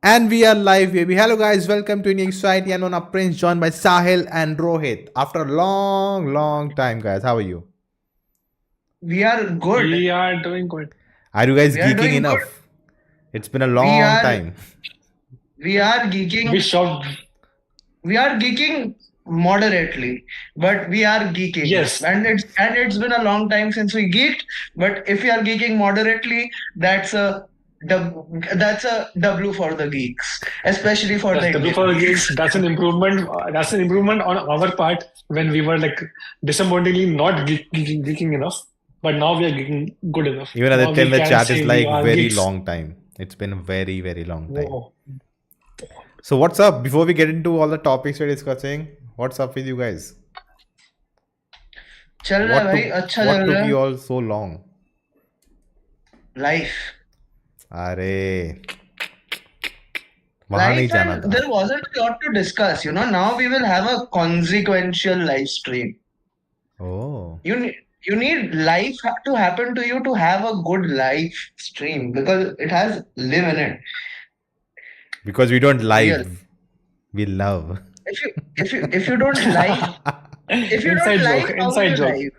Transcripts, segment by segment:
And we are live, baby. Hello, guys. Welcome to Indian Society. I'm Nona Prince, joined by Sahil and Rohit. After a long time, guys. How are you? We are good. We are doing good. Are you guys We are geeking doing enough? good. It's been a long time. We are geeking. We shocked. We are geeking moderately, but we are geeking. Yes. And it's been a long time since we geeked. But if we are geeking moderately, that's a W for the geeks, especially for the That's Indian for the geeks. geeks. That's an improvement. That's an improvement on our part when we were like disappointingly not geeking enough. But now we are geeking good enough. Even as Now I tell we the can chat, say is we like are very geeks. long time. It's been a very long time. Whoa. So what's up? Before we get into all the topics we're discussing, what's up with you guys? चल रहा है भाई, अच्छा what चल took रहा you है. all so long? Life. अरे वहां नहीं Life, जाना and था. there wasn't a lot to discuss. Now we will have a consequential live stream. Oh. You need life to happen to you to have a good live stream because it has live in it. Because we don't live, Real. we love. If you don't live, if you Inside don't joke, live, how inside will you joke. live?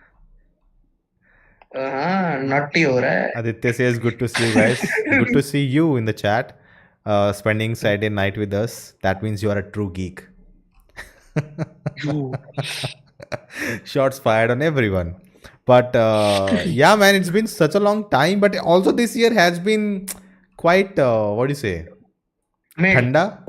Naughty हो रहा है. Aditya says, good to see you guys. Good to see you in the chat. Spending Saturday night with us. That means you are a true geek. Ooh. Shots fired on everyone. But yeah, man, it's been such a long time. But also this year has been quite, what do you say? Mid. Thanda?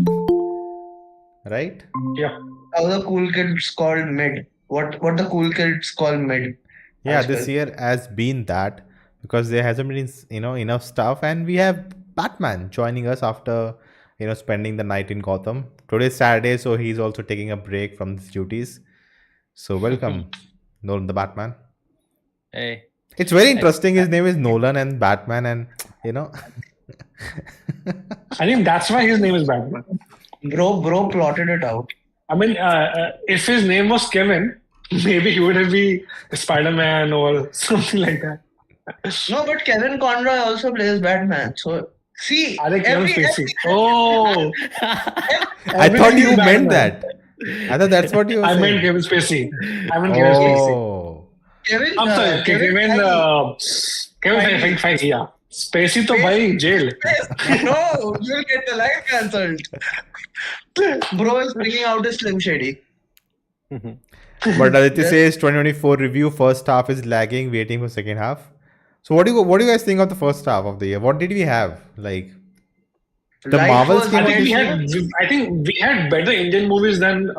Right? Yeah. How the cool kids called mid. What the cool kids call mid. Yeah, As this well. year has been that because there hasn't been enough stuff, and we have Batman joining us after spending the night in Gotham. Today's Saturday, so he's also taking a break from his duties. So welcome, Nolan the Batman. Hey. It's very interesting. His name is Nolan and Batman, and I think that's why his name is Batman. Bro plotted it out. I mean, if his name was Kevin, maybe he would have been Spider-Man or something like that. No, but Kevin Conroy also plays Batman. So see, Are they Kevin every- Spacey? Oh, I thought you Everything is meant Batman. that. I thought that's what you were I saying. meant Kevin Spacey. I meant Kevin Spacey. Oh, Kevin, I'm sorry, Kevin Feige. Feige, yeah. Spacey to bhai jail. No, you'll get the life cancelled. Bro is bringing out a Slim Shady. but Aditya says 2024 review first half is lagging, waiting for second half. So what do you guys think of the first half of the year? What did we have? Like the Life Marvels was came out amazing. I think we had better Indian movies than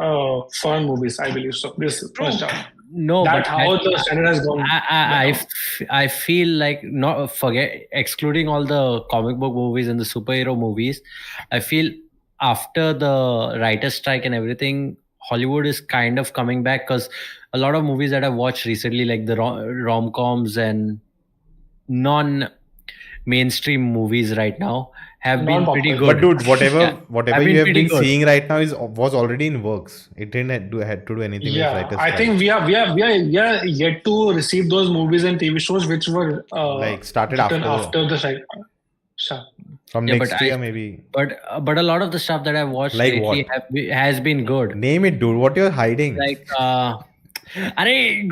foreign movies. I believe so. This first half. No, That but how the standard has gone. I feel like not excluding all the comic book movies and the superhero movies. I feel after the writer's strike and everything, Hollywood is kind of coming back because a lot of movies that I've watched recently, like the rom-coms and non-mainstream movies right now, have been pretty Non-popular. good. But dude, whatever Have been you have pretty been good. seeing right now was already in works. It didn't had to do anything with Yeah, writer's I strike. think we are yet to receive those movies and TV shows which were like started written after after the strike. Sure. from Yeah, next but year maybe. But a lot of the stuff that I've watched Like lately has been good. Name it, dude. What you're hiding? Like,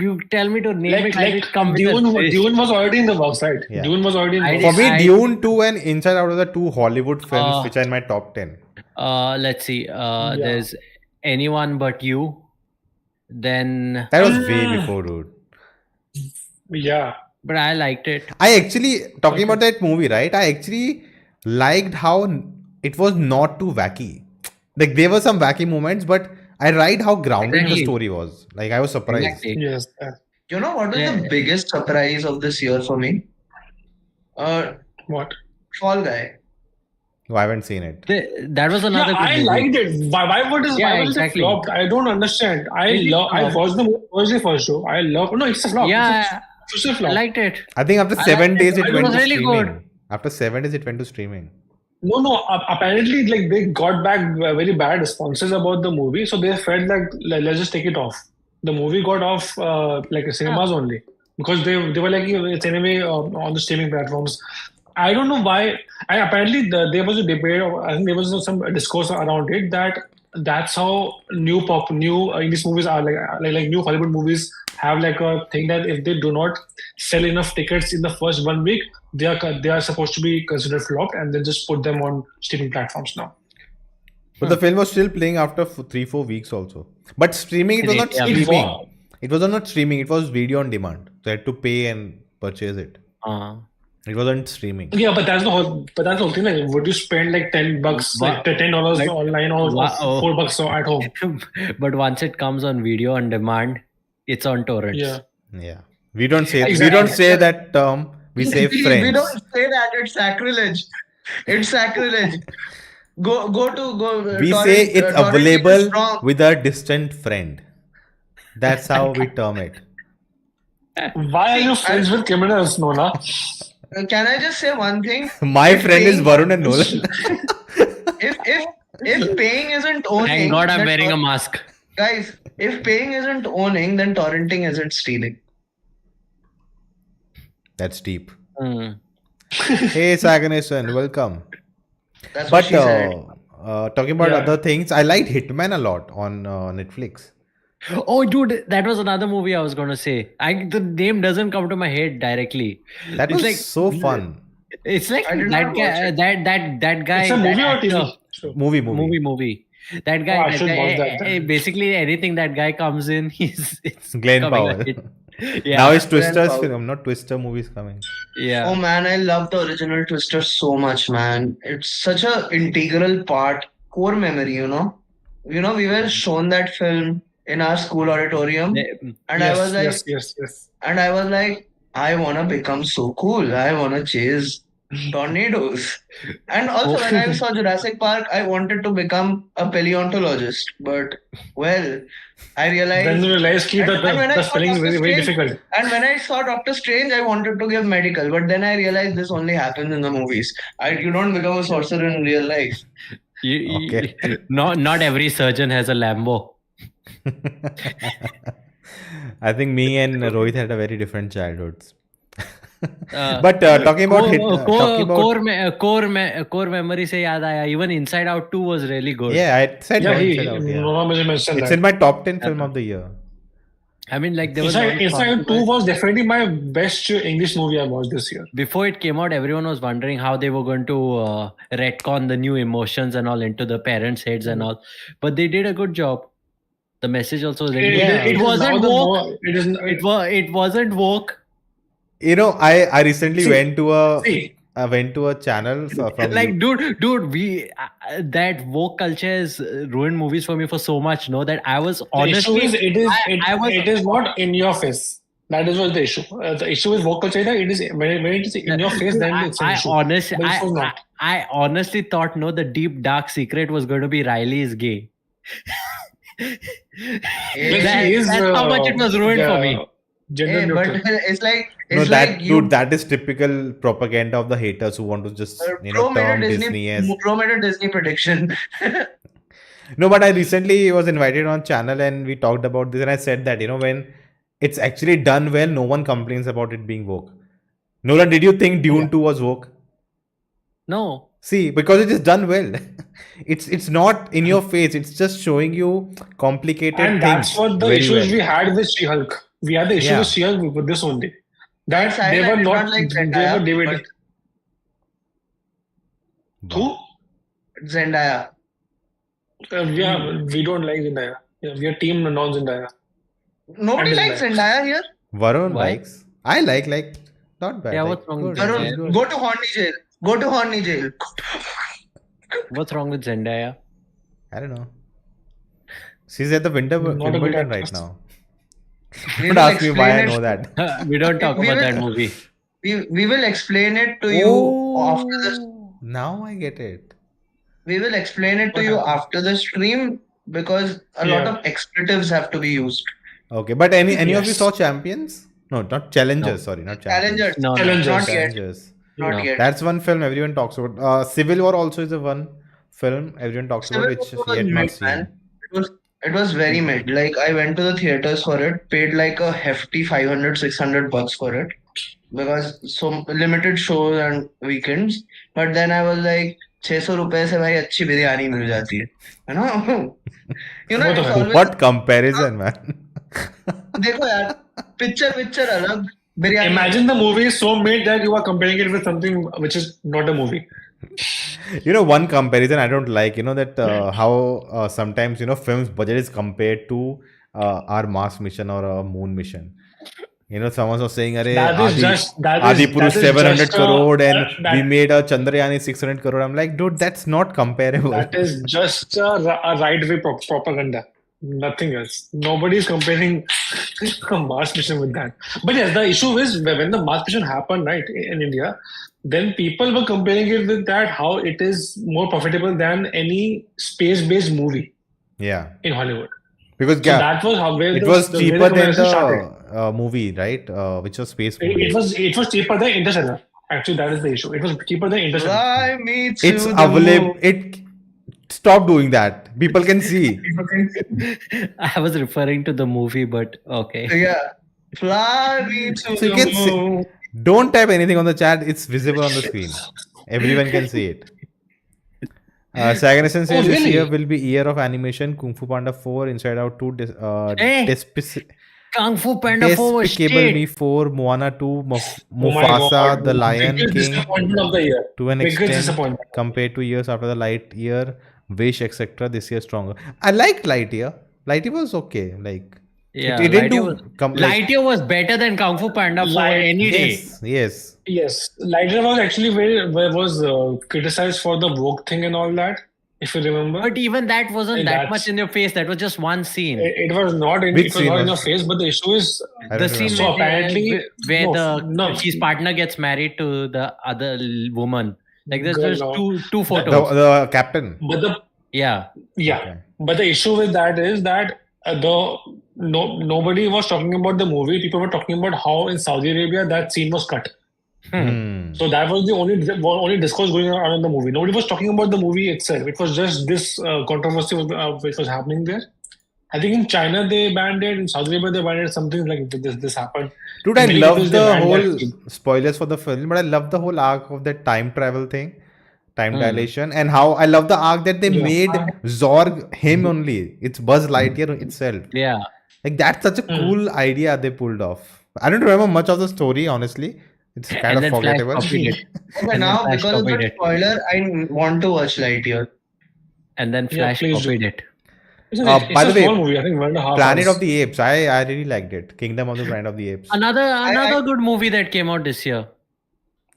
you tell me to name it. Like it come with a Dune twist. was already in the works, right? Yeah. Dune was already in the I works. For me, I- Dune 2 and Inside Out are the two Hollywood films which are in my top 10. Let's see. There's Anyone But You. Then, That was way before, dude. Yeah. but I liked it. I actually, talking about that movie, right? I actually liked how it was not too wacky. Like, there were some wacky moments, but I liked how grounded the Exactly. story was. Like, I was surprised. Exactly. Yes. You know what was Yeah. the biggest surprise of this year for me? What? Fall Guy. Oh, I haven't seen it. That was another Yeah, good I movie. liked it. Why was exactly. it flopped? I don't understand. I Really watched the first show. I love. No, it's a flop. Yeah, It's a I flop. liked it. I think after I 7 liked days, it. it It went was to really streaming. good. After 7 days, it went to streaming. No. Apparently, like they got back very bad responses about the movie, so they felt like let's just take it off. The movie got off like cinemas only because they were like it's anyway on the streaming platforms. I don't know why. And apparently, there was a debate. Or I think there was some discourse around it that's how new English movies are like new Hollywood movies have like a thing that if they do not sell enough tickets in the first 1 week, they are supposed to be considered flopped, and they just put them on streaming platforms now. But the film was still playing after 3-4 weeks also. But streaming, it was not Yeah, streaming. It was not streaming. It was video on demand. So you had to pay and purchase it. It wasn't streaming. Yeah, but that's the whole thing. Like, would you spend like $10, like $10 online or $4 at home? But once it comes on video on demand, it's on torrents. Yeah. We don't say that term. We say friends. We don't say that. It's sacrilege. It's sacrilege. Go. We say it's available with a distant friend. That's how we term it. Why are you friends with criminals, Nona? Can I just say one thing? My friend is Varun and Nolan. if paying isn't owning, Thank God I'm wearing a mask. Guys, if paying isn't owning, then torrenting isn't stealing. That's deep. Hey, Saganesan, welcome. That's what she said. Talking about other things, I liked Hitman a lot on Netflix. Oh, dude, that was another movie I was gonna say. The name doesn't come to my head directly. That was like so fun. It's like that guy. That guy. It's a movie or TV? Movie. That guy. Basically, anything that guy comes in, it's Glenn Powell. Now it's Twister's film, not Twister movies coming. Yeah. Oh man, I love the original Twister so much, man. It's such a integral part, core memory. You know, we were shown that film in our school auditorium, and I was like, and I was like, I wanna become so cool. I wanna chase tornadoes. And also, when I saw Jurassic Park, I wanted to become a paleontologist, but well, I realized. Then you realized that the spelling is very, very difficult. And when I saw Doctor Strange, I wanted to give medical, but then I realized this only happens in the movies. You don't become a sorcerer in real life. Okay. Not every surgeon has a Lambo. I think me and Rohit had a very different childhoods. But talking about core memory se yaad aaya, even Inside Out 2 was really good. Yeah, I said Inside Out. It's in my top 10 film of the year. I mean, like there was Inside Out 2 was definitely my best English movie I watched this year. Before it came out, everyone was wondering how they were going to retcon the new emotions and all into the parents' heads and all, but they did a good job. The message also was really good. It wasn't woke. It wasn't woke. You know, I recently went to a channel from like dude, we that woke culture has ruined movies for me for so much. No, that I was honestly, it is not in your face. That is what the issue. The issue is woke culture. It is when it is in your face, then it's an issue. I honestly thought the deep dark secret was going to be Riley is gay. That's how much it was ruined for me. But it's like dude, that is typical propaganda of the haters who want to just term Disney as pro-made Disney prediction. No, but I recently was invited on channel and we talked about this, and I said that when it's actually done well, no one complains about it being woke. Nolan, did you think Dune 2 was woke? No. See, because it is done well. It's not in your face. It's just showing you complicated things. And that's what the issues we had with She-Hulk. We had the issue with She-Hulk with this only. That they were not like Zendaya, they were debated. Who? Zendaya. We don't like Zendaya. We are team non-Zendaya. Nobody likes Zendaya here. Varun likes. I like not bad. Yeah, what's wrong with Varun, go to horny jail. Go to horny jail. What's wrong with Zendaya? I don't know. She's at the Wimbledon right now. Don't ask me why I know that. We don't talk about that movie. We will explain it to you after this. Now I get it. We will explain it to you after the stream because a lot of expletives have to be used. Okay, but any of you saw Champions? No, not Challengers. No. Sorry, not Champions. Challengers. Not yet. That's one film everyone talks about. Civil War also is a one film everyone talks about, which yet not seen. It was very mid. Like I went to the theaters for it, paid like a hefty $500-600 for it. because so limited shows and weekends. But then I was like, 600 रुपए से भाई अच्छी बिरयानी मिल जाती है, you know? You know, वो तो it's है। always What comparison, man? देखो यार, पिक्चर अलग, biryani Imagine the movie is so made that you are comparing it with something which is not a movie. One comparison I don't like, that how sometimes, films budget is compared to our Mars mission or a moon mission. Someone was saying, "Arey, That is Adi, just that Adi is Purush that is 700 just crore and we that, made a Chandrayaan 600 crore." I'm like, dude, that's not comparable. that is just a right way propaganda. Nothing else. Nobody is comparing a Mars mission with that. But yes, the issue is when the Mars mission happened, right, in India, then people were comparing it with that how it is more profitable than any space-based movie Yeah, in Hollywood. because So yeah, that was how where it the, was the cheaper where the than comparison started. the movie, right? Which was space movie. It was cheaper than Interstellar. Actually, that is the issue. It was cheaper than Interstellar. fly me to It's the available. moon. It stop doing that. People can see. I was referring to the movie, but okay. Yeah, fly me to So you the can see. moon. Don't type anything on the chat. It's visible on the screen. Everyone can see it. Saganation says this really? year will be year of animation. Kung Fu Panda 4, Inside Out 2, Hey! Kung Fu Panda 4 was Despicable shit. Me 4, Moana 2, Oh my Mufasa, God. The Lion Biggest King, disappointment of the year. to an Biggest extent, disappointment. compared to years after the Lightyear, Wish, etc. This year stronger. I liked Lightyear. Lightyear was okay. Like Yeah, it didn't Lightyear do Lightyear was better than Kung Fu Panda 4 any day. Yes. Yes, Lightyear was actually criticized for the woke thing and all that, if you remember. But even that wasn't And that that's- much in your face. That was just one scene. It was not in, Which it was scene not in was- your face, but the issue is I The don't scene remember. So apparently- where no. his partner gets married to the other woman. Like there's Girl, just no. two photos. The captain. but the Yeah. Okay. but the issue with that is that nobody was talking about the movie. People were talking about how in Saudi Arabia that scene was cut. So that was the only discourse going on in the movie. Nobody was talking about the movie itself. It was just this controversy which was happening there. I think in China they banned it. In Saudi Arabia they banned it. Something like this happened. Dude, I Many love people, they the banned that whole scene. spoilers for the film, but I love the whole arc of that time travel thing, time dilation, and how I love the arc that they made Zorg him only. It's Buzz Lightyear itself. Yeah. Like that's such a cool idea they pulled off. I don't remember much of the story, honestly. It's kind And of then Flash forgettable. copied it. Okay, And now then Flash because of copied the it. spoiler, I want to watch Lightyear. And then Yeah, Flash please do. copied it. It's By a the way, small movie. I think 1.5 Planet hours. of the Apes. I really liked it. Kingdom of the Planet of the Apes. Another good movie that came out this year.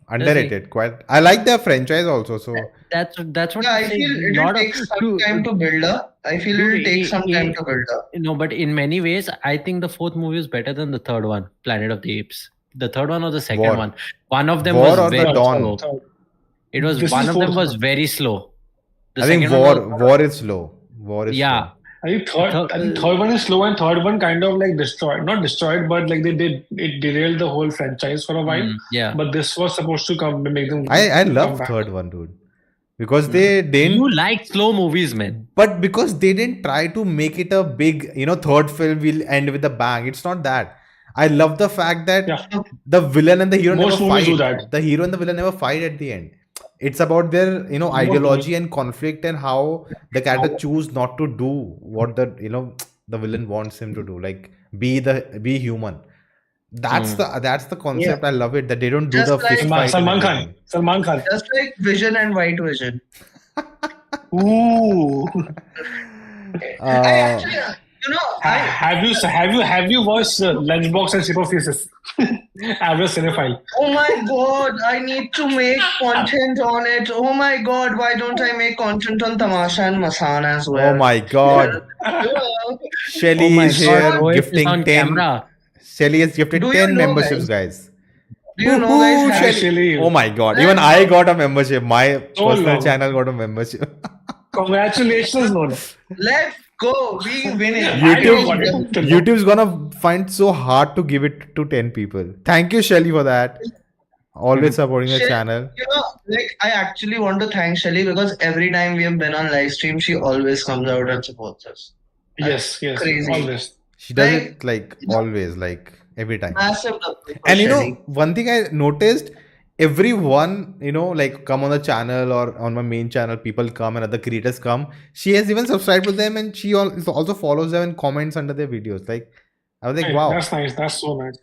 Underrated. Quite. I like the franchise also. So That's what Yeah, I I'm saying. feel it will Lot of- take some to- time to build up. I feel it will take some time to build up. No, but in many ways, I think the fourth movie is better than the third one, Planet of the Apes. The third one or the second War. one. One of them War was or the very Dawn? slow. It was This one is of them fourth was one. very slow. The I think second one was- War is slow. War is yeah. slow. I think third one is slow and third one kind of like destroyed. Not destroyed, but like it derailed the whole franchise for a while. Yeah. But this was supposed to make them. I come love back. third one, dude. Because they didn't, You like slow movies, man. but because they didn't try to make it a big, third film will end with a bang. It's not that. I love the fact that Yeah. the villain and the hero Most never movies fight. do that. The hero and the villain never fight at the end. It's about their, ideology and conflict and how the character choose not to do what the villain wants him to do. Like be human. That's the concept. I love it that they don't do Just the like fist fight. and Salman everything. Khan. Salman Khan. Just like Vision and White Vision. Ooh. I Uh, actually, Have you watched Lunchbox and Shape of Faces? Average cinephile. oh my god, I need to make content on it. Oh my god, why don't I make content on Tamasha and Masan as well? oh my god. Shelly Oh my is God, here Rohit is gifting on 10. camera. Shelly has gifted Do you 10 know, memberships, guys. Do you know, Woohoo, guys? Shelly. Actually, Oh my god. Even I got a membership. My So personal long. channel got a membership. congratulations, Nona. Let's go. We winning. YouTube's gonna find so hard to give it to 10 people. Thank you, Shelly, for that. Always supporting the Shelly, channel. I actually want to thank Shelly because every time we have been on live stream, she always comes out and supports us. Yes, Crazy. always. She does Like- it like always. Like every time. Massive dubbing for And Shelly. one thing I noticed, everyone, like come on the channel or on my main channel, people come and other creators come. She has even subscribed to them and she also follows them and comments under their videos. Like, I was like, Hey, wow. that's nice. That's so nice.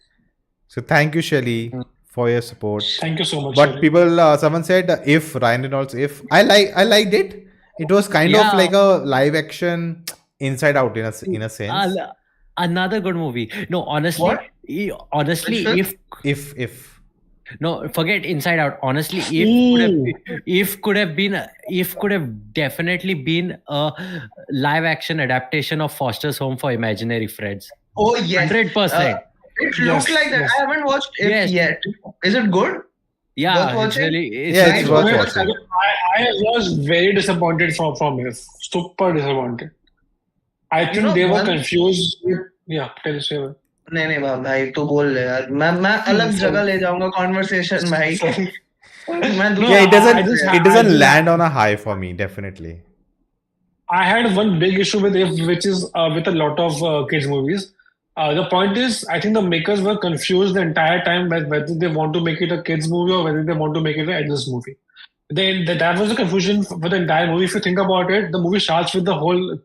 So thank you, Shelly, for your support. Thank you so much. But Shelly. people, someone said if Ryan Reynolds, if I liked it. It was kind of like a live action Inside Out in a sense. Another good movie. No, honestly, What? honestly, Which If no, forget Inside Out. Honestly, if could have definitely been a live action adaptation of Foster's Home for Imaginary Friends. Oh yes, 100%. It looks like that. yes. I haven't watched it Yes. yet. Is it good? Yeah, Worth it's watching? really it's worth watching. I was very disappointed from it. Super disappointed. I think know, they were one- confused with tell us. नहीं भाई तू बोल ले यार मैं अलग जगह ले जाऊंगा conversation भाई मैं No, Yeah, it I just- doesn't I just- land on a high for me, definitely. I had one big issue with it, which is with a lot of kids movies. The point is, I think the makers were confused the entire time whether they want to make it a kids movie or whether they want to make it an adults movie. That was the confusion for the entire movie. If you think about it, the movie starts with the whole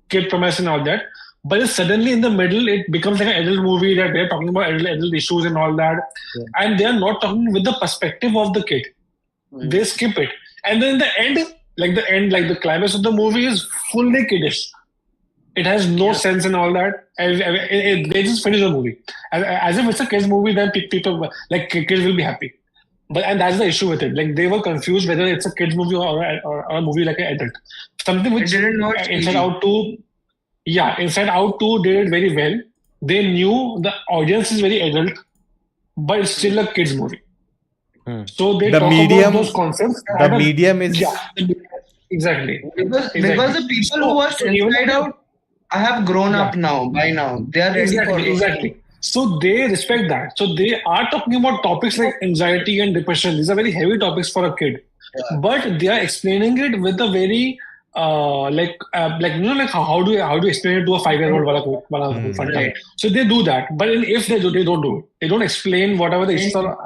kid premise and all that, but then suddenly in the middle it becomes like an adult movie that they're talking about adult issues and all that, and they are not talking with the perspective of the kid. They skip it, and then the end, like the climax of the movie is fully kiddish. It has no sense and all that. They just finish the movie as if it's a kids movie. Then people like kids will be happy, and that's the issue with it. Like they were confused whether it's a kids movie or a movie like an adult. Something which I didn't know it's Inside PG. Out 2, Inside Out 2 did it very well. They knew the audience is very adult, but it's still a kids movie. So they The talk medium- about those concepts. The medium is Exactly. Because the people who watched Inside Out have grown up now. By now, they are ready for those. Exactly. So they respect that. So they are talking about topics like anxiety and depression. These are very heavy topics for a kid, but they are explaining it with a very how do you explain it to a 5-year-old? Right. So they do that, but if they don't do it. They don't explain whatever the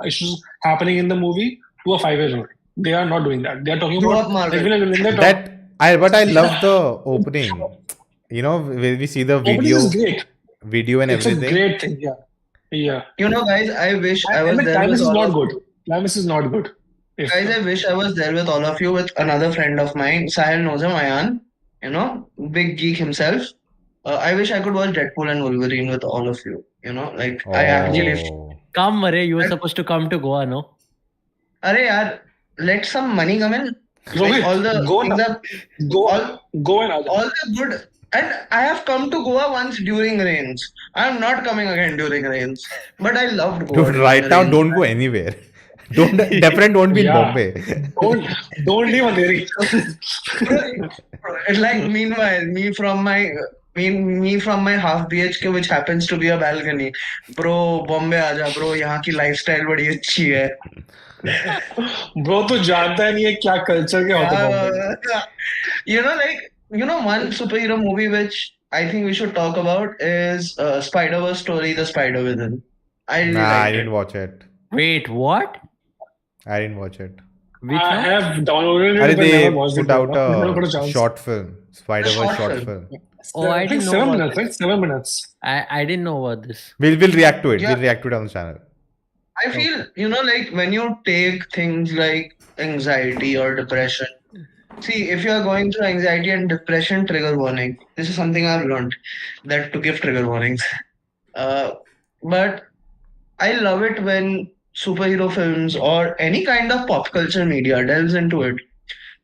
issues happening in the movie to a 5-year-old. They are not doing that. They are talking Grow about up, Marvel. but I love the opening. Where we see the Opening is great. video and It's everything. a great thing. Yeah. Guys, I wish I was And the there climax with is all not of good. Climax is not good. Guys, I wish I was there with all of you, with another friend of mine. Sahil knows him, Ayan. Big geek himself. I wish I could watch Deadpool and Wolverine with all of you. I actually. Come, Mare, you were supposed to come to Goa, no? Arey yaar, let some money come in. Rohit, All the go things now. are- Go and all the good. And I have come to Goa once during rains. I am not coming again during rains. But I loved Goa. Dude, right now, during rains. don't go anywhere. Don't be in Yeah. Bombay. Don't leave a theory. It's like meanwhile, me from my half BHK, which happens to be a balcony. Bro, Bombay आजा bro, यहाँ की lifestyle बड़ी अच्छी है. Bro, तू जानता नहीं है क्या culture के होते हैं. One superhero movie which I think we should talk about is Spider-Verse story, The Spider-Villain. I really Nah, I liked didn't it. watch it. Wait, what? I didn't watch it. Which I one? have downloaded it, Arey, but they never watched it. put out Never got a a chance. short film, Spider-Verse Short short film. film. Oh, I I think didn't know 7 about minutes, right? 7 minutes. I didn't know about this. We'll react to it. Yeah. We'll react to it on the channel. I feel, when you take things like anxiety or depression, see, if you are going through anxiety and depression, trigger warning. This is something I've learned, that to give trigger warnings. But I love it when superhero films or any kind of pop culture media delves into it.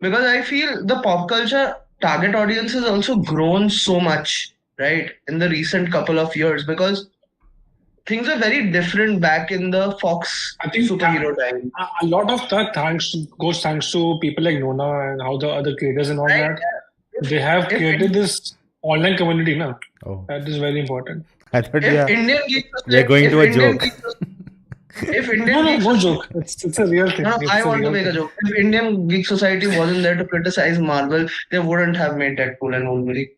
Because I feel the pop culture target audience has also grown so much, right, in the recent couple of years, because things are very different back in the Fox I think superhero time. A lot of that goes thanks to people like Nona and how the other creators and all Right? that. They have If created this online community now. Oh, That is very important. I thought If Indian Geek we are going if to a Indian joke. If Indian No, Geek no joke. It's a real thing. No, It's I a want to real make a thing. joke. If Indian Geek Society wasn't there to criticize Marvel, they wouldn't have made Deadpool and Wolverine.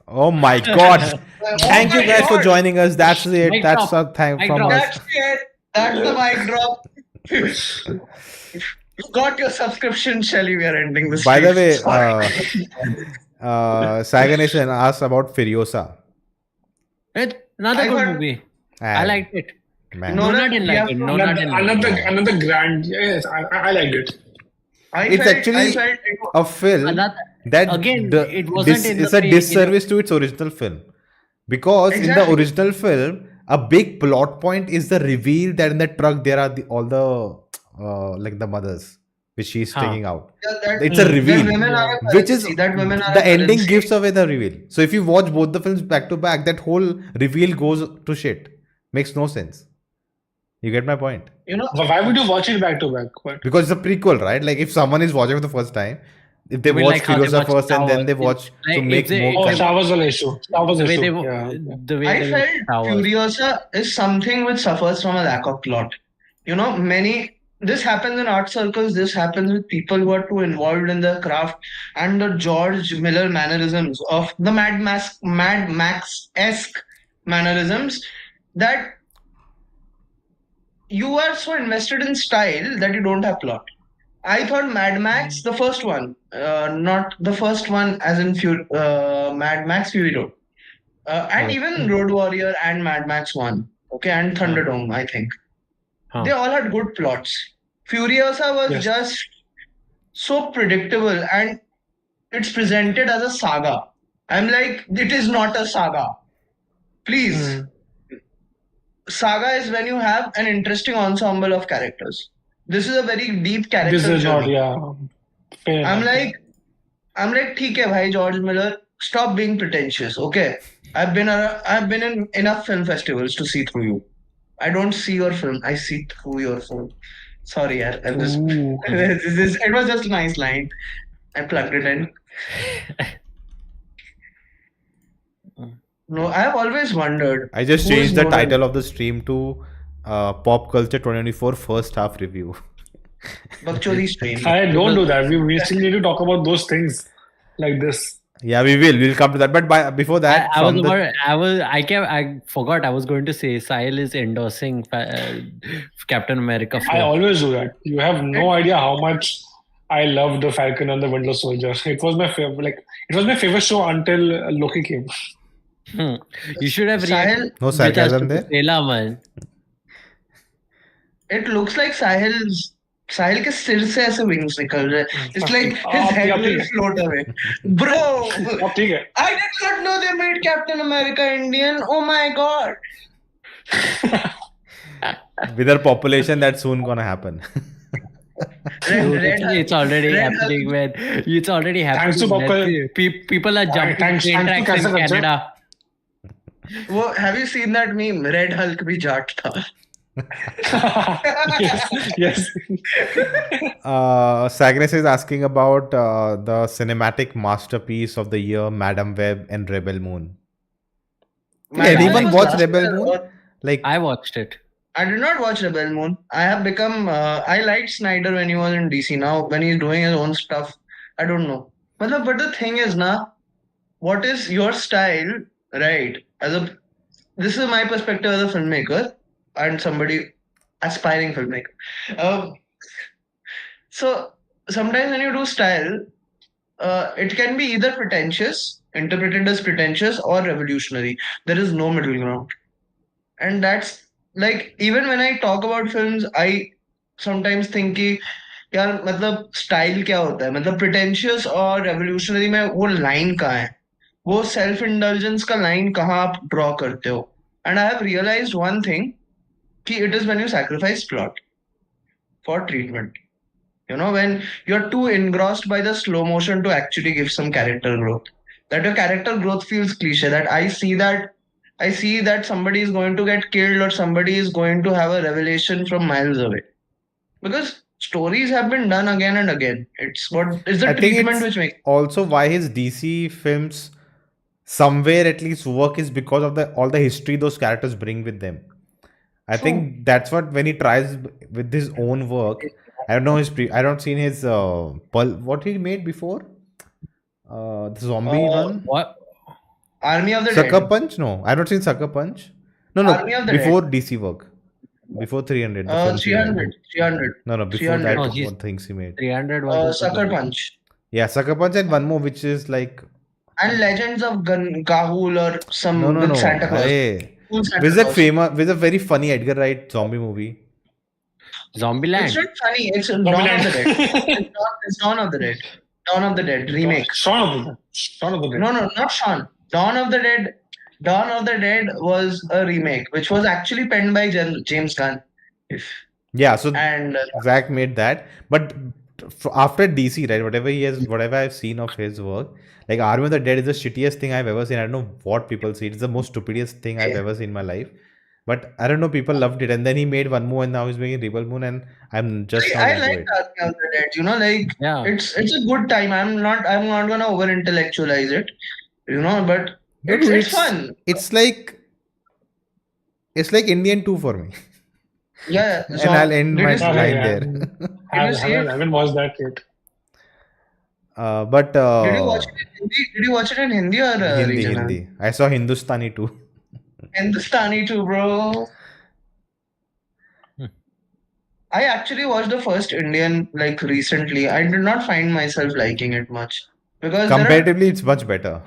Oh my God! Thank you guys for joining us. That's it. Mic That's drop. a thank Mic from drop. us. That's it. That's the mic drop. You got your subscription, Shelly. We are ending this. By the way, Sorry. Saganation asked about Furiosa. It's another I good heard- movie. I And liked it. man, No, Nona didn't we have like it. to- Nona didn't like it. Another grand. Yes, I liked it. It's actually a film Another, that again, it wasn't in it's the a way, disservice to its original film, because in the Exactly. original film a big plot point is the reveal that in the truck there are all the like the mothers which she's Huh. taking out. that, It's a that reveal, women are a which is currency, that women are the a ending currency. gives away the reveal. So if you watch both the films back to back, that whole reveal goes to shit. Makes no sense. You get my point? You know, Why would you watch it back to back? But Because it's a prequel, right? Like if someone is watching for the first time, if they I mean, watch like how they Furiosa watch first Star and then Wars. they watch to Like, make if they- more. oh, content. Star was an issue. Star was the an way issue. they, Yeah. the way I they felt Star Wars. Furiosa is something which suffers from a lack of plot. You know, this happens in art circles, this happens with people who are too involved in the craft, and the George Miller mannerisms of the Mad Max-esque mannerisms, that you are so invested in style that you don't have plot. I thought Mad Max, the first one, not the first one as in Mad Max Fury Road. And even Road Warrior and Mad Max 1, okay, and Thunderdome, I think. Huh. They all had good plots. Furiosa was Yes. just so predictable, and it's presented as a saga. I'm like, it is not a saga. Please. Saga is when you have an interesting ensemble of characters. This is a very deep character This is not, journey. yeah. Fair I'm enough. like, ठीक है भाई, George Miller, stop being pretentious, okay? I've been in enough film festivals to see through you. I don't see your film, I see through your film. Sorry, yaar, I'm just, Ooh. it was just a nice line. I plugged it in. No, I have always wondered. I just who is changed the Nolan? title of the stream to Pop Culture 2024 First Half Review. Bakchodi stream. I don't do that. We still need to talk about those things like this. Yeah, we will. We'll come to that. But before that, I from the- I forgot I was going to say Sahil is endorsing Captain America 4. I always do that. You have no idea how much I love the Falcon and the Winter Soldier. It was my favorite. It was my favorite show until Loki came. You should have reacted No with us sarcasm to there. Stella, man. It looks like Sahil के सिर से ऐसे wings निकल रहे. It's like his head will float away. Bro, अब ठीक है. I did not know they made Captain America Indian. Oh my god. with our population, that's soon gonna happen. It's already Red happening, man. It's already happening. Thanks to Popeye. People are jumping Thanks train to tracks in Kaisa Kaisa. Canada. Have you seen that meme? Red Hulk भी जाट था. yes. Sagnes is asking about the cinematic masterpiece of the year, Madam Web and Rebel Moon. Did anyone was watch last Rebel year, Moon? or- Like, I watched it. I did not watch Rebel Moon. I have become. I liked Snyder when he was in DC. Now when he's doing his own stuff, I don't know. But the thing is, what is your style, right? This is my perspective as a filmmaker and somebody aspiring filmmaker. So sometimes when you do style, it can be either pretentious, interpreted as pretentious, or revolutionary. There is no middle ground. And that's like, even when I talk about films, I sometimes think कि यार मतलब style क्या होता है, मतलब pretentious और revolutionary में वो line कहाँ है, वो self indulgence का line कहाँ आप draw करते हो. And I have realized one thing, कि it is when you sacrifice plot for treatment. You know, when you're too engrossed by the slow motion to actually give some character growth, that your character growth feels cliche, that I see that somebody is going to get killed or somebody is going to have a revelation from miles away. Because stories have been done again and again. It's the I think treatment it's which makes. also why his DC films somewhere at least work is because of all the history those characters bring with them. I think that's what, when he tries with his own work. I don't know I don't seen his what he made before. The zombie one. What? Army of the Sucker Dead. Punch? No, I've not seen Sucker Punch. No, Army of the before DC work. Before 300, the films he made. 300. No, before 300. that, No, he's- what things he made. 300 was Sucker Punch. Yeah, Sucker Punch and one more, which is like... And Legends of Gahul or some No. with Santa Claus. Hey. Cool Santa There's that Claus. famous, there's a very funny Edgar Wright zombie movie. Zombieland. It's not funny. It's Dawn of the Dead. It's Dawn of the Dead. Dawn of the Dead remake. Shaun of the Dead. No, not Shaun. Dawn of the Dead. Dawn of the Dead was a remake, which was actually penned by James Gunn. Yeah, so And Zack made that. But after DC, right, whatever I've seen of his work, like Army of the Dead is the shittiest thing I've ever seen. I don't know what people see. It's the most stupidest thing I've ever seen in my life. But I don't know, people loved it. And then he made one more and now he's making Rebel Moon and I'm just not I into like it. Army of the Dead. You know, like Yeah. it's a good time. I'm not gonna over intellectualize it. You know, but it's fun. It's like Indian 2 for me. Yeah. And I'll end my Did you- line yeah. there. you see it? haven't watched that yet. But Did you watch it in Hindi? Did you watch it in Hindi or regional? Hindi. I saw Hindustani too. Hindustani too, bro. I actually watched the first Indian like recently. I did not find myself liking it much because Comparatively, it's much better.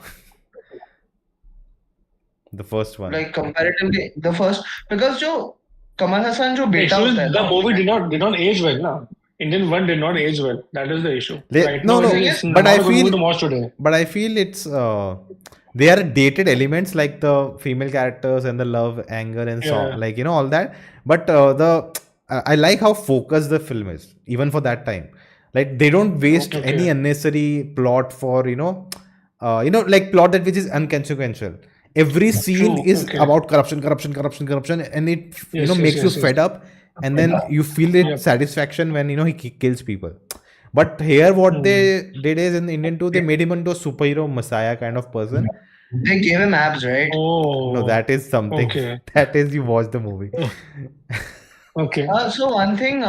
The first one. like comparatively the first because जो Kamal Hassan जो बेटा Issue is होता है the ना, movie did not age well, na. Indian one did not age well. That is the issue. No, it's but not I a good movie feel- to watch today. But I feel it's they are dated elements like the female characters and the love, anger, and song, Yeah. like all that. But I like how focused the film is, even for that time. Like they don't waste Okay. any unnecessary plot for like plot that which is inconsequential. Every scene True, is okay. about corruption, and it Yes, makes yes, you yes, fed up, and then you feel it Yep. satisfaction when he kills people. But here, what they did is in Indian 2, they made him into a superhero messiah kind of person. they gave him abs, right? Oh. No, that is something. Okay. That is, you watch the movie. Okay. So one thing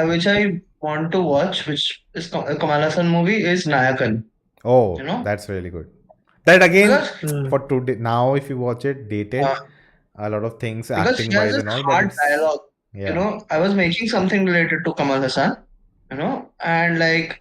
which I want to watch, which is Kamal Hassan movie, is Nayakan. Oh, You know? that's really good. That again, Because, for today, now if you watch it, dated, Uh, a lot of things, because acting he has wise this and all. But hard it's- dialogue. yeah. You know, I was making something related to Kamal Hassan, and like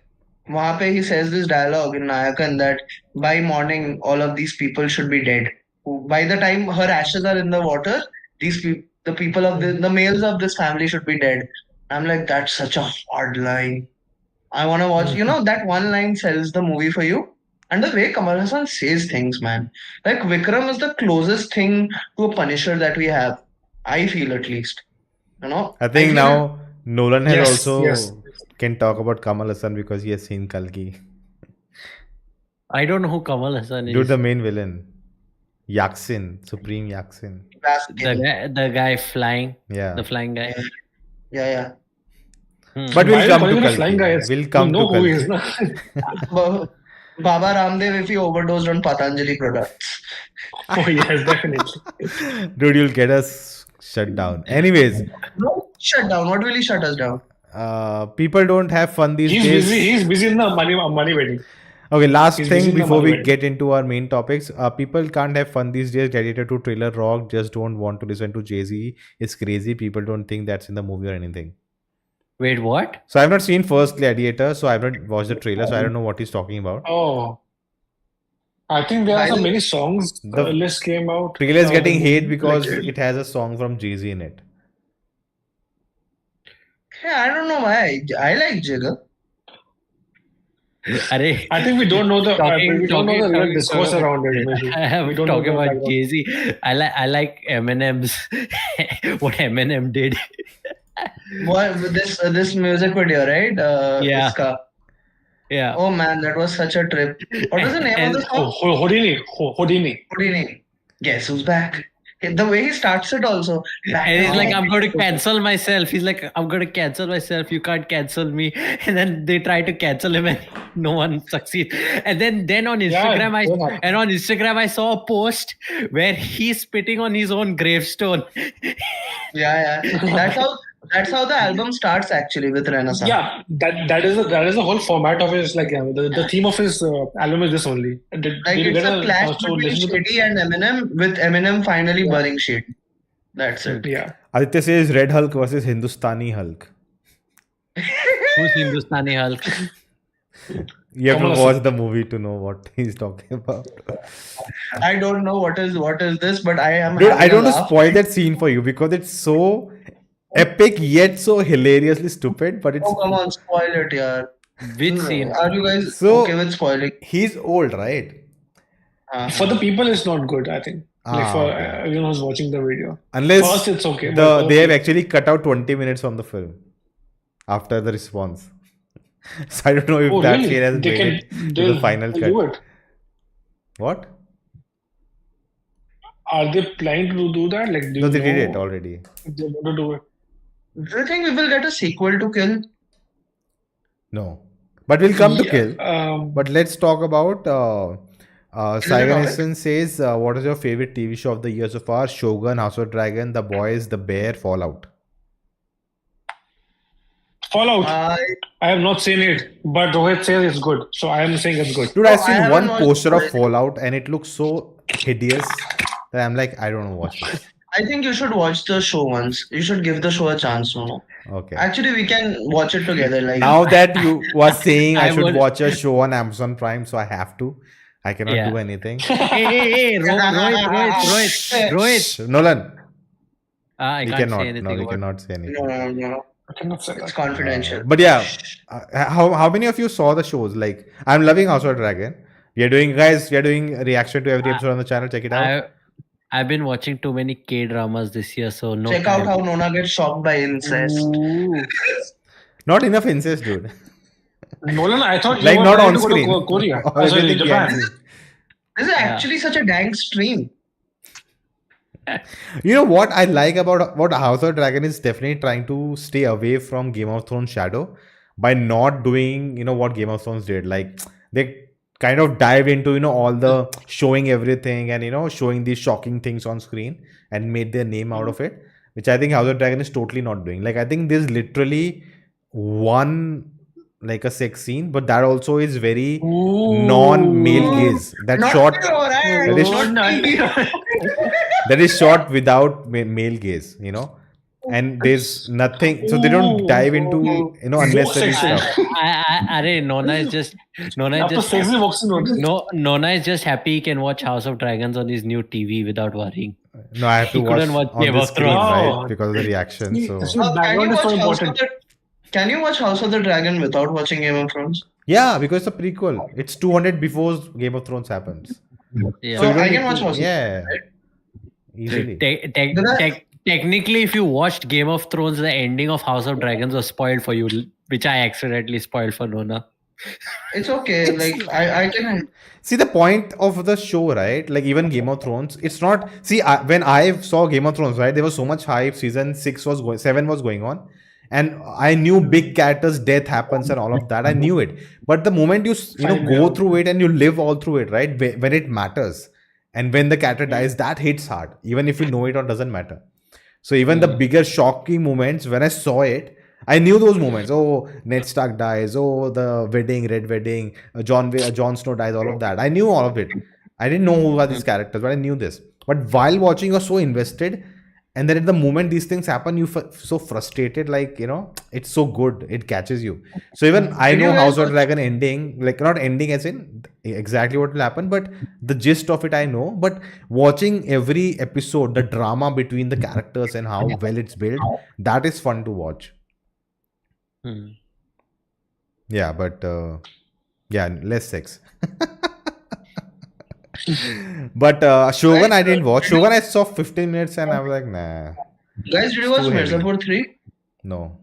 वहाँ पे he says this dialogue in Nayakan that by morning all of these people should be dead. By the time her ashes are in the water, the people of the males of this family should be dead. I'm like, that's such a hard line. I want to watch. That one line sells the movie for you. And the way Kamal Hassan says things, man. Like Vikram is the closest thing to a Punisher that we have. I feel at least. I think feel now Nolan has Yes, also yes. can talk about Kamal Hassan because he has seen Kalki. I don't know who Kamal Hassan is. Dude, the main villain. Yaksin, Supreme Yaksin. the guy flying, Yeah. the flying guy. Yeah. But Why we'll are you come to calling him a flying guy? Kalki. We'll come You to know who he is, Kalki. na? Baba Ramdev if he overdosed on Patanjali products. Oh yes, definitely. Dude, you'll get us shut down. Anyways, No, shut down. What will he shut us down? people don't have fun these He's days. busy. He's busy in the money wedding. Okay, last He's thing busy in the before we Mahabharat. get into our main topics. People can't have fun these days. Gladiator 2 trailer rock. Just don't want to listen to Jay-Z. It's crazy. People don't think that's in the movie or anything. Wait, what? So I've not seen first Gladiator, so I've not watched the trailer, so I don't know what he's talking about. Oh, I think there By are so the- many songs. The The list came out. Trailer is getting hate because like- it has a song from Jay-Z in it. Yeah, I don't know why. I like Jigga. Arey, I think we don't know the Talking- we don't know the talking- real discourse around it. Maybe. I have We don't know talking the about background. Jay-Z. I like Eminem's what Eminem did. What this music video, right? Yeah. Iska. Yeah. Oh man, that was such a trip. What was the name of the song? Houdini. Houdini. Guess who's back? The way he starts it also. And he's like, I'm going to cancel myself. He's like, I'm going to cancel myself. You can't cancel me. And then they try to cancel him, and no one succeeds. And then on Instagram, I saw a post where he's spitting on his own gravestone. Yeah. That's how. That's how the album starts actually with Renaissance. Yeah, that is the whole format of his the theme of his album is this only. Did Like you it's get a clash to between listen to the Shady and Eminem, with Eminem finally burning Shady. That's it. yeah. Aditya says Red Hulk versus Hindustani Hulk. Who's Hindustani Hulk? You have to Kamal watch the movie to know what he's talking about. I don't know what is this, but I am. Dude, having I don't a want to laugh. spoil that scene for you because it's so epic yet so hilariously stupid. But it's Oh, come on, spoil it, yeah. Which scene? Are you guys So- okay with spoiling? he's old, right? For the people, it's not good. I think. Like for okay. everyone who's watching the video. Unless First, it's okay. but they have actually cut out 20 minutes from the film after the response. So I don't know if Oh, that really? scene has They made can it to the final they'll do cut. it. What? Are they planning to do that? Like, do No, you they did know it already. if they want to do it? Do you think we will get a sequel to Kill? No. But we'll come to Yeah, Kill. But let's talk about Saigon topic? Essen says, what is your favorite TV show of the year so far? Shogun, House of Dragon, The Boys, The Bear, Fallout. Fallout. I I have not seen it, but Rohit says it's good, so I am saying it's good. Dude, Oh, I've I seen haven't one watched poster of it. Fallout and it looks so hideous that I'm like, I don't want to watch this. I think you should watch the show once. You should give the show a chance, Nono. Okay. Actually, we can watch it together. Like Now that you were saying I I should would- watch a show on Amazon Prime, so I have to. I cannot Yeah. do anything. Hey, Rohit. Nolan, I we can't cannot. say anything No, we about cannot say anything. no. I cannot say It's that. confidential. But yeah, how many of you saw the shows? Like, I'm loving House of Dragon. We are doing reaction to every episode on the channel. Check it out. I've been watching too many K-dramas this year, so no Check time. out how Nona gets shocked by incest. Ooh. Not enough incest, dude. Nolan, I thought you Like were not planning on to go to screen. Korea. Or Sorry, everything Japan. behind scene. This is actually such a dang stream. You know what I like about what House of Dragon is definitely trying to stay away from Game of Thrones shadow by not doing, what Game of Thrones did. Like they kind of dive into, all the showing everything and, showing these shocking things on screen and made their name out of it, which I think House of Dragon is totally not doing. Like I think there's literally one like a sex scene, but that also is very non-male gaze. That Not shot alright. that is- Not that is shot without male gaze, and there's nothing, so they don't dive into unnecessary sexy. stuff. Nona is just After sexy boxing notice. Nona is just happy he can watch House of Dragons on his new TV without worrying. No, I have to He couldn't watch watch on Game the of screen, Thrones. right, because of the reaction. So This background is so important. Can you watch House of the Dragon without watching Game of Thrones? yeah, because it's a prequel. It's 200 before Game of Thrones happens. Yeah. So you don't I need can watch to- House of yeah, right? easily. Technically, if you watched Game of Thrones, the ending of House of Dragons was spoiled for you, which I accidentally spoiled for Nona. It's okay. Like I can. See the point of the show, right? Like even Game of Thrones, it's not. See, when I saw Game of Thrones, right, there was so much hype. Season 7 was going on, and I knew big characters' death happens and all of that. I knew it. But the moment you go through it and you live all through it, right, when it matters, and when the character dies, that hits hard, even if you know it or doesn't matter. So even the bigger shocking moments, when I saw it, I knew those moments. Oh, Ned Stark dies. Oh, the wedding, red wedding. Jon Snow dies. All of that. I knew all of it. I didn't know who are these characters, but I knew this. But while watching, you're so invested, and then at the moment these things happen, you so frustrated. Like it's so good. It catches you. So even I Did you know guys House of watch- Dragon ending, like not ending as in exactly what will happen, but the gist of it I know. But watching every episode, the drama between the characters and how well it's built, that is fun to watch. Hmm. Yeah, but less sex. But Shogun I didn't watch. Shogun I saw 15 minutes and I was like, nah, Guys, did you watch too heavy. Mirzapur 3? no.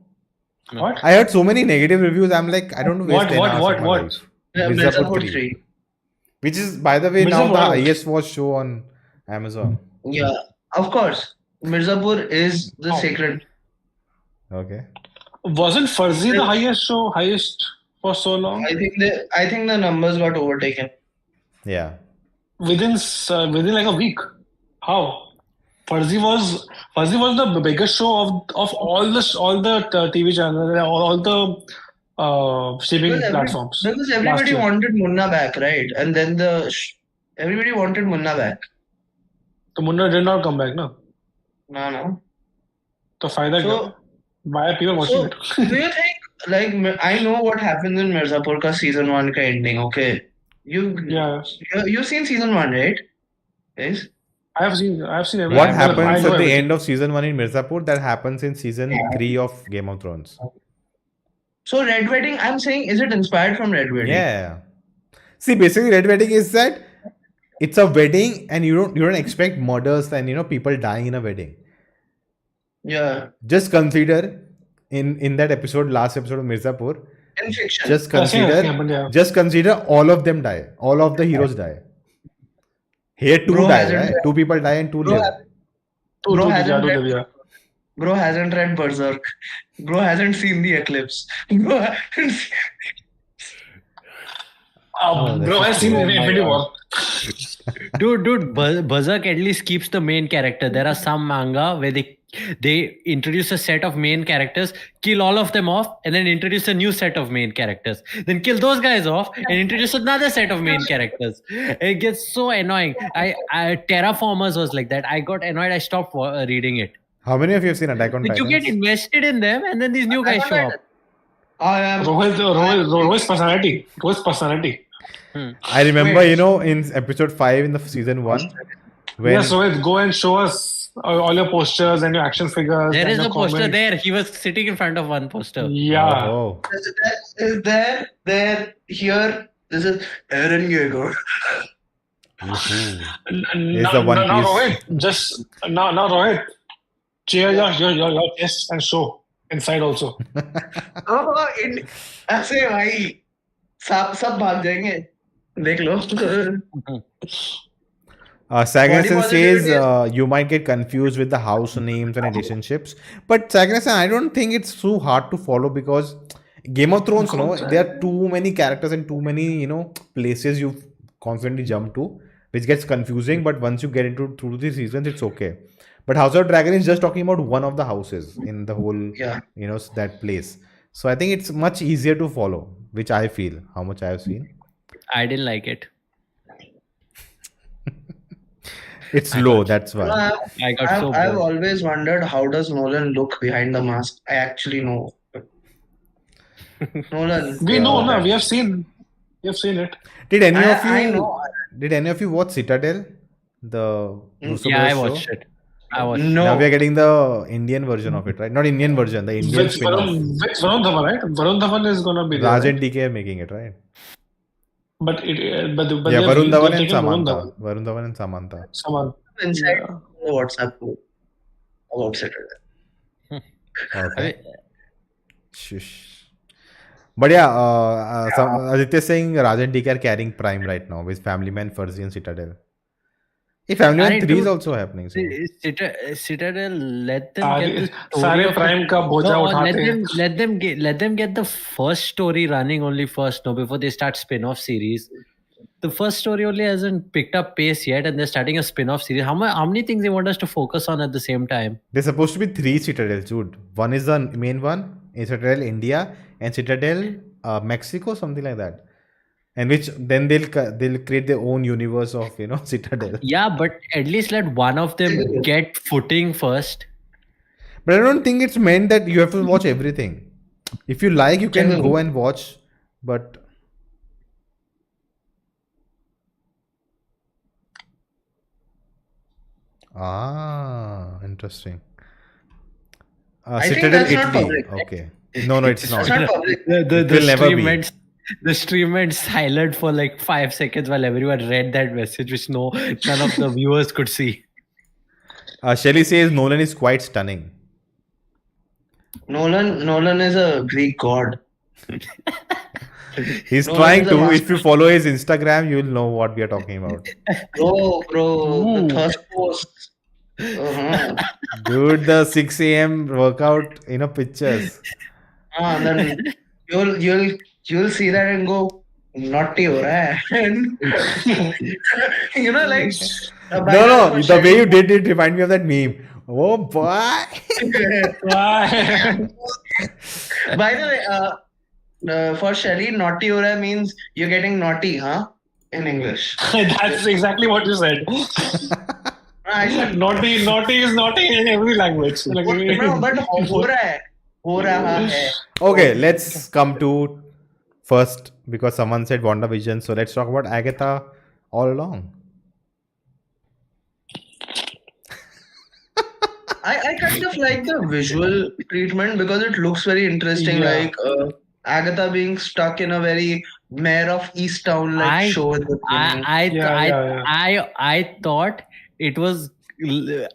What? I heard so many negative reviews. I'm like, I don't waste What, 10 what, hours what, of my what? life. Yeah, Mirzapur Mirzapur 3. 3. Which is, by the way, now the Mirzapur. highest watched show on Amazon. Yeah, of course. Mirzapur is the Oh. sacred. Okay. Wasn't Fuzzy the highest for so long? I think the numbers got overtaken. Yeah. Within like a week. How? Fuzzy was the biggest show of all the TV channels, all the streaming platforms. Because last everybody year. wanted Munna back, right? And then everybody wanted Munna back. So Munna did not come back, no? No. So फायदा So- क्या? Why are people watching So, it? do you think, like, I know what happens in Mirzapur ka season 1 ka ending, okay? You've seen season 1, right? Yes? I have seen everything. What I happens know at the everything. end of season 1 in Mirzapur that happens in season 3 of Game of Thrones. So, Red Wedding, I'm saying, is it inspired from Red Wedding? Yeah. See, basically, Red Wedding is that it's a wedding, and you don't expect murders and people dying in a wedding. Yeah. Just consider in that episode, last episode of Mirzapur. In fiction. Just I've seen it, consider, yeah, but yeah. just consider all of them die. All of the heroes die. Here, two Bro die, hasn't right? read- 2 people die and 2 Bro, live. Bro Two hasn't Jadu read- Devya. Bro hasn't read Berserk. Bro hasn't seen the eclipse. Bro hasn't seen... Bro, I've seen Infinity War. Dude, Berserk at least keeps the main character. There are some manga where they introduce a set of main characters, kill all of them off, and then introduce a new set of main characters. Then kill those guys off and introduce another set of main characters. It gets so annoying. I Terraformers was like that. I got annoyed. I stopped reading it. How many of you have seen Attack on Like, you Titans? get invested in them, and then these new guys show up. I am... Rohit's personality. I remember, Wait. in episode 5 in the season 1, when Yes, Rohit, go and show us all your posters and your action figures. There and is your a poster comments. there. He was sitting in front of one poster. Yeah. Oh, Is there, here, this is Aaron Yeager. Is the One Now, Piece- Rohit, just now, Rohit, cheer your chest and show inside also. ऐसे भाई सब भाग जाएंगे देख लो Sagnasan Body says positivity you might get confused with the house names and relationships. But Sagnasan, I don't think it's too hard to follow because Game of Thrones, there are too many characters and too many, places you constantly jump to, which gets confusing. But once you get through the seasons, it's okay. But House of Dragon is just talking about one of the houses in the whole, Yeah. that place. So I think it's much easier to follow, which I feel, how much I have seen. I didn't like it. It's low, that's why. I got so I've bored. always wondered how does Nolan look behind the mask. I actually know. Nolan. We know, no, we have seen it. Did any of I you know. did any of you watch Citadel? The Russo Yeah, I Brothers watched show? it. I watched it. No. Now we are getting the Indian version of it, right? Not Indian version, the Indian With spin-off. Varun Dhawan, right? Varun Dhawan is gonna be there. Raj right? and DK are making it, right? But Yeah, they've Varun Dhawan and taken Varun Samantha. Dhawan. Varun Dhawan and Samantha. Someone. Inside Yeah. the WhatsApp group about Citadel. Okay. Shush. But yeah, Aditya is saying Raj and DK are carrying Prime right now with Family Man, Fuzzy and Citadel. Hey, Family Man Aren't 3 is you- also happening. So. Citadel, let them get the story सारे of prime का बोझा No, उठाते हैं. let them get the first story running only first, before they start spin-off series. The first story only hasn't picked up pace yet, and they're starting a spin-off series. How many things they want us to focus on at the same time? There's supposed to be 3 Citadels, dude. One is the main one, is Citadel India, and Citadel Mexico, something like that. And which then they'll create their own universe of Citadel. Yeah, but at least let one of them get footing first. But I don't think it's meant that you have to watch everything. If you like, you can go and watch. But interesting. I think Citadel that's not Italy. public, right? Okay. No, it's not. It's not public. It will never be. The stream went silent for like 5 seconds while everyone read that message, which none of the viewers could see. Shelly says Nolan is quite stunning. Nolan is a Greek god. He's Nolan trying is a to. master. If you follow his Instagram, you'll know what we are talking about. Bro, Ooh. the thirst post. Uh-huh. Dude, the 6 a.m. workout, pictures. Then you'll see that and go naughty ho raha hai. And like No, the way you did it remind me of that meme. Oh boy. By the way, for Shelly, naughty ho raha means you're getting naughty, huh? In English. That's exactly what you said. I said Naughty is naughty in every language. Like, no, but ho raha hai. Okay, let's come to first because someone said WandaVision. So let's talk about Agatha All Along. I kind of like the visual treatment because it looks very interesting. Yeah. Like Agatha being stuck in a very Mayor of Easttown like show in the beginning. I thought it was.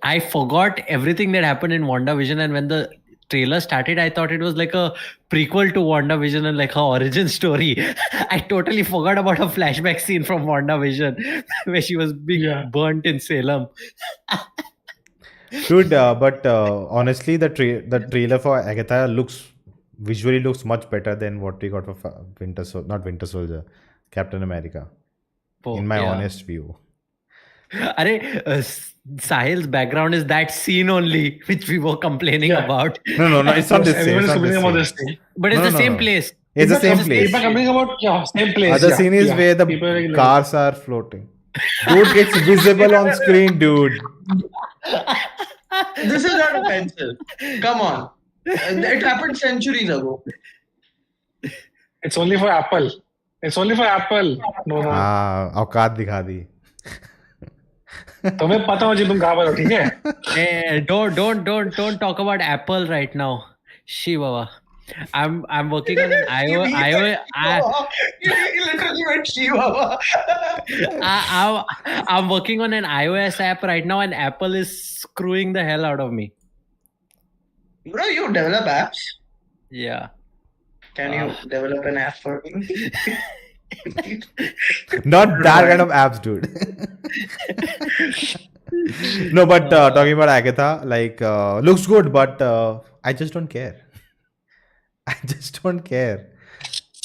I forgot everything that happened in WandaVision, and when the trailer started, I thought it was like a prequel to WandaVision and like her origin story. I totally forgot about a flashback scene from WandaVision where she was being burnt in Salem. Dude, but honestly, the trailer for Agatha visually looks much better than what we got for Winter Soldier, Captain America. In my honest view. Sahil's background is that scene only, which we were complaining about. No, it's not the same. But it's the same place. It's the same place. Same place. Other scene is where the cars are floating. Dude gets visible on screen, dude. This is not a pencil. Come on. It happened centuries ago. It's only for Apple. No. औकात दिखा दी. तुम्हें पता हो जी तुम कहाँ पर हो, ठीक है? Don't talk about Apple right now. Shiva. I'm working on an iOS. You literally went Shiva. I'm working on an iOS app right now, and Apple is screwing the hell out of me. Bro, you develop apps? Yeah. Can you develop an app for me? Not that kind of apps, dude. No, but talking about Agatha, like looks good, but I just don't care.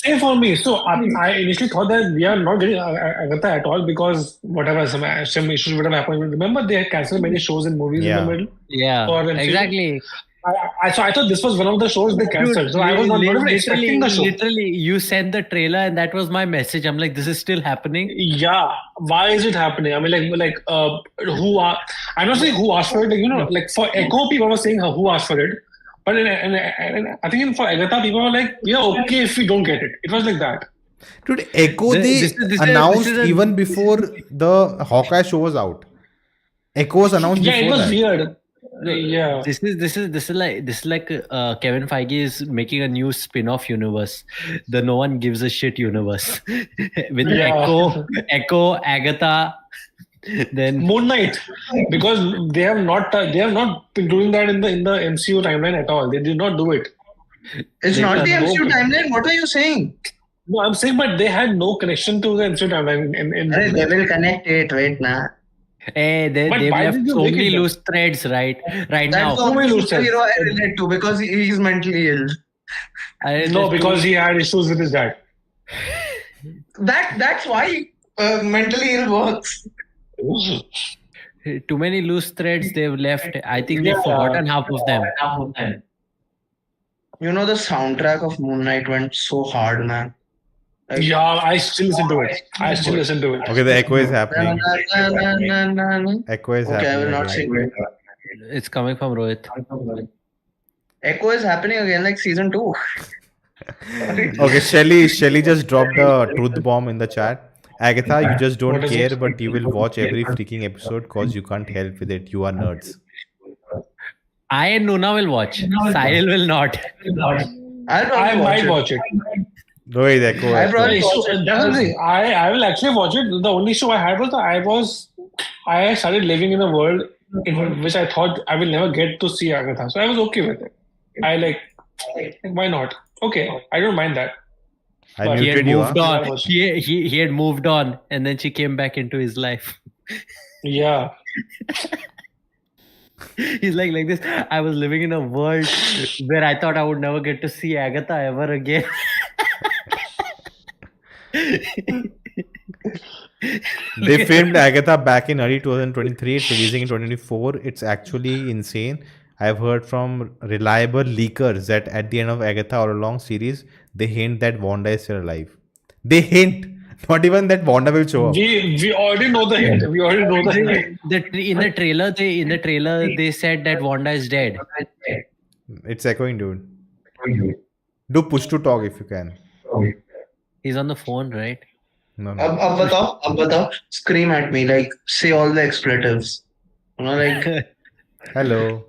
Same for me. So I initially thought that we are not getting Agatha at all because whatever some issues would have happened. Remember they had cancelled many shows and movies in the middle. Yeah, exactly. So I thought this was one of the shows they cancelled. So I was not even expecting the show. Literally, you sent the trailer and that was my message. I'm like, this is still happening. Yeah, why is it happening? I mean, who are? I'm not saying who asked for it. Like for Echo, people were saying who asked for it. But I think for Agatha, people were like, yeah, okay if we don't get it. It was like that. Dude, Echo they announced even before the Hawkeye show was out. Echo was announced before it was that. weird. Yeah, this is like Kevin Feige is making a new spin-off universe, the no one gives a shit universe with Echo, Agatha, then Moon Knight, because they have not been doing that in the MCU timeline at all. They did not do it. It's not the MCU timeline. What are you saying? No, I'm saying, but they had no connection to the MCU timeline. They will connect it right now. Hey, they have so many loose threads right now. That's the only superhero I relate to because he's mentally ill. No, because he had issues with his dad. That's why mentally ill works. Too many loose threads they've left. I think they've forgotten half of them. The soundtrack of Moon Knight went so hard, man. I still listen to it. Okay, the echo is happening. Echo is happening. Okay, I will not sing it. It's coming from Rohit. Echo is happening again like season 2. Okay, Shelly just dropped the truth bomb in the chat. Agatha, you just don't care, but you will watch every freaking episode because you can't help with it. You are nerds. I and Nona will watch. Sahil will not. I might watch it. No, Echo. I will actually watch it. The only issue I had was I started living in a world in which I thought I will never get to see Agatha. So I was okay with it. Why not? Okay, I don't mind that. He had moved on. He had moved on, and then she came back into his life. Yeah. He's like this. I was living in a world where I thought I would never get to see Agatha ever again. They filmed Agatha back in early 2023. It's releasing in 2024. It's actually insane. I've heard from reliable leakers that at the end of Agatha All Along series, they hint that Wanda is still alive. They hint, not even that Wanda will show up. We already know the hint. We already know the hint. In the trailer they said that Wanda is dead. It's echoing, dude. Do push to talk if you can. He's on the phone, right? No. अब बताओ, scream at me, like say all the expletives. You know, like Hello.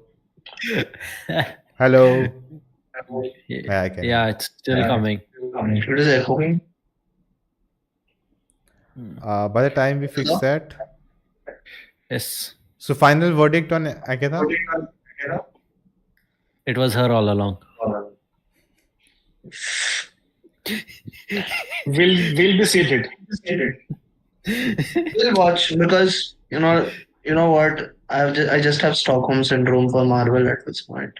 Hello. Yeah, I can. yeah, it's still coming. it is echoing. By the time we fix that, Yes, so final verdict on Agatha. it was her all along. We'll be seated. We'll watch because you know what, I just have Stockholm syndrome for Marvel at this point.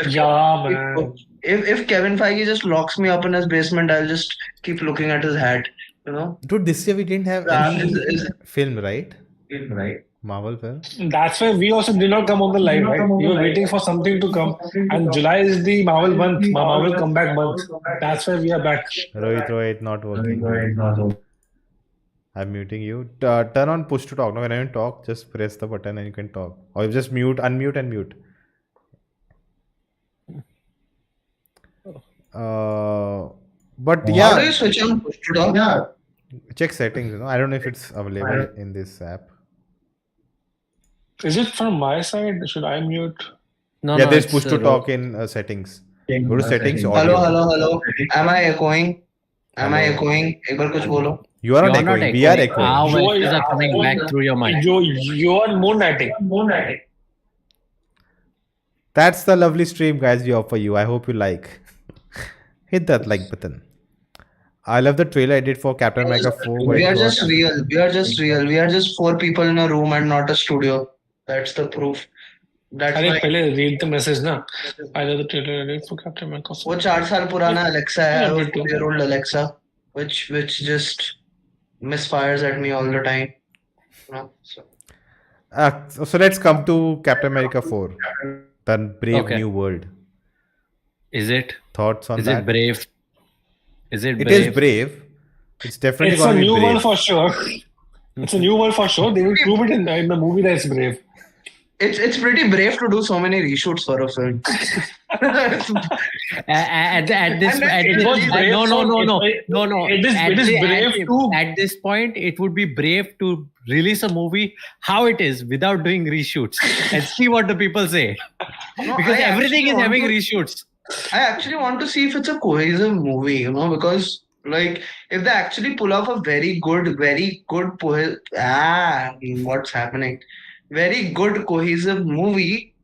Yeah, man. If Kevin Feige just locks me up in his basement, I'll just keep looking at his hat. You know, Dude, this year we didn't have any film, right? Marvel film. That's why we also did not come on the live, right? We were waiting for something to come. And July is the Marvel month, Marvel comeback month. That's why we are back. Rohit, not working. I'm muting you. Turn on push to talk. No, when I talk, just press the button and you can talk. Or you just unmute and mute. But how yeah, do you switch on push to talk? Yeah. check settings. I don't know if it's available in this app. Is it from my side? Should I mute? No, Yeah, no, there's it's, push to talk in settings. Go to settings. Hello, Audio. hello. Am I echoing? एक बार कुछ बोलो. You are not You're not echoing. We are echoing. echoing. Our You voices are- are coming back through your mic. You're moonlighting. That's the lovely stream, guys, we offer you. I hope you like. Hit that like button. I love the trailer I did for Captain America 4. where We it are got- just real. We are just real. We are just 4 people in a room and not a studio. That's the proof. That's अरे why पहले read the message ना. I love the trailer I did for Captain America. वो 4 साल पुराना Alexa है, Yeah, वो but- 4-year-old Alexa, which just misfires at me all the time. You know, so. So let's come to Captain America 4. The Brave Okay. New World. Is it? Thoughts on Is that? it brave? Is it It brave? is brave. It's definitely It's a going to be new brave. one for sure. It's a new one for sure. They will prove it in the movie that it's brave. It's pretty brave to do so many reshoots for a film. At this And at it this, was brave no. It is brave to. At this point, it would be brave to release a movie how it is without doing reshoots and see what the people say, No, because I everything actually is want having to- reshoots. I actually want to see if it's a cohesive movie, you know, because like if they actually pull off a very good what's happening? Very good cohesive movie,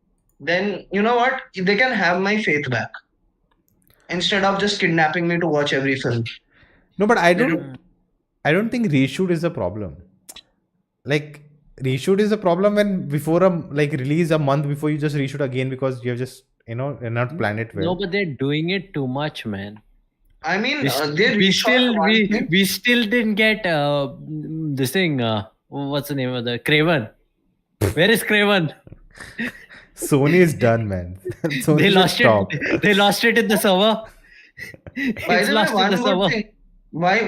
then you know what? They can have my faith back. Instead of just kidnapping me to watch every film. No, but I don't think reshoot is a problem. Like reshoot is a problem when before release a month before you just reshoot again because you have just you're not planned it well. No, but they're doing it too much, man. I mean, We still didn't get this thing. What's the name of the Craven? Where is Craven? Sony is done, man. Sony They should lost stop. it. They lost it in the server. By It's the way, lost in the server.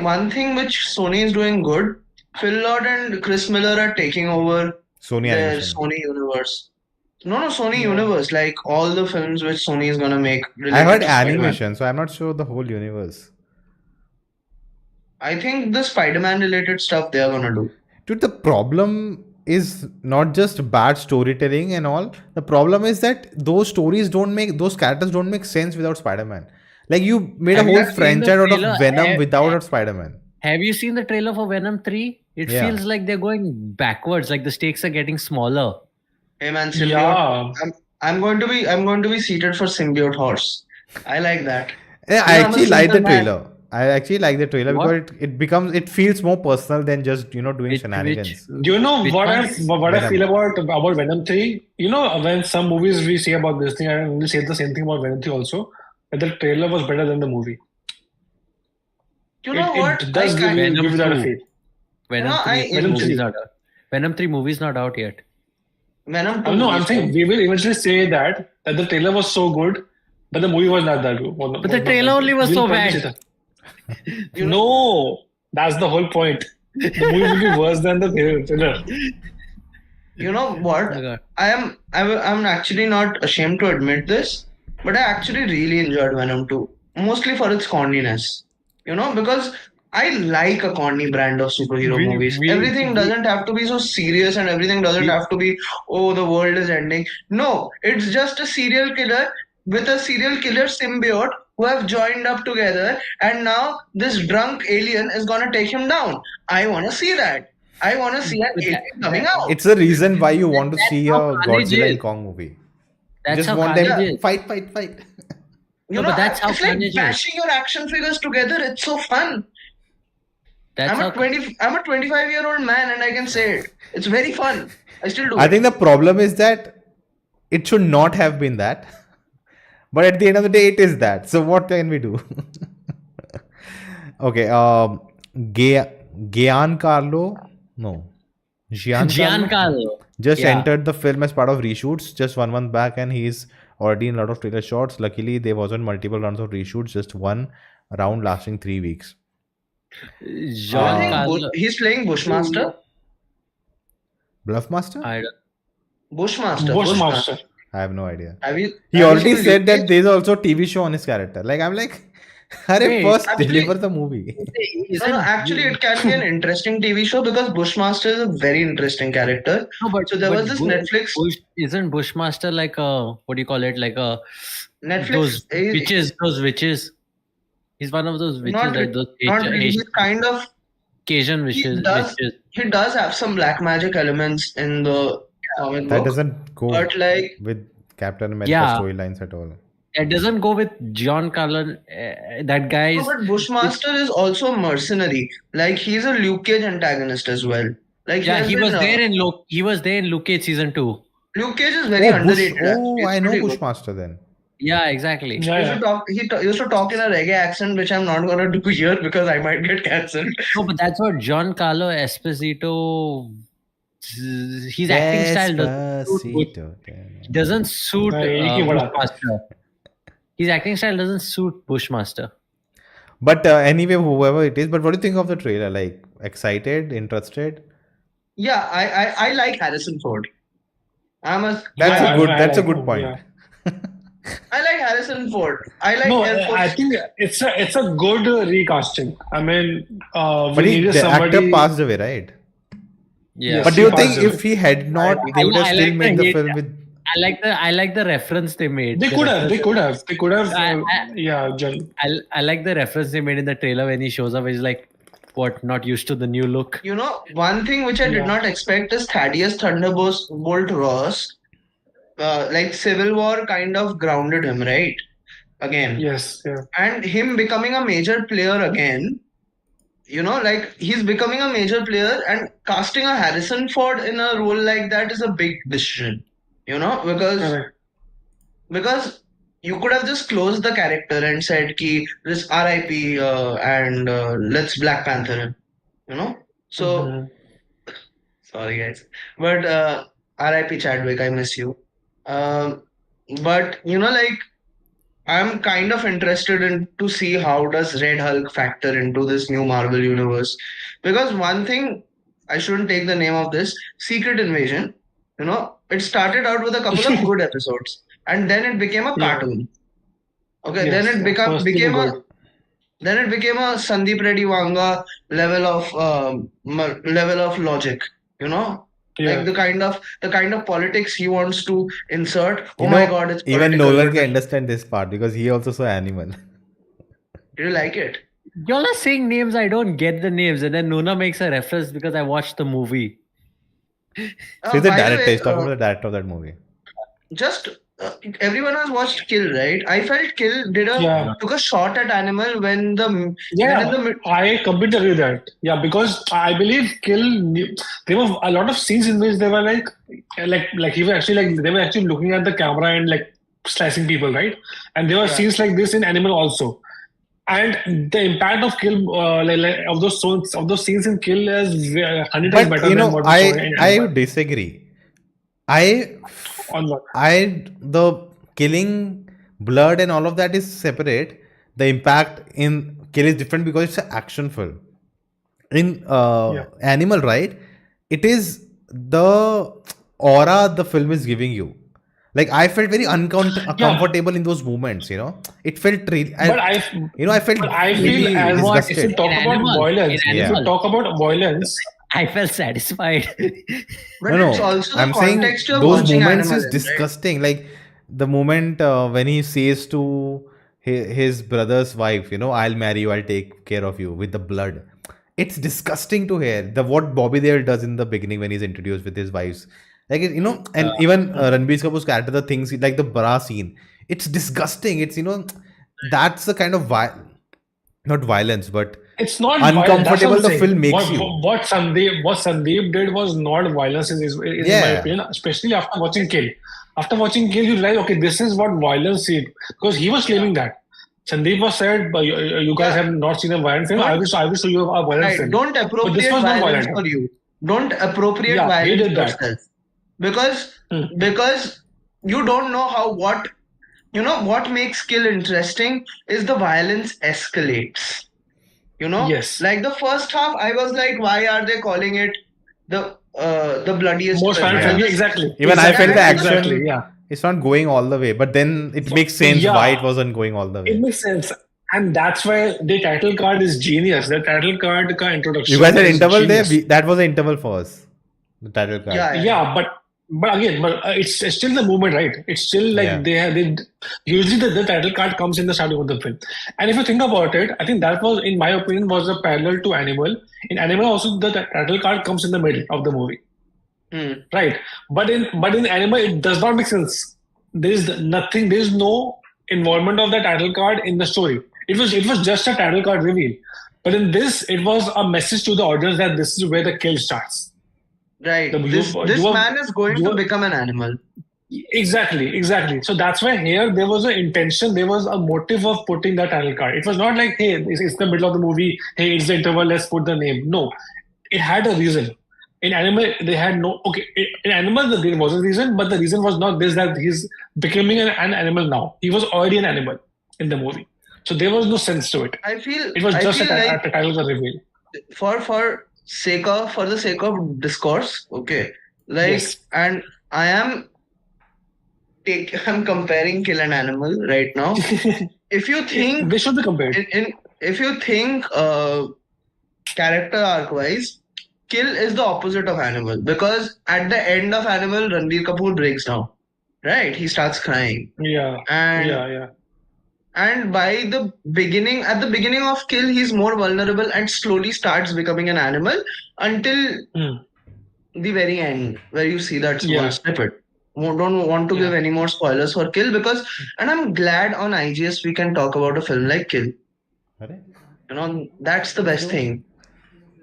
one thing which Sony is doing good, Phil Lord and Chris Miller are taking over Sony their animation. Sony universe. No, Sony universe, like all the films which Sony is gonna make. I related heard to Spider-Man. animation, so I'm not sure the whole universe. I think the Spider-Man related stuff they are gonna do. Dude, the problem is not just bad storytelling and all. The problem is that those characters don't make sense without Spider-Man. Like you made Have a you whole seen the franchise out trailer? of Venom without Spider-Man. Have you seen the trailer for Venom 3? It Yeah. feels like they're going backwards, like the stakes are getting smaller. Hey man, symbiote. Yeah. I'm going to be seated for symbiote horse. I like that. Yeah, I I'm a actually like the Superman. trailer. I actually like the trailer What? because it feels more personal than just doing shenanigans. Do you know Which what I Venom. feel about Venom 3? You know, when some movies we say about this thing, and we say the same thing about Venom 3 also, that the trailer was better than the movie. You know what? It does I give kind- you that Venom feel. Venom You know, 3 I Venom movie's 3. not out. Venom 3 movie's not out yet. Venom 2 No, I'm is saying out. we will eventually say that the trailer was so good, but the movie was not that good. But the trailer only was so bad. No, that's the whole point. The movie will be worse than the trailer. You know what? Oh God. I'm actually not ashamed to admit this, but I actually really enjoyed Venom 2, mostly for its corniness. You know, because I like a corny brand of superhero movies. Everything doesn't have to be so serious, and everything doesn't have to be, oh, the world is ending. No, it's just a serial killer with a serial killer symbiote who have joined up together, and now this drunk alien is gonna take him down. I wanna see that. I wanna see an alien coming out. It's the reason why you want to see a how Carnage Godzilla is. and Kong movie. You That's just how want Carnage them is. fight. You No, know, but that's how it's like Carnage is. bashing your action figures together. It's so fun. That's I'm how. a 25-year-old man, and I can say it. It's very fun. I still do I it. think the problem is that it should not have been that. But at the end of the day, it is that. So what can we do? Okay. Giancarlo Giancarlo. just Yeah. entered the film as part of reshoots just 1 month back, and he's already in a lot of trailer shots. Luckily, there wasn't multiple rounds of reshoots, just one round lasting 3 weeks. I think Giancarlo. he's playing Bushmaster. Bluffmaster? I don't- Bushmaster. I have no idea. Have you? He have you already seen said that Luke there's also a TV show on his character. Like, I'm like, Arey, Wait, first actually- deliver the movie. Cage? No, actually, it can be an interesting TV show because Bushmaster is a very interesting character. No, but So there but was this Netflix. Isn't Bushmaster like a what do you call it? Like a Netflix. those witches. Those witches. He's one of those witches. Not, Like those not really. He's kind of. Cajun witches. He does have some black magic elements in the comic That book, doesn't go but like with Captain America Yeah. storylines at all. It doesn't go with Giancarlo. That guy no, is. but Bushmaster is also a mercenary. Like he's a Luke Cage antagonist as well. Like Yeah, has he been, was there in Luke. He was there in Luke Cage season 2. Luke Cage is very underrated. Oh, He's I know pretty good. Bushmaster then. Yeah, exactly. He used to talk in a reggae accent, which I'm not gonna do here because I might get cancelled. No, but that's what Giancarlo Esposito. His acting style doesn't suit Bushmaster. His acting style doesn't suit Bushmaster. But anyway, whoever it is, but what do you think of the trailer? Like, excited, interested? Yeah, I like Harrison Ford. That's a good point. Yeah. I like Harrison Ford. I like No, Air Force. I think it's a good recasting. I mean, But we needed the somebody. actor passed away, right? Yeah. Yes, But do you he think passed away. if he had not, they would have I still like made the the hate- film with? I like the reference they made. They The could have. reference- I- Yeah, John. I like the reference they made in the trailer when he shows up. He's like, what? Not used to the new look. You know, one thing which I did not expect is Thaddeus Thunderbolt Ross. Like Civil War kind of grounded him, right? Again. Yes. Yeah. And him becoming a major player again, you know, like he's becoming a major player, and casting a Harrison Ford in a role like that is a big decision, you know, because you could have just closed the character and said ki this RIP and let's Black Panther him, you know. So sorry guys, but RIP Chadwick, I miss you. But you know, like I'm kind of interested in to see how does Red Hulk factor into this new Marvel universe, because one thing I shouldn't take the name of this Secret Invasion. You know, it started out with a couple of good episodes, and then it became a cartoon. Okay, Yes, then it became good. a Sandeep Reddy Wanga level of logic. You know. Yeah. Like the kind of politics he wants to insert. Oh You my know, god, it's even political. Nolan can understand this part because he also saw Animal. Do you like it? Y'all are saying names, I don't get the names, and then Nona makes a reference because I watched the movie. So he's the By the director. way, He's talking about the director of that movie. just everyone has watched Kill, right? I felt Kill took a shot at Animal when the I completely agree with that. Yeah, because I believe there were a lot of scenes in which they were like he was actually like they were actually looking at the camera and like slicing people, right? And there were scenes like this in Animal also. And the impact of Kill, of those scenes in Kill is 100 times But better than what we saw in I Animal. disagree. I the killing, blood, and all of that is separate. The impact in Kill is different because it's an action film. In Animal, right? It is the aura the film is giving you. Like I felt very uncomfortable in those moments. It felt really. I felt I really feel if disgusted. you talk about violence, I felt satisfied. But it's also the I'm saying context you're those watching moments Animal is in, right? disgusting. Like the moment when he says to his brother's wife, I'll marry you, I'll take care of you with the blood. It's disgusting to hear. What Bobby Deol does in the beginning when he's introduced with his wives. Like, and even Ranbir Kapoor's character, the things like the bra scene, it's disgusting. It's, that's the kind of not violence, but it's not uncomfortable the film makes you. What Sandeep did was not violence in my opinion, especially after watching Kill. After watching Kill, you realize, okay, this is what violence is. Because he was claiming that. Sandeep was said, you guys have not seen a violent film. I will show you a violent film. Don't appropriate violence for you. Don't appropriate violence for yourself. Because you don't know what makes Kill interesting is the violence escalates. Yes. Like the first half, I was like, why are they calling it the bloodiest most film? Exactly. Even I felt the action. Exactly, it's not going all the way, but then it makes sense why it wasn't going all the way. It makes sense. And that's why the title card is genius. The title card introduction. You guys had interval genius. There? That was an interval for us. The title card. Yeah, but it's still the movement, right? It's still like they usually the title card comes in the starting of the film. And if you think about it, I think that was, in my opinion, was a parallel to Animal. In Animal also the title card comes in the middle of the movie. Right, but in Animal it does not make sense. There is no involvement of the title card in the story. It was just a title card reveal. But in this, it was a message to the audience that this is where the kill starts. Right. This man is going to become an animal. Exactly. So that's why here there was an intention, there was a motive of putting that title card. It was not like, hey, it's the middle of the movie, hey, it's the interval, let's put the name. No, it had a reason. In Animal, they had no... Okay, in Animal, there was a reason, but the reason was not this, that he's becoming an animal now. He was already an animal in the movie. So there was no sense to it. I feel... It was just a title reveal. For the sake of discourse, okay. Like, yes. And I'm comparing Kill and Animal right now. If you think... They should be compared. If you think character arc-wise, Kill is the opposite of Animal, because at the end of Animal, Ranbir Kapoor breaks down, right? He starts crying. And by the beginning, at the beginning of Kill, he's more vulnerable and slowly starts becoming an animal until the very end, where you see that small snippet. Don't want to give any more spoilers for Kill, because, and I'm glad on IGS we can talk about a film like Kill. That's the best thing.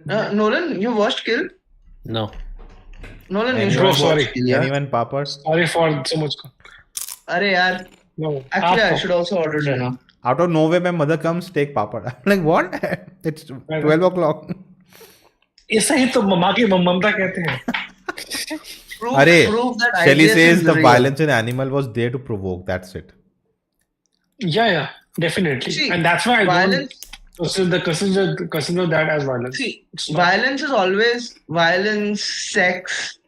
Nolan, you watched Kill? No. Nolan, you should watch Kill. Anyone, Papa? Sorry for so much. Arey yaar. No. Actually, I should also order dinner. Out of nowhere, my mother comes, take Papa. I'm like, what? It's 12 o'clock. ऐसा ही तो मम्मा की ममता कहते हैं. Shelly says the violence in Animal was there to provoke. That's it. Yeah, definitely. See, and that's why I don't consider that as violence. See, violence is always violence, sex.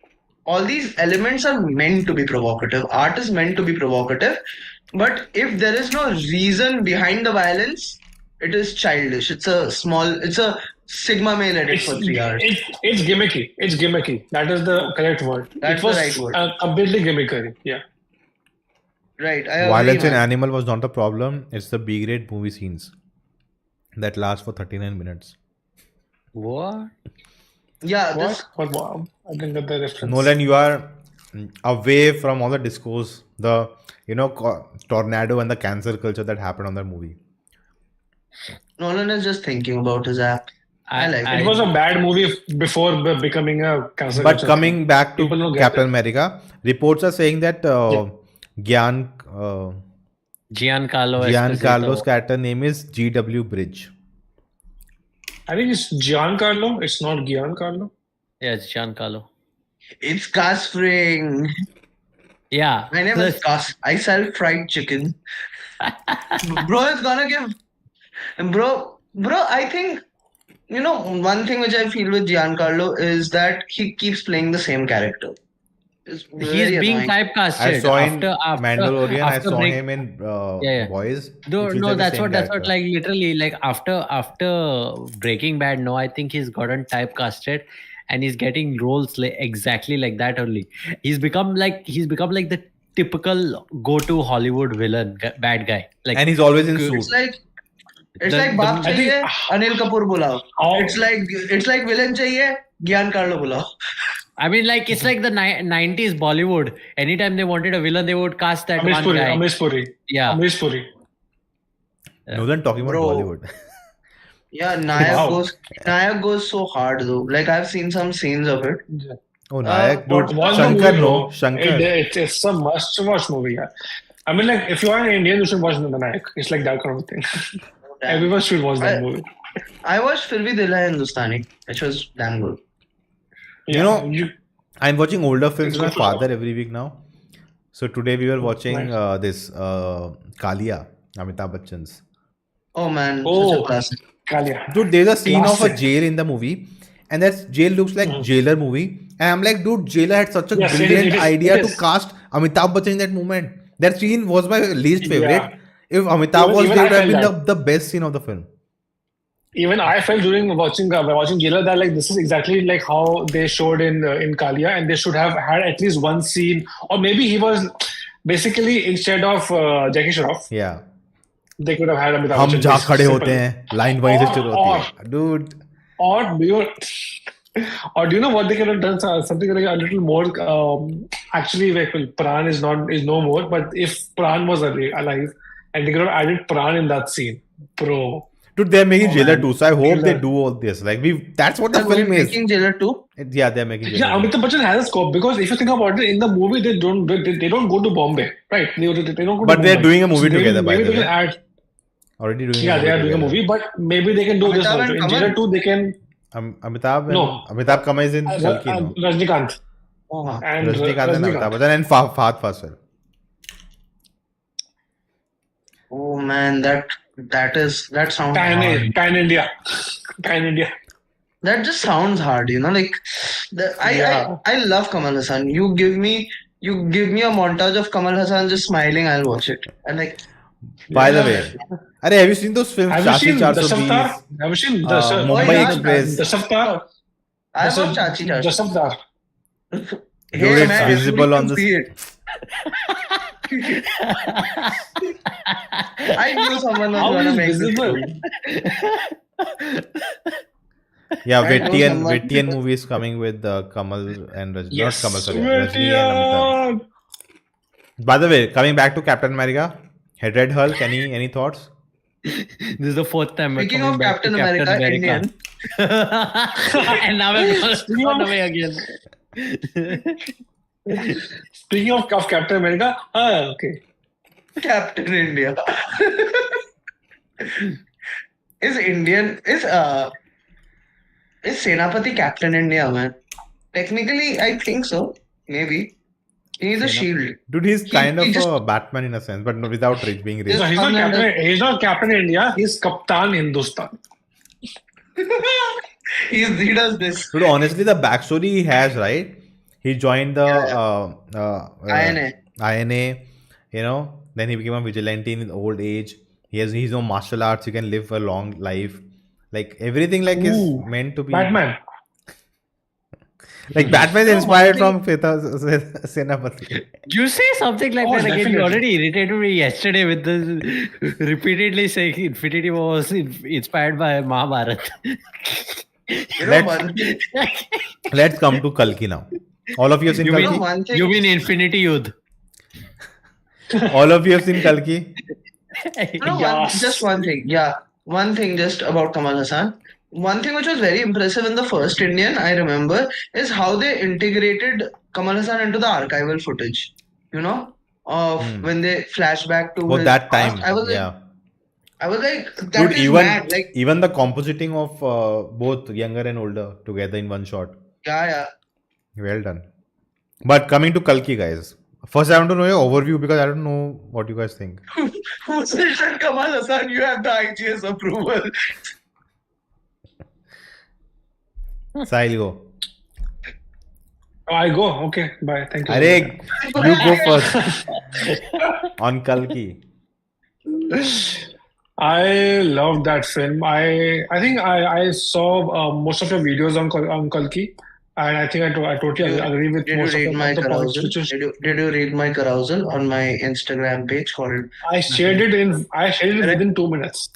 All these elements are meant to be provocative. Art is meant to be provocative. But if there is no reason behind the violence, it is childish. It's a Sigma male edit for 3 hours. It's gimmicky. That is the correct word. That's the right word. Completely gimmicky. Yeah. Right. Violence in Animal was not the problem. It's the B-grade movie scenes that last for 39 minutes. What? Yeah. What? I didn't get the reference. Nolan, you are away from all the discourse, the tornado and the cancel culture that happened on that movie. Nolan is just thinking about his app. It was a bad movie before becoming a cancel culture. But coming back to Captain America, reports are saying that Gyan Giancarlo's character name is G.W. Bridge. I think it's Giancarlo. It's not Giancarlo. Yeah, it's Giancarlo. It's Caspring. Yeah. My name is Cas. I sell fried chicken. Bro is gonna give. Bro, I think, one thing which I feel with Giancarlo is that he keeps playing the same character. It's He's being annoying. typecasted. I saw in after Mandalorian. I after saw break- him in Yeah. Boys. No, that's what like literally like after Breaking Bad. No, I think he's gotten typecasted, and he's getting roles exactly like that only. He's become like the typical go-to Hollywood villain, bad guy. Like, and he's always in It's suit. like The- बाप I think- चाहिए अनिल कपूर बुलाओ. Oh. It's like villain चाहिए Giancarlo बुलाओ. I mean, like it's like the 90s Bollywood. Anytime they wanted a villain, they would cast that one guy. Amish Puri. Yeah. Amish Puri. Nolan talking about Bro. Bollywood. Yeah, Nayak Wow. goes so hard though. Like I've seen some scenes of it. Oh, Nayak, What dude. was the Shankar, movie, no. though? Shankar. It's a must-watch movie. Yeah. I mean, like if you are an Indian, you should watch The Nayak. It's like that kind of thing. Damn. Everyone should watch that I- movie. I watched Fir Bhi Dil Hai Hindustani, which was damn good. You know, I'm watching older films It's with my good to know. father every week now. So today we were watching this Kalia, Amitabh Bachchan's. Oh man, such Oh. a classic. Kalia. Dude, there's a scene of a Classic. jail in the movie, and that jail looks like Jailer movie. And I'm like, dude, Jailer had such a Yes, it brilliant is, idea it to is. cast Amitabh Bachchan in that moment. That scene was my least favorite. Yeah. If Amitabh was Even there, I it would have been felt the best scene of the film. Even I felt during watching Jailer that like this is exactly like how they showed in Kalia, and they should have had at least one scene, or maybe he was basically instead of Jackie Shroff, Yeah. they could have had Amitabh हम Bachchan. जहाँ Just खड़े simple. होते हैं line वहीं से शुरू होती है dude. Or do you know what they could have done? Something like a little more. Actually, like Pran is no more. But if Pran was alive, and they could have added Pran in that scene, bro. Dude, they're making Jailer man. 2, so I hope they Jailer. do all this. Like that's what the They're film is. making Jailer 2. Yeah, they're making Jailer Yeah, 2. Amitabh Bachchan has a scope because if you think about it, in the movie they don't go to Bombay, right? They don't go But to they're Mumbai. doing a movie together, by maybe the they way. can add. Already doing. Yeah, they are doing a together. movie, but maybe they can do this Amitabh also. and In Kamal? Jailer 2, they can. Amitabh. No. Amitabh Kamal is in Kalki now. Rajnikant Oh, and Rajnikant and Amitabh Bachchan and Fahad Faasil. oh man, that sounds Pan hard. India. That just sounds hard, like Yeah. I love Kamal Hassan. You give me a montage of Kamal Hassan just smiling, I'll watch it. And like, By the way, have you seen those films? Have you Chachi seen 420? Dasaftar? Have you seen Mumbai yeah, Express. Dasaftar? I watched Chachi Chachi. Dasaftar. Dude, it's man, visible you on can the see it. I knew someone was How gonna is make this visible? movie. Yeah, I know Vettian someone- movie is coming with Kamal and Rajni. Yes. Not Kamal, sorry. Rajni and Amitabh. By the way, coming back to Captain America, Red Hulk, any thoughts? This is the fourth time we're Speaking coming of back Captain to America, Indian. And now we're gone away again. Speaking of Captain America, okay. Captain India. Is Senapati Captain India, man? Technically, I think so. Maybe. He's a shield. Dude, he's kind he of just- a Batman in a sense, but no, without being rich. So he's not Captain India. He's Captain Hindustan. He does this. Dude, honestly, the backstory he has, right? He joined the INA. INA, then he became a vigilante in his old age. He's no martial arts. He can live a long life. Like everything, like is Ooh, meant to be. Batman. Like Batman is inspired one from Senapati. You say something like Oh, that again. You definitely. already irritated me yesterday with this repeatedly saying Infinity War was inspired by Mahabharat. One thing. Let's come to Kalki now. All of you have seen You Kalki? One thing. You mean Infinity Youth? All of you have seen Kalki? Yes. Just one thing. Yeah. One thing just about Kamal Hassan. One thing which was very impressive in the first Indian, I remember, is how they integrated Kamal Hassan into the archival footage. of when they flash back to his that past. time. I was like, that Dude, is mad. Like, even the compositing of both younger and older together in one shot. yeah. Well done. But coming to Kalki, guys. First, I want to know your overview because I don't know what you guys think. Who said Kamal Hassan? You have the IGS approval. Sahil, go. I go. Okay, bye. Thank you. Arey, you go first on Kalki. I love that film. I think I saw most of your videos on Kalki, and I think I totally agree with Did most you of read my the points. carousel? Which was, Did you read my carousel on my Instagram page called? I shared it within 2 minutes.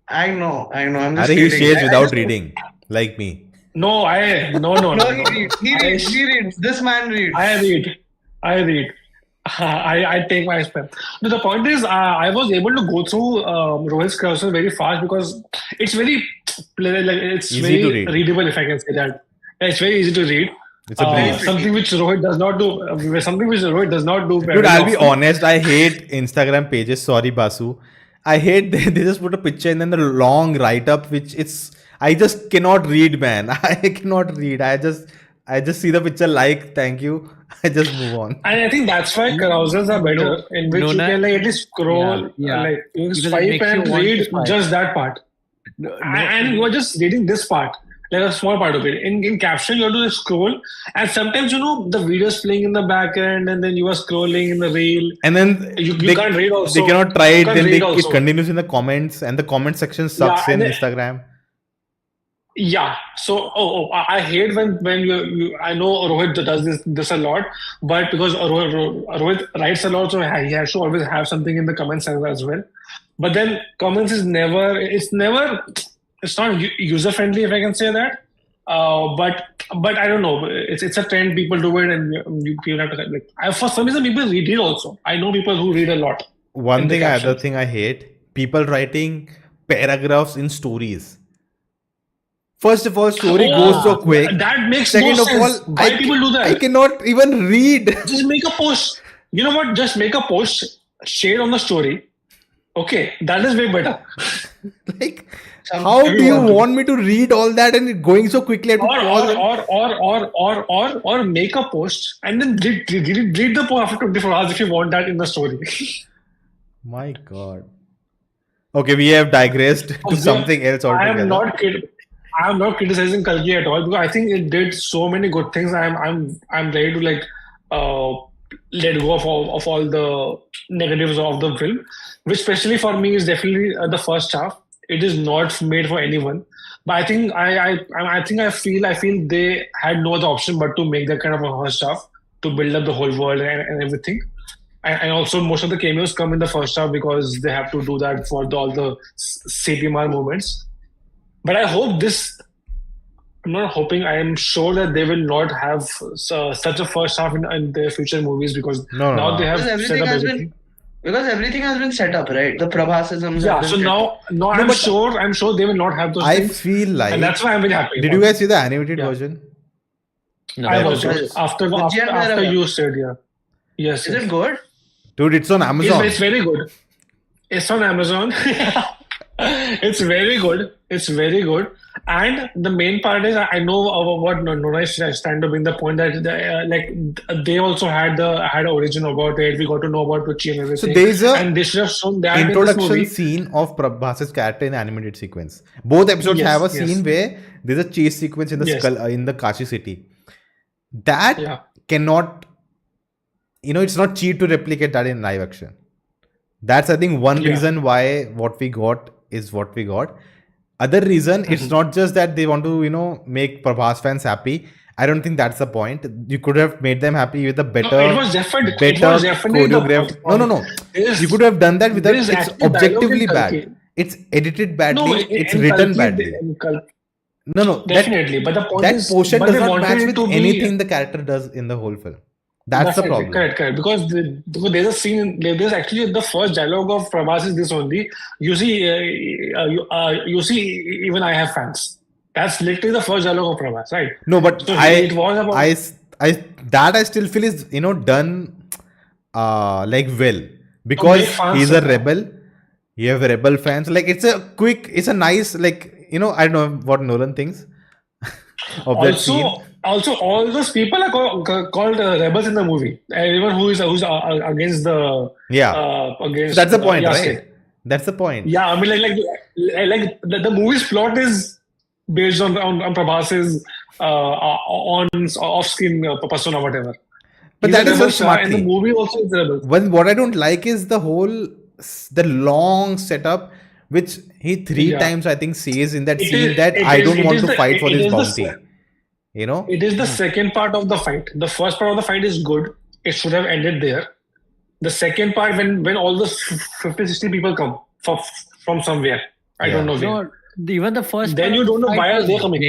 I know. I'm just Arey, he kidding. shares without reading, like me. No, no. He reads. This man reads. I read. I take my time. No, the point is, I was able to go through Rohit's carousel very fast because it's very Easy to very read. readable, if I can say that. It's very easy to read. It's a breeze. Something which Rohit does not do. Something which Rohit does not do. Dude, I'll be honest. I hate Instagram pages. Sorry, Basu. I hate they just put a picture and then the long write up, which I just cannot read, man. I cannot read. I just see the picture, like, thank you. I just move on. And I think that's why carousels are better, in which you Nona, can at least scroll, yeah. you Because it swipe makes you and want to read swipe. just that part. And you are just reading this part, like a small part of it. In caption, you have to scroll, and sometimes the video is playing in the background, and then you are scrolling in the reel. And then You they can't read also. They cannot try You it. can't Then read it also. continues in the comments, and the comment section sucks Yeah, in and Instagram. Yeah. So, I hate when you. I know Rohit does this a lot, but because Rohit writes a lot, so he has to always have something in the comments as well. But then comments is never. It's not user friendly, if I can say that. But I don't know. It's a trend. People do it, and you have to for some reason people read it also. I know people who read a lot. Other thing I hate, people writing paragraphs in stories. First of all, story goes so quick. That makes Second no of sense. all, Why people do that? I cannot even read. Just make a post. You know what? Just make a post, share on the story. Okay, that is way better. Like, how do you want me to read all that and it going so quickly? Or make a post and then read the post after 24 hours if you want that in the story. My God. Okay, we have digressed to something else altogether. I am not criticizing Kalki at all because I think it did so many good things. I'm ready to let go of all the negatives of the film, which especially for me is definitely the first half. It is not made for anyone, but I think I feel they had no other option but to make that kind of a first half to build up the whole world and everything. And also most of the cameos come in the first half because they have to do that for all the CPMR moments. But I hope I'm not hoping, I am sure that they will not have such a first half in their future movies because now they have set up everything. Because everything has been set up, right? The Prabhasisms. Yeah, so now I'm sure they will not have those things. I feel like... And that's why I'm very happy. Did you guys see the animated version? No, I watched it. After you said, yeah. Yes. Is it good? Dude, it's on Amazon. It's very good. It's on Amazon. It's very good. And the main part is I know what Nona is trying to bring the point that they also had an origin about it. We got to know about Tucci and everything. So there is and they should have shown that introduction scene of Prabhas's character in the animated sequence. Both episodes have a scene where there's a chase sequence in the skull in the Kashi city. That cannot, it's not cheap to replicate that in live action. That's, I think, one reason why what we got is what we got. Other reason, it's not just that they want to, make Prabhas fans happy. I don't think that's the point. You could have made them happy with a better choreographed. No. You could have done that with it's objectively bad. It's edited badly. It's written badly. No. Definitely. But the point that portion does not match with anything the character does in the whole film. That's the problem. Correct. Because there's a scene. There's actually the first dialogue of Prabhas is this only. You see, even I have fans. That's literally the first dialogue of Prabhas, right? No, but so it was about I still feel is done like well, because make fans he's a somehow. rebel. You have rebel fans. Like it's a nice, like, I don't know what Nolan thinks of that scene. Also, all those people are called rebels in the movie. Everyone who's against the Yeah. against So that's the point, yeah, right? That's the point. yeah. I mean, like the movie's plot is based on Prabhas's on off-screen persona, whatever. But He's that a is so rebel star, and the smartly. movie also is rebel. What I don't like is the long setup, which he three Yeah. times I think says in that It scene is- that it I is- don't it want is to the- fight for it this is the bounty. se- You know? It is the second part of the fight. The first part of the fight is good. It should have ended there. The second part, when all the 50, 60 people come from somewhere, I don't know where. No, even the first. Then part you of don't the know fight why are was they coming.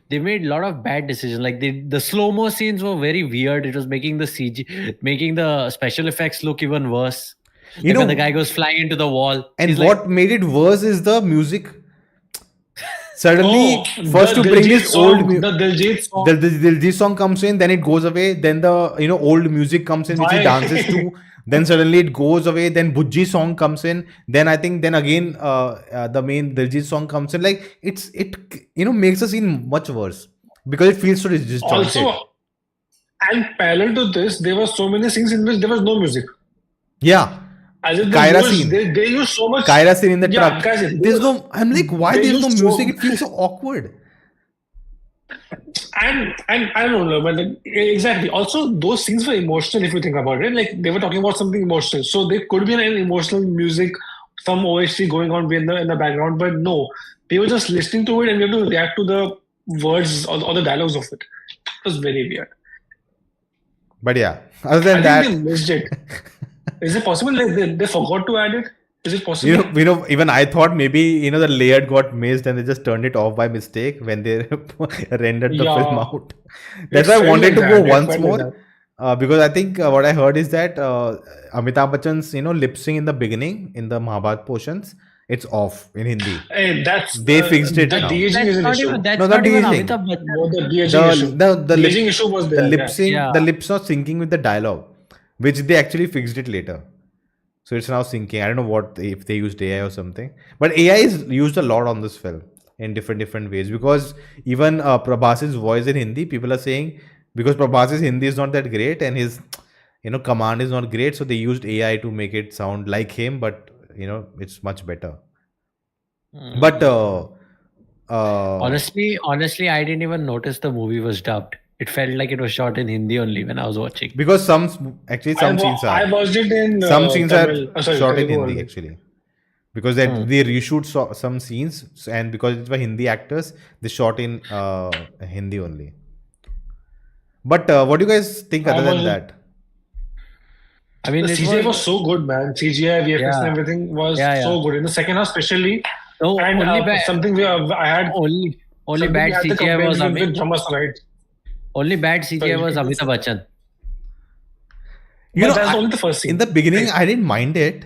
They made a lot of bad decisions. Like the slow mo scenes were very weird. It was making the special effects look even worse. You Like when know, the guy goes flying into the wall. and he's what made it worse is the music. Suddenly, Oh, first the to bring Diljit this song, old the Diljit song. the Diljit song comes in, then it goes away. Then the old music comes in, which he Why? dances to. Then suddenly it goes away. Then Bujji song comes in. Then I think then again the main Diljit song comes in. Like it makes the scene much worse because it feels so disjointed. Also, and parallel to this, there were so many scenes in which there was no music. Yeah, As if Kyra scene. they use so much. Kyra scene in the Yeah, truck. Kyra scene. There's no. I'm like, why They there's no use so- music? It feels so awkward. And I don't know, but like, exactly. Also, those scenes were emotional if you think about it. Like they were talking about something emotional, so there could be an emotional music, some OST going on in the background. But no, they were just listening to it and we have to react to the words or the dialogues of it. It was very weird. But yeah, other than I that, think they missed it. Is it possible like they forgot to add it? Is it possible? even I thought maybe the layered got missed and they just turned it off by mistake when they rendered the film Yeah. out. That's It why I felt wanted like to go that. It once felt like more because I think what I heard is that Amitabh Bachchan's lip sync in the beginning in the Mahabharat portions, it's off in Hindi. Hey, that's They fixed it the now. de-aging is an issue. That's No, not not even de-aging. Amitabh Bachchan. No, the de-aging issue. The De-aging lip, issue was the there. lip yeah. sync, Yeah. the lips not syncing with the dialogue, which they actually fixed it later. So it's now syncing. I don't know if they used AI or something, but AI is used a lot on this film in different ways because even Prabhas's voice in Hindi, people are saying because Prabhas's Hindi is not that great and his command is not great, so they used AI to make it sound like him, but it's much better. But Honestly, I didn't even notice the movie was dubbed. It felt like it was shot in Hindi only when I was watching. because some scenes I are watched it in some scenes Tamil. are Sorry, shot in Telugu Hindi only. actually because they reshoot some scenes and because it were Hindi actors they shot in Hindi only. But what do you guys think I other than watched it. that? I mean, The it CGI was so good, man. CGI, VFX, Yeah. and everything was Yeah. so good. In the second half, especially, No, and something I had only something bad we had to CGI was complain with Dramas, right? only bad CGI was Sorry. Amitabh Bachchan. But that's only the first scene. In the beginning I didn't mind it,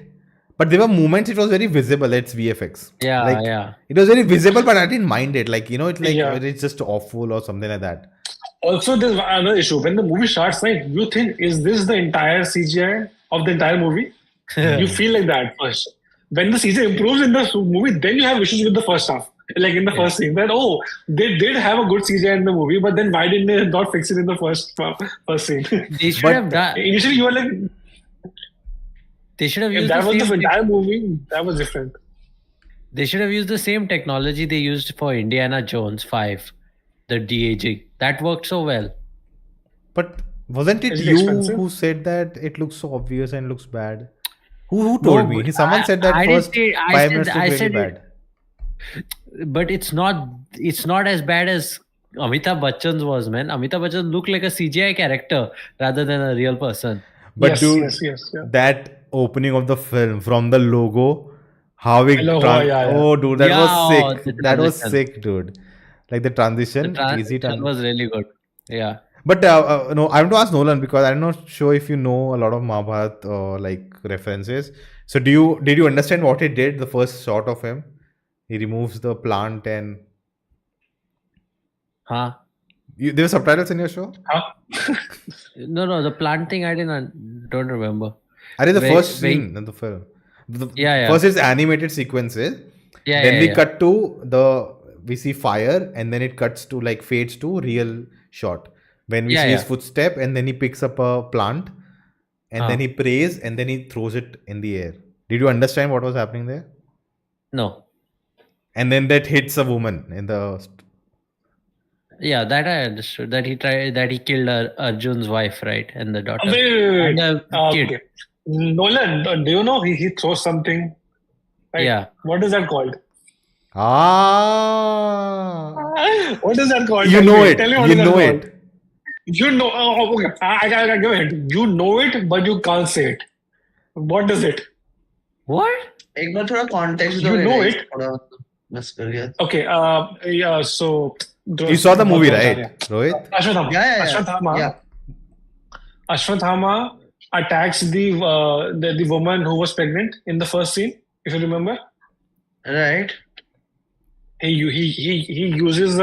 but there were moments it was very visible. It's VFX. Yeah, like, yeah. It was very visible, but I didn't mind it. Like it's like Yeah. it's just awful or something like that. Also, there's another issue. When the movie starts, right, you think, is this the entire CGI of the entire movie? You feel like that first. When the CGI improves in the movie, then you have issues with the first half. Like in the first scene, that they did have a good CGI in the movie, but then why didn't they not fix it in the first scene? They should But- have done. Initially, you were like, They should have if used that was the the same. entire movie, that was different. They should have used the same technology they used for Indiana Jones 5, the de-aging. That worked so well. But wasn't it Is it you expensive? who said that it looks so obvious and looks bad? Who told me? Someone said that I didn't first say- I 5 said- minutes looked I really said it- bad. But it's not as bad as Amitabh Bachchan's was, man. Amitabh Bachchan looked like a CGI character rather than a real person. But Yes, dude, yes, yeah. that opening of the film from the logo, how it Logo, yeah. oh dude, that Yeah, was sick. the That was transition. sick, dude. Like the transition, easy Transition transition. was really good. Yeah. But no, I want to ask Nolan because I'm not sure if you know a lot of Mahabharat like references. So did you understand what he did? The first shot of him, he removes the plant and Huh? There were subtitles in your show? No, the plant thing I don't remember. The first scene in the film. First is animated sequences. Then we cut to we see fire, and then it cuts to like fades to real shot. When we see his footstep, and then he picks up a plant, and then he prays, and then he throws it in the air. Did you understand what was happening there? No. And then that hits a woman in the. Yeah, that I understood. That he killed Arjun's wife, right, and the daughter. Wait. And the kid. Okay. Nolan, do you know he throws something? Right? Yeah. What is that called? What is that called? You Tell know me. it. Tell me what You is that know called. it. You know. Oh, okay. I give it. You know it, but you can't say it. What is it? What? एक बार थोड़ा context You दो know guys, it. थोड़ा miss कर गया. Okay. Yeah. So. You saw the movie, right, Rohit? Ashwatthama. Yeah. Ashwatthama. Yeah. Ashwatthama attacks the woman who was pregnant in the first scene, if you remember. Right. He uses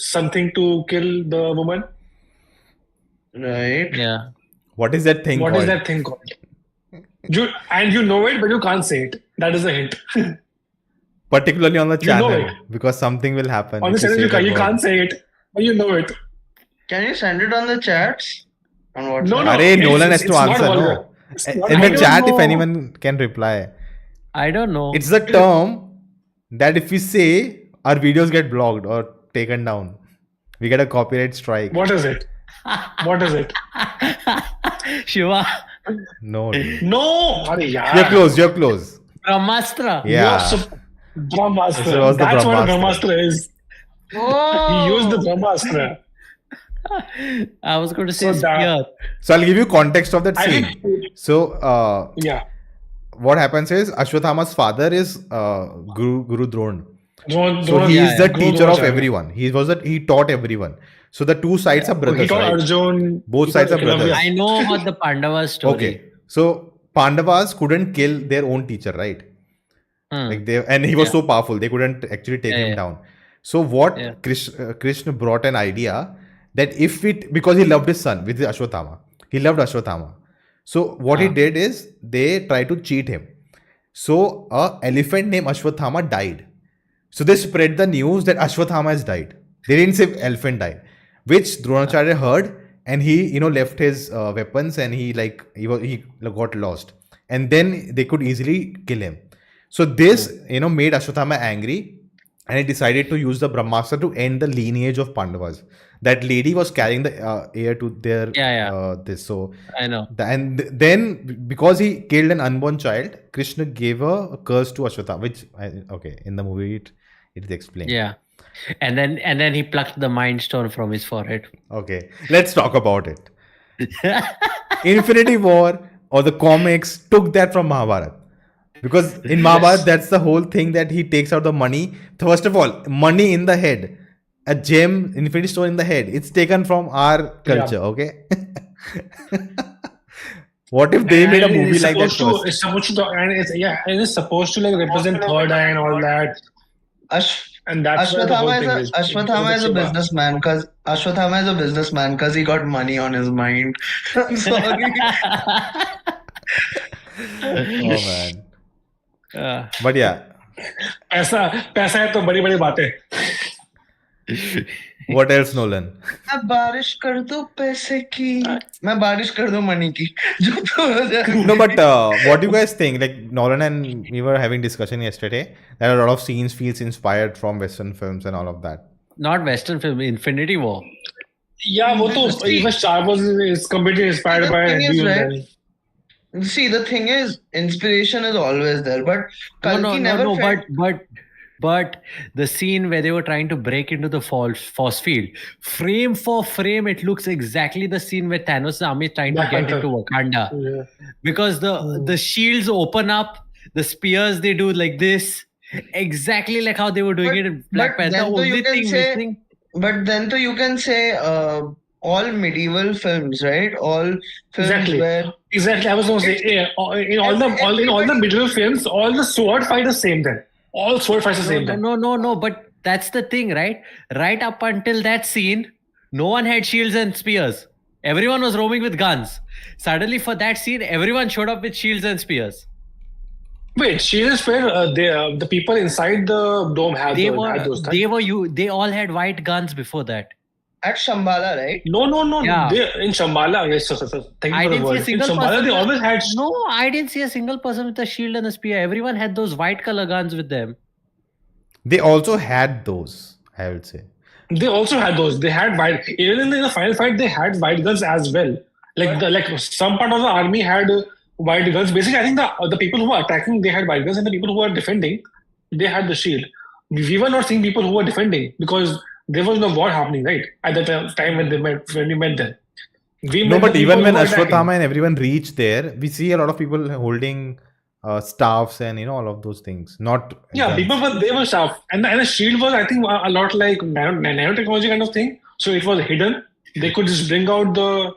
something to kill the woman. Right. Yeah. What is that thing What called? is that thing called? You know it, but you can't say it. That is a hint. Particularly on the You know channel, it. because something will happen. On the if you channel, say that you word. can't say it, but you know it. Can you send it on the chats? On WhatsApp? No. Arey, Nolan has it's to not answer, vulgar. no? It's In not the vulgar. chat, if know. anyone can reply. I don't know. It's the term that if we say, our videos get blocked or taken down. We get a copyright strike. What is it? What is it? Shiva. No. dude. No. Arey, You're close. Brahmastra. Yeah. Brahmastra. This was the That's what a Brahmastra. Brahmastra is. Oh. He used the Brahmastra. I was going to say So spear. So I'll give you context of that I scene. think. So Yeah. what happens is Ashwatthama's father is Guru Dron. So he yeah, is the Guru teacher of Dronacharya. everyone. He taught everyone. So the two sides are He brothers, taught right? Arjun. Both he sides taught are brothers. Eklavya. I know about the Pandavas story. Okay. So Pandavas couldn't kill their own teacher, right? Like and he was so powerful, they couldn't actually take him down. So what Krishna brought an idea that because he loved his son with Ashwatthama, he loved Ashwatthama. So what he did is they tried to cheat him. So a elephant named Ashwatthama died. So they spread the news that Ashwatthama has died. They didn't say elephant died, which Dronacharya heard, and he left his weapons, and he got lost, and then they could easily kill him. So this made Ashwatthama angry, and he decided to use the Brahmastra to end the lineage of Pandavas. That lady was carrying the heir to their this. So I know. And then because he killed an unborn child, Krishna gave a curse to Ashwatthama, which in the movie it is explained. Yeah. And then he plucked the Mind Stone from his forehead. Okay, let's talk about it. Infinity War or the comics took that from Mahabharat. Because in Mahabharat, that's the whole thing, that he takes out the money. First of all, money in the head. A gem, Infinity Stone in the head. It's taken from our culture, okay? What if they made a movie like that first? It's supposed to, and it's supposed to represent third eye and all that. And that's where the whole thing is. Ashwatthama is a businessman because he got money on his mind. I'm sorry. Oh man. But yeah. पैसा है तो बड़ी बातें. What else, Nolan? मैं बारिश कर दूं पैसे की, मैं बारिश कर दूं money की, जो तो हो जाए. No, but what do you guys think? Like Nolan and we were having discussion yesterday that a lot of scenes feels inspired from Western films and all of that. Not Western film, Infinity War. Yeah, वो तो even Star Wars is completely inspired by Dune. See, the thing is, inspiration is always there, but Kalki never felt... But the scene where they were trying to break into the force field, frame for frame, it looks exactly the scene where Thanos' army is trying to get into Wakanda. Yeah. Because the shields open up, the spears they do like this, exactly like how they were doing it in Black Panther. But then you can say all medieval films, right? All films where... Exactly, I was going to say, in all the medieval films, all the sword fight the same then. All sword fights the same time. No. But that's the thing, right? Right up until that scene, no one had shields and spears. Everyone was roaming with guns. Suddenly, for that scene, everyone showed up with shields and spears. Wait, shield and spear. The people inside the dome had They those. They all had white guns before that. At Shambhala, right? No. Yeah. In Shambhala, yes, sir. Thank I you for the didn't see a word. In single Shambhala, person. they always had. No, I didn't see a single person with a shield and a spear. Everyone had those white color guns with them. They also had those, I would say. They also had those. They had white. Even in the final fight, they had white guns as well. Like some part of the army had white guns. Basically, I think the people who were attacking, they had white guns, and the people who were defending, they had the shield. We were not seeing people who were defending because there was no war happening, right? At the time when we met them. But even when Ashwatthama and everyone reached there, we see a lot of people holding staffs and all of those things. Not guns. They were staff, and the shield was, I think, a lot like nanotechnology kind of thing. So it was hidden. They could just bring out the.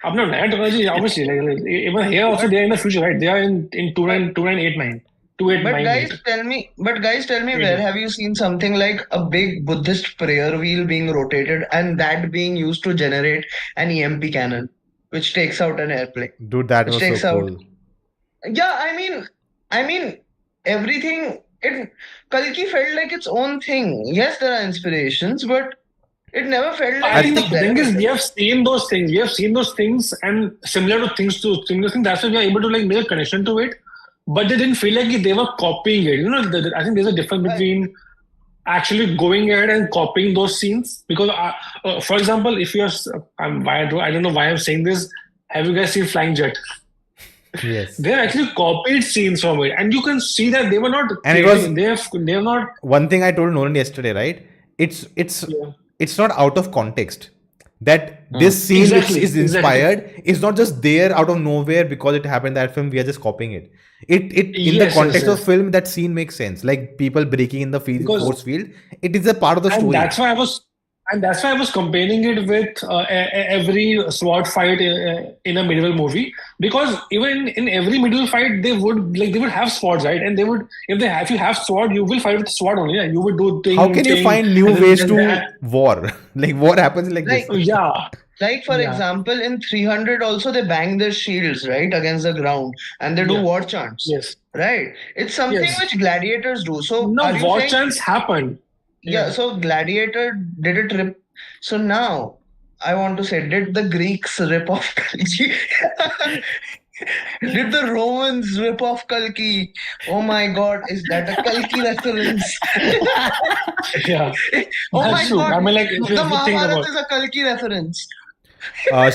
Nanotechnology, obviously, like even here also they are in the future, right? They are in 2989. But guys, tell me, where have you seen something like a big Buddhist prayer wheel being rotated and that being used to generate an EMP cannon, which takes out an airplane? Dude, that was so cool. Yeah, I mean, everything. Kalki felt like its own thing. Yes, there are inspirations, but it never felt like. I think the thing is, we have seen those things. We have seen those things, and similar things. That's why we are able to make a connection to it. But they didn't feel like they were copying it. I think there's a difference between actually going ahead and copying those scenes. Because, for example, if you're, I don't know why I'm saying this. Have you guys seen Flying Jet? Yes. They actually copied scenes from it, and you can see that they were not. And they have not. One thing I told Nolan yesterday, right? It's not out of context. That this scene which is inspired is not just there out of nowhere because it happened in that film. We are just copying it. In the context of film, that scene makes sense. Like people breaking in the force field, it is a part of the story. That's why I was comparing it with every sword fight in a medieval movie, because even in every medieval fight they would have swords, right? And if you have sword, you will fight with sword only. Yeah? You would do things. How can you find new ways to war? Like war happens like this. Yeah. Like for example, in 300 also they bang their shields right against the ground and they do war chants. Yes. Right. It's something which gladiators do. So war chants happen. Yeah, so Gladiator did it rip. So now I want to say, did the Greeks rip off Kalki? Did the Romans rip off Kalki? Oh my God, is that a Kalki reference? Yeah. Oh my true. God, I mean, like, the Mahabharat is a Kalki reference.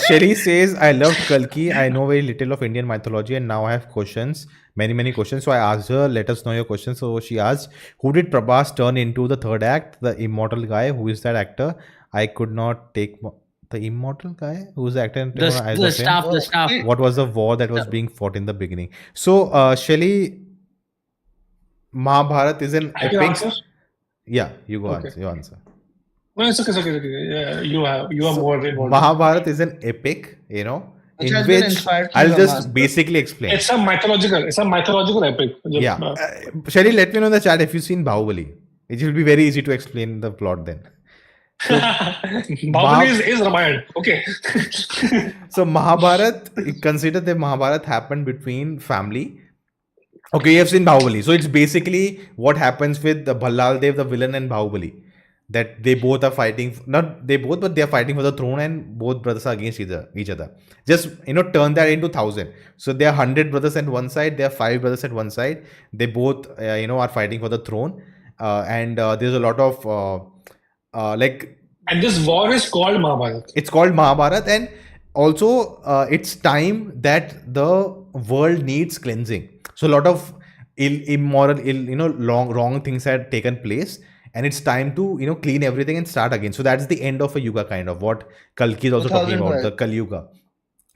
Shelly says, I loved Kalki. I know very little of Indian mythology and now I have questions. Many questions. So I asked her, let us know your questions. So she asked, who did Prabhas turn into the third act? The immortal guy. Who is that actor? I could not take the immortal guy. Who's the actor? The staff. What was the war that was being fought in the beginning? So Shelly, Mahabharat is an epic. Yeah, you go answer. You answer. No, it's okay. Yeah, you are more involved. Mahabharat is an epic, in which I'll just basically explain. It's a mythological epic. Yeah. Shelly, let me know in the chat if you've seen Bahubali. It will be very easy to explain the plot then. So, Bahubali is Ramayana. Okay. So Mahabharat, consider the Mahabharat happened between family. Okay, you have seen Bahubali. So it's basically what happens with the Bhallal Dev, the villain, and Bahubali. That they both are fighting, not they both, but they are fighting for the throne and both brothers are against each other. Just, turn that into 1,000. So there are 100 brothers at one side, there are 5 brothers at one side. They both, are fighting for the throne. And there's a lot of, And this war is called Mahabharat. It's called Mahabharat. And also, it's time that the world needs cleansing. So a lot of immoral, wrong things had taken place. And it's time to, clean everything and start again. So that's the end of a yuga, kind of what Kalki is also talking about, the Kali Yuga.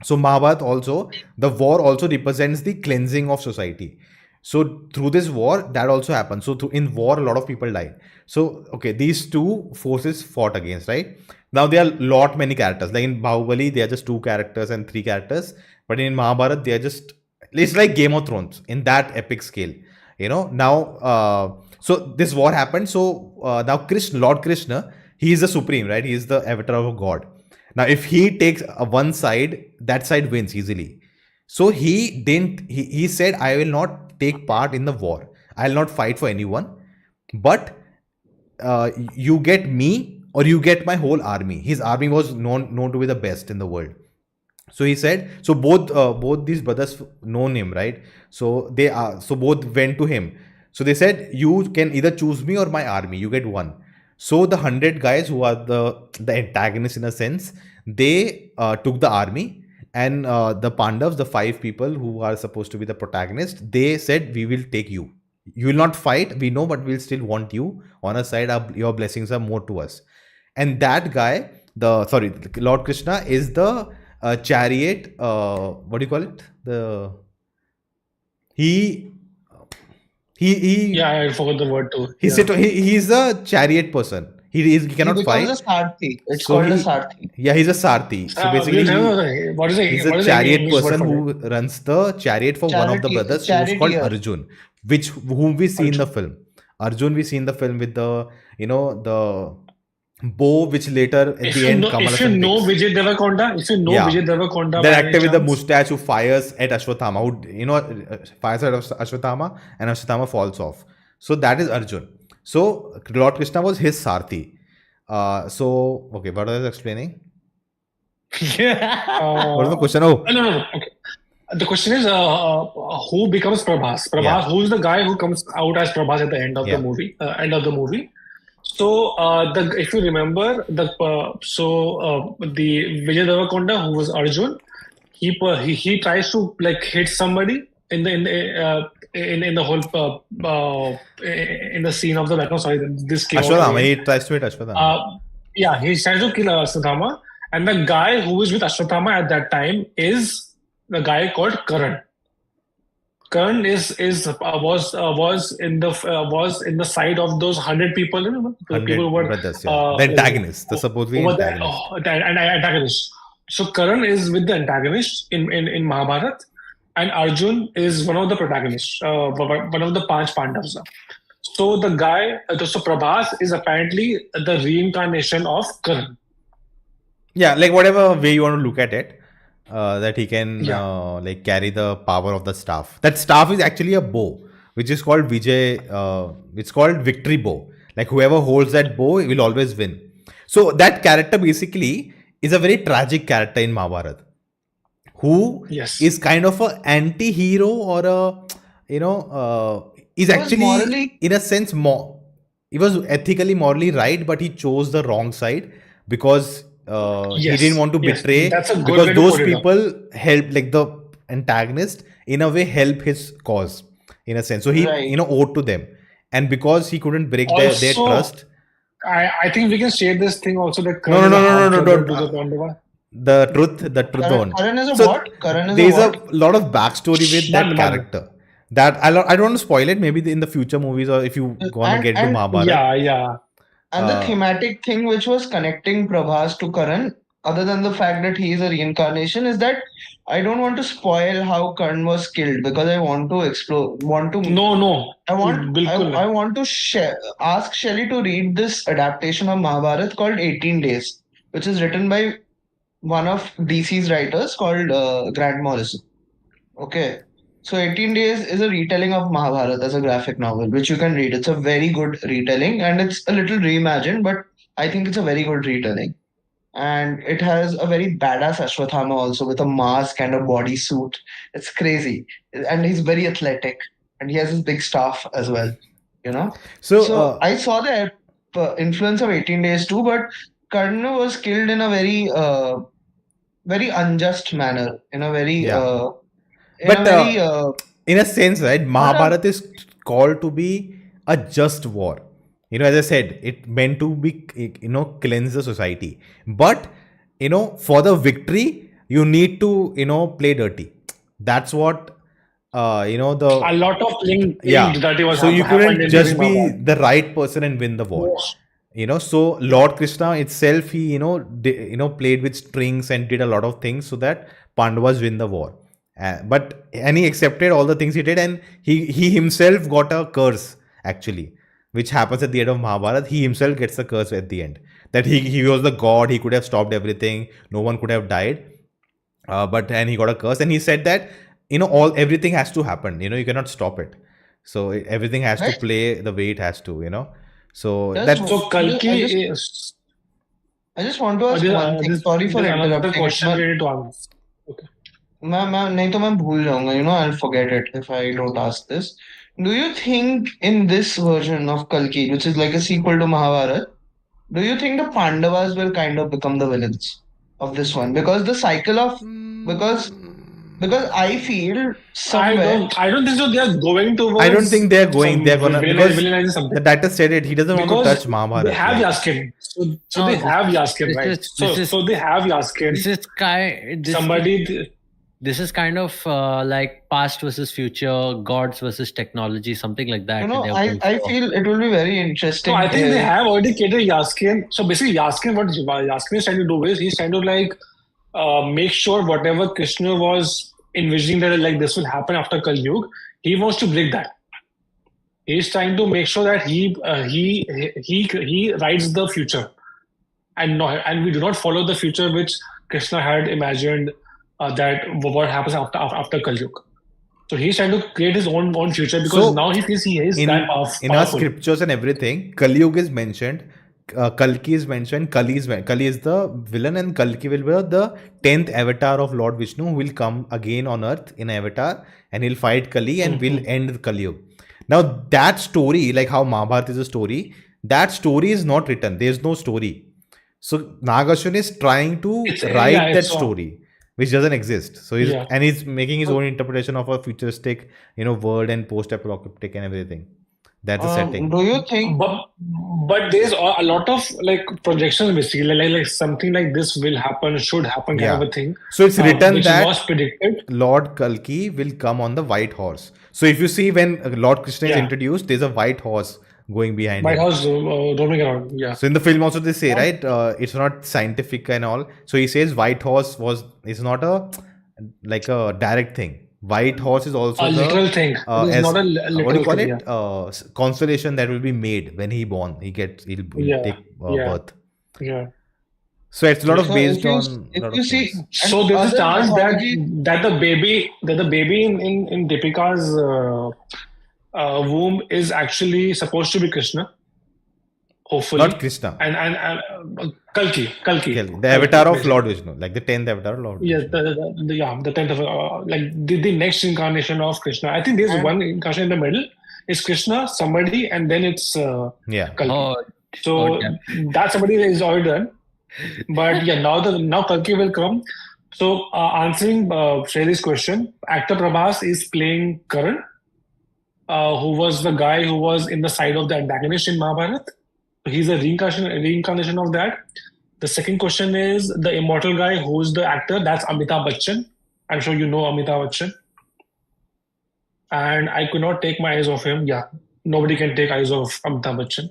So Mahabharat also, the war also represents the cleansing of society. So through this war, that also happens. So in war, a lot of people died. So, okay, these two forces fought against, right? Now there are many characters. Like in Bahubali, they are just 2 characters and 3 characters. But in Mahabharat, they are just, it's like Game of Thrones in that epic scale. Now, So this war happened. So now Lord Krishna, he is the supreme, right? He is the avatar of a god. Now if he takes one side, that side wins easily. So he said, I will not take part in the war, I'll not fight for anyone, but you get me or you get my whole army. His army was known to be the best in the world. So he said, so both these brothers know him, right? So both went to him. So they said, you can either choose me or my army, you get one. So the 100 guys who are the antagonists in a sense, they took the army, and the Pandavas, the 5 people who are supposed to be the protagonists, they said, we will take you. You will not fight, we know, but we'll still want you on our side. Your blessings are more to us. And that guy, Lord Krishna, is the chariot. What do you call it? Yeah, I forgot the word too. He's a chariot person. He cannot fight. He becomes a Sarthi. It's called a Sarthi. Yeah, he's a Sarthi. So basically, he's a chariot person who runs the chariot for one of the brothers, who's called Arjun, whom we see in the film. Arjun we see in the film with the the bow, which later at the end Kamal If you know Vijay Deverakonda, that actor with the mustache who fires at Ashwatthama, who fires at Ashwatthama, and Ashwatthama falls off. So that is Arjun. So Lord Krishna was his Sarthi. Okay, what was I explaining? What is the question? No. Okay. The question is, who becomes Prabhas? Who is the guy who comes out as Prabhas at the end of the movie? So, if you remember, the Vijay Deverakonda, who was Arjun, he tries to hit somebody in the whole in the scene of the background. Sorry, this came Ashwatthama. He tries to hit Ashwatthama. He tries to kill Ashwatthama, and the guy who is with Ashwatthama at that time is the guy called Karan. Karan was in the side of those 100 people. The people who were brothers, the antagonists. The supposedly antagonists. So Karan is with the antagonist in Mahabharat, and Arjun is one of the protagonists, one of the Panch Pandavas. So the guy, so Prabhas is apparently the reincarnation of Karan. Yeah, whatever way you want to look at it. That he can carry the power of the staff. That staff is actually a bow, which is called Vijay. It's called victory bow. Whoever holds that bow will always win. So that character basically is a very tragic character in Mahabharat, who is kind of an anti-hero, or is actually morally, in a sense, he was ethically, morally right, but he chose the wrong side because he didn't want to betray, because those people help, the antagonist in a way help his cause in a sense. So he owed to them, and because he couldn't break their trust. I think we can share this thing also. That no. The truth zone. Karan is a what? There's a lot of backstory with that character. That I don't want to spoil it. Maybe in the future movies, or if you want to get to Mahabharat. And the thematic thing which was connecting Prabhas to Karan, other than the fact that he is a reincarnation, is that I don't want to spoil how Karan was killed, because I want to explore. No. I want to ask Shelley to read this adaptation of Mahabharat called 18 Days, which is written by one of DC's writers called Grant Morrison. Okay. So 18 Days is a retelling of Mahabharat as a graphic novel, which you can read. It's a very good retelling, and it's a little reimagined, but I think it's a very good retelling. And it has a very badass Ashwatthama also, with a mask and a bodysuit. It's crazy. And he's very athletic, and he has his big staff as well, So I saw the influence of 18 Days too, but Karna was killed in a very, very unjust manner, in a very... in a sense, right, Mahabharat is called to be a just war. As I said, it meant to be, cleanse the society. But, for the victory, you need to, play dirty. That's what, a lot of dirty was so you couldn't just be the right person and win the war. So Lord Krishna itself, he, played with strings and did a lot of things so that Pandavas win the war. And he accepted all the things he did, and he himself got a curse, actually. which happens at the end of Mahabharat. He himself gets the curse at the end. That he was the god, he could have stopped everything, no one could have died. But and he got a curse, and he said that everything has to happen. You cannot stop it. So everything has to play the way it has to. So that's So Kalki is. I just want to ask one thing. Sorry for another interrupting. question we need to answer. Okay. नहीं तो मैं भूल जाऊंगा. I'll forget it if I don't ask this. Do you think in this version of Kalki, which is like a sequel to Mahabharat, do you think the Pandavas will kind of become the villains of this one? Because the cycle of because I feel somewhere I don't think so. They are going towards. I don't think they're going. They're gonna villainizing something. The director said it. He doesn't want to touch Mahabharat. They have Yaskin. So they have Yaskin, right? So they have Yaskin. This is kind of like past versus future, gods versus technology, something like that. I feel it will be very interesting. So I think they have already catered Yaskin. So basically, Yaskin, what Yaskin is trying to do is he's trying to like make sure whatever Krishna was envisioning that like this will happen after Kali Yuga, he wants to break that. He's trying to make sure that he writes the future, and we do not follow the future which Krishna had imagined. That what happens after Kali Yuga. So he's trying to create his own future because now he feels he is that powerful. In our scriptures and everything, Kali Yuga is mentioned, Kalki is mentioned, Kali is the villain, and Kalki will be the 10th avatar of Lord Vishnu, who will come again on earth in avatar, and he'll fight Kali and will end Kali Yuga. Now that story, like how Mahabharata is a story, that story is not written. There is no story. So Nagarjuna is trying to write that story, which doesn't exist. So he's making his own interpretation of a futuristic, world and post-apocalyptic and everything. That's the setting. Do you think? But there's a lot of like projections basically, like something like this will happen, should happen, kind of a thing. So it's written that was predicted. Lord Kalki will come on the white horse. So if you see when Lord Krishna is introduced, there's a white horse going behind White him. House roaming around. Yeah. So in the film also they say, right, it's not scientific and all. So he says white horse is not a direct thing. White horse is also a literal thing. It's not a literal what do you call thing, it? Constellation that will be made when he'll take birth. Yeah. So it's a lot of based on. If you see, so there's a chance that the baby in Deepika's womb is actually supposed to be Krishna. Hopefully. Not Krishna. And Kalki. The avatar of Lord Vishnu, like the 10th avatar of Lord Vishnu. Yes, the 10th of like the next incarnation of Krishna. I think there's one incarnation in the middle. It's Krishna, somebody, and then it's Kalki. So that somebody is already done. But now Kalki will come. So answering Shaile's question, actor Prabhas is playing Karan, who was the guy who was in the side of the antagonist in Mahabharat. He's a reincarnation of that. The second question is the immortal guy, who's the actor? That's Amitabh Bachchan. I'm sure you know Amitabh Bachchan. And I could not take my eyes off him. Yeah, nobody can take eyes off Amitabh Bachchan.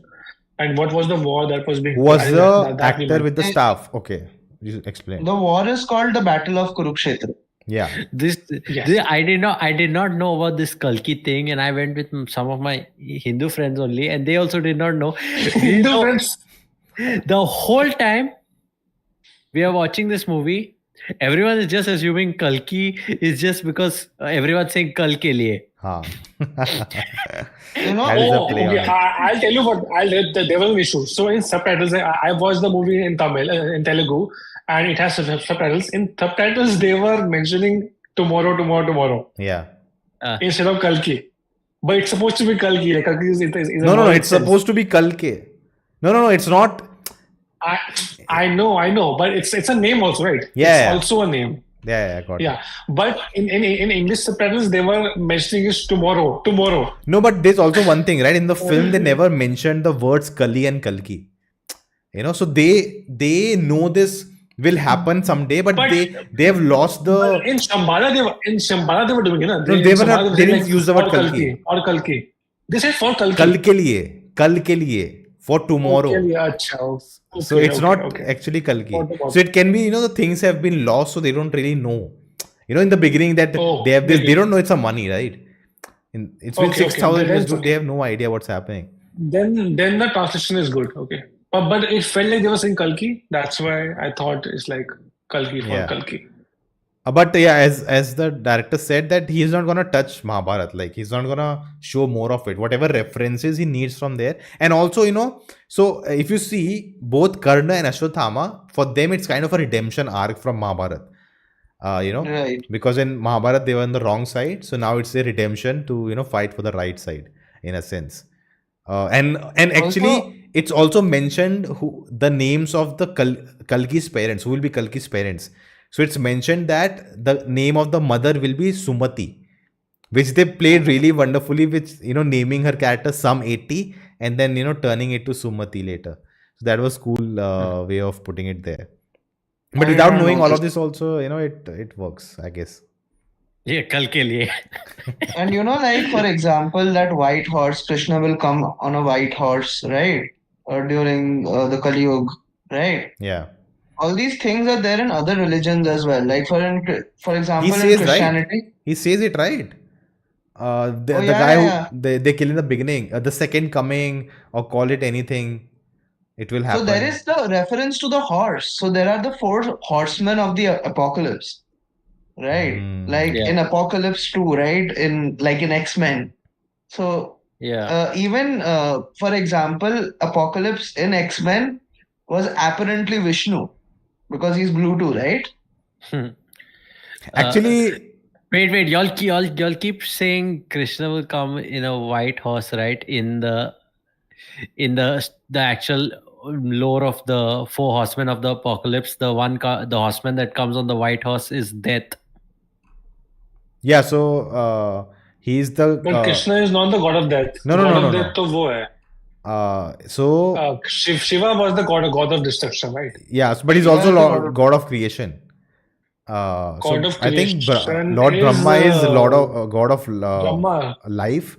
And what was the war that was being? Who was the actor with the staff? Okay, you explain. The war is called the Battle of Kurukshetra. Yeah. This I did not know about this Kalki thing, and I went with some of my Hindu friends only, and they also did not know. Hindu friends. The whole time we are watching this movie, everyone is just assuming Kalki is just because everyone's saying Kal ke liye. I'll tell you what. There was an issue. So in subtitles, I watched the movie in Tamil, in Telugu. And it has subtitles. In subtitles, they were mentioning tomorrow. Yeah. Instead of Kalki. But it's supposed to be Kalki. Like, Kalki is no, it's supposed to be Kalki. No, it's not. I know. But it's a name also, right? Yeah. It's also a name. Yeah, I got it. Yeah. But in English subtitles, they were mentioning it tomorrow. No, but there's also one thing, right? In the film, they never mentioned the words Kali and Kalki. So they know this will happen someday, but they have lost the. In Shambhala they were doing it. No, they didn't use the word Kalki. Or Kalki. They said for Kalki. Kal ke liye, for tomorrow. So it's not actually Kalki. So it can be, the things have been lost, so they don't really know. In the beginning that they have this, they don't know it's a money, right? It's been 6,000 years, they have no idea what's happening. then the translation is good. Okay, but it felt like they were saying Kalki. That's why I thought it's like Kalki for Yeah. Kalki. But yeah, as the director said that he is not gonna touch Mahabharat, like he's not gonna show more of it. Whatever references he needs from there, and also so if you see both Karna and Ashwatthama, for them it's kind of a redemption arc from Mahabharat. Right. Because in Mahabharat they were on the wrong side, so now it's a redemption to fight for the right side in a sense. And actually Also, it's also mentioned the names of the Kalki's parents, who will be Kalki's parents. So it's mentioned that the name of the mother will be Sumati, which they played really wonderfully with naming her character Some 80 and then turning it to Sumati later. So that was cool way of putting it there. But I without don't knowing know all of this. this also, it works, I guess. Yeah, kal ke liye. And like for example, that white horse, Krishna will come on a white horse, right? Or during the Kali Yuga, right? Yeah. All these things are there in other religions as well. Like for He example, in says right. Christianity. He says it right. The Oh, the yeah, guy yeah, who they kill in the beginning, the second coming, or call it anything, it will So there happen. is the reference to the horse. So there are the 4 horsemen of the apocalypse, right? Like Yeah. in Apocalypse 2, right? In X-Men. So Yeah. even for example, Apocalypse in X-Men was apparently Vishnu because he's blue too, right? Actually, Wait, y'all keep saying Krishna will come in a white horse, right? In the actual lore of the 4 horsemen of the apocalypse, the horseman that comes on the white horse is death. yeah. So he's the. But Krishna is not the god of death. No, God no. of death to wo hai. So Shiva was the god of destruction, right? yeah, but he's Shiva also is the God of creation. God So of I think creation Lord is, Brahma is Lord of God of Brahma. life,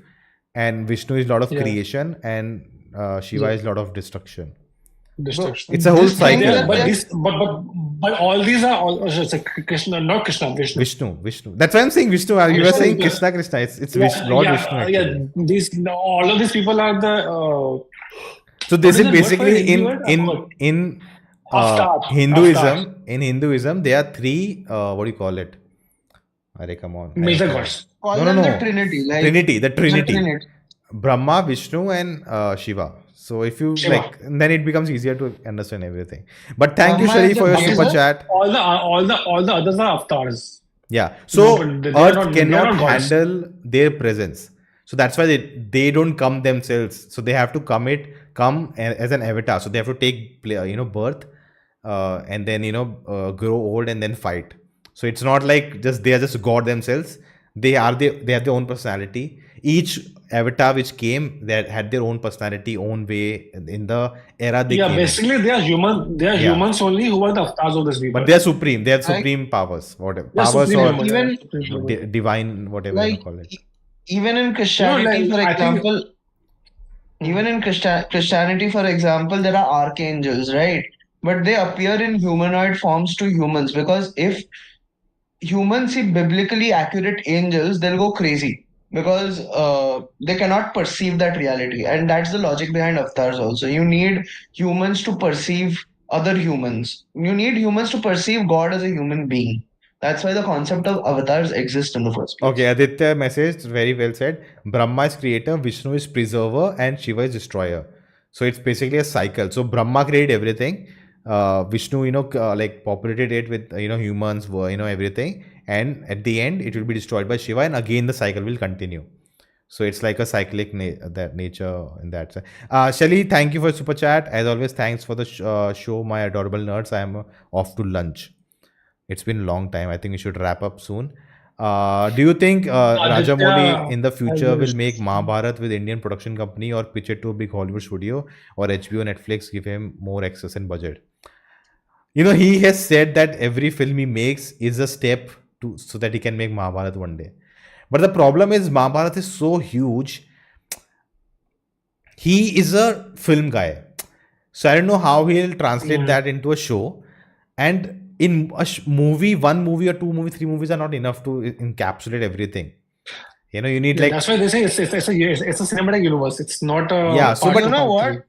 and Vishnu is Lord of Yeah. creation, and Shiva Yeah. is Lord of destruction. Destruction. It's a whole This thing cycle. that But they're- this, but all these are all it's like Krishna, not Krishna, Vishnu. Vishnu. That's why I'm saying Vishnu. You were Vishnu, saying yeah. Krishna. It's Lord Vishnu actually. These all of these people are the So this what is is the word for basically Hindi word? I forgot. in Avatars. Hinduism. In Hinduism, there are 3. What do you call it? Arey, come on. Major gods. call No, them no. the Trinity. Like Trinity. The Trinity. Trinity. Brahma, Vishnu, and Shiva. So if you Shiva. then it becomes easier to understand everything. But thank you, Brahma Shari, is for the your super biggest- chat. All the others are avatars. Yeah. So No, but they are Earth not- they are cannot not gods. handle their presence. So that's why they don't come themselves. So they have to come as an avatar. So they have to take birth, and then grow old and then fight. So it's not like they are just God themselves. They have their own personality. Each avatar which came, they had their own personality, own way in the era they came in. Basically they are human. They are Yeah. humans only who are the avatars of this people. But they are supreme. They have supreme powers, whatever They are powers supreme or humans. Even- Supreme humans. divine, whatever you like call it. even in Christianity, for I think- example, even in Christianity, for example, there are archangels, right? But they appear in humanoid forms to humans because if humans see biblically accurate angels, they'll go crazy because they cannot perceive that reality. And that's the logic behind avatars also. You need humans to perceive other humans. You need humans to perceive God as a human being. That's why the concept of avatars exists in the first place. Okay, Aditya message, very well said. Brahma is creator, Vishnu is preserver, and Shiva is destroyer. So it's basically a cycle. So Brahma created everything. Vishnu, like populated it with humans, everything, and at the end it will be destroyed by Shiva, and again the cycle will continue. So it's like a cyclic that nature in that sense. Shelly, thank you for super chat. As always, thanks for the show, my adorable nerds. I am off to lunch. It's been a long time. I think we should wrap up soon. Do you think Rajamouli in the future will make Mahabharat with Indian production company or pitch it to a big Hollywood studio, or HBO, Netflix give him more access and budget? He has said that every film he makes is a step so that he can make Mahabharat one day. But the problem is Mahabharat is so huge. He is a film guy. So I don't know how he'll translate that into a show. And in a movie, 1 movie or 2 movies, 3 movies are not enough to encapsulate everything. You know, you need like that's why they say it's a cinematic universe. It's not a Yeah, so part but You two, know part what? three.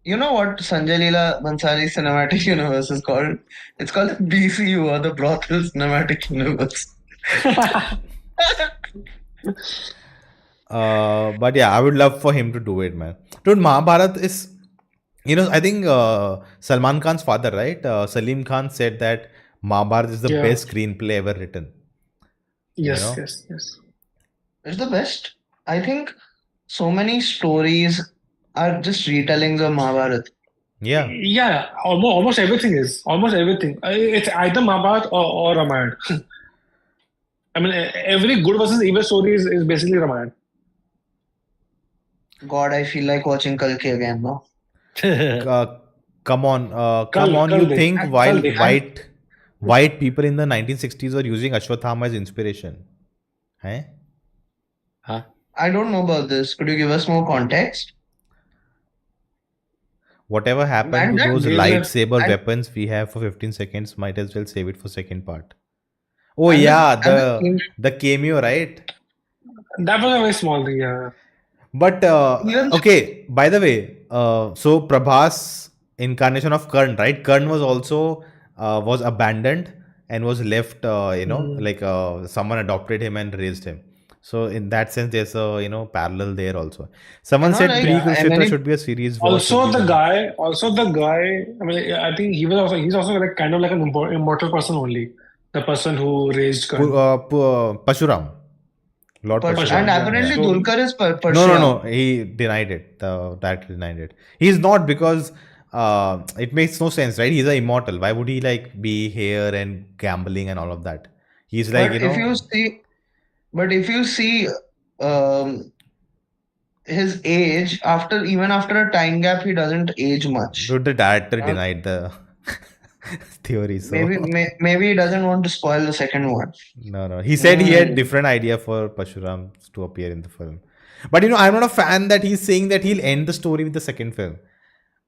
You know what Sanjay Leela Bhansali's cinematic universe is called? It's called DCU, or the Brothel Cinematic Universe. but yeah, I would love for him to do it, man. Dude, Mahabharat is, you know, I think Salman Khan's father, right? Salim Khan said that Mahabharat is the Yeah. best screenplay ever written. Yes, know? yes, yes. It's the best. I think so many stories are just retellings of Mahabharat. Yeah. Yeah, almost everything is. Almost everything. It's either Mahabharat or Ramayana. I mean, every good versus evil story is basically Ramayana. God, I feel like watching Kalki again now. Come on, Kal you dekh. think Kal while dekh. white people in the 1960s were using Ashwatthama as inspiration? Eh? Huh? I don't know about this. Could you give us more context? Whatever happened Man, to that those these were- lightsaber and- weapons we have for 15 seconds, might as well save it for second part. Oh And the- yeah, and the theme- the cameo, right? That was a very small thing, yeah. But Even- okay, by the way, so Prabhas incarnation of Karn, right? Karn was also was abandoned and was left, like someone adopted him and raised him. So in that sense, there's a parallel there also. Someone No, said like, Pre-Kurukshetra should be a series. war, Also, should be the done. guy. I mean, I think he's also like kind of like an immortal person only. The person who raised Karn. Pashuram. Lord Pashuram. and apparently So- Dulkar is No, Parshuram. he denied it. The director denied it. He's not, because it makes no sense, right? He's an immortal. Why would he like be here and gambling and all of that? He's like, But if you see his age, even after a time gap, he doesn't age much. dude, the director denied the theory. So Maybe he doesn't want to spoil the second one. no. He said he had different idea for Pashuram to appear in the film. But I'm not a fan that he's saying that he'll end the story with the second film.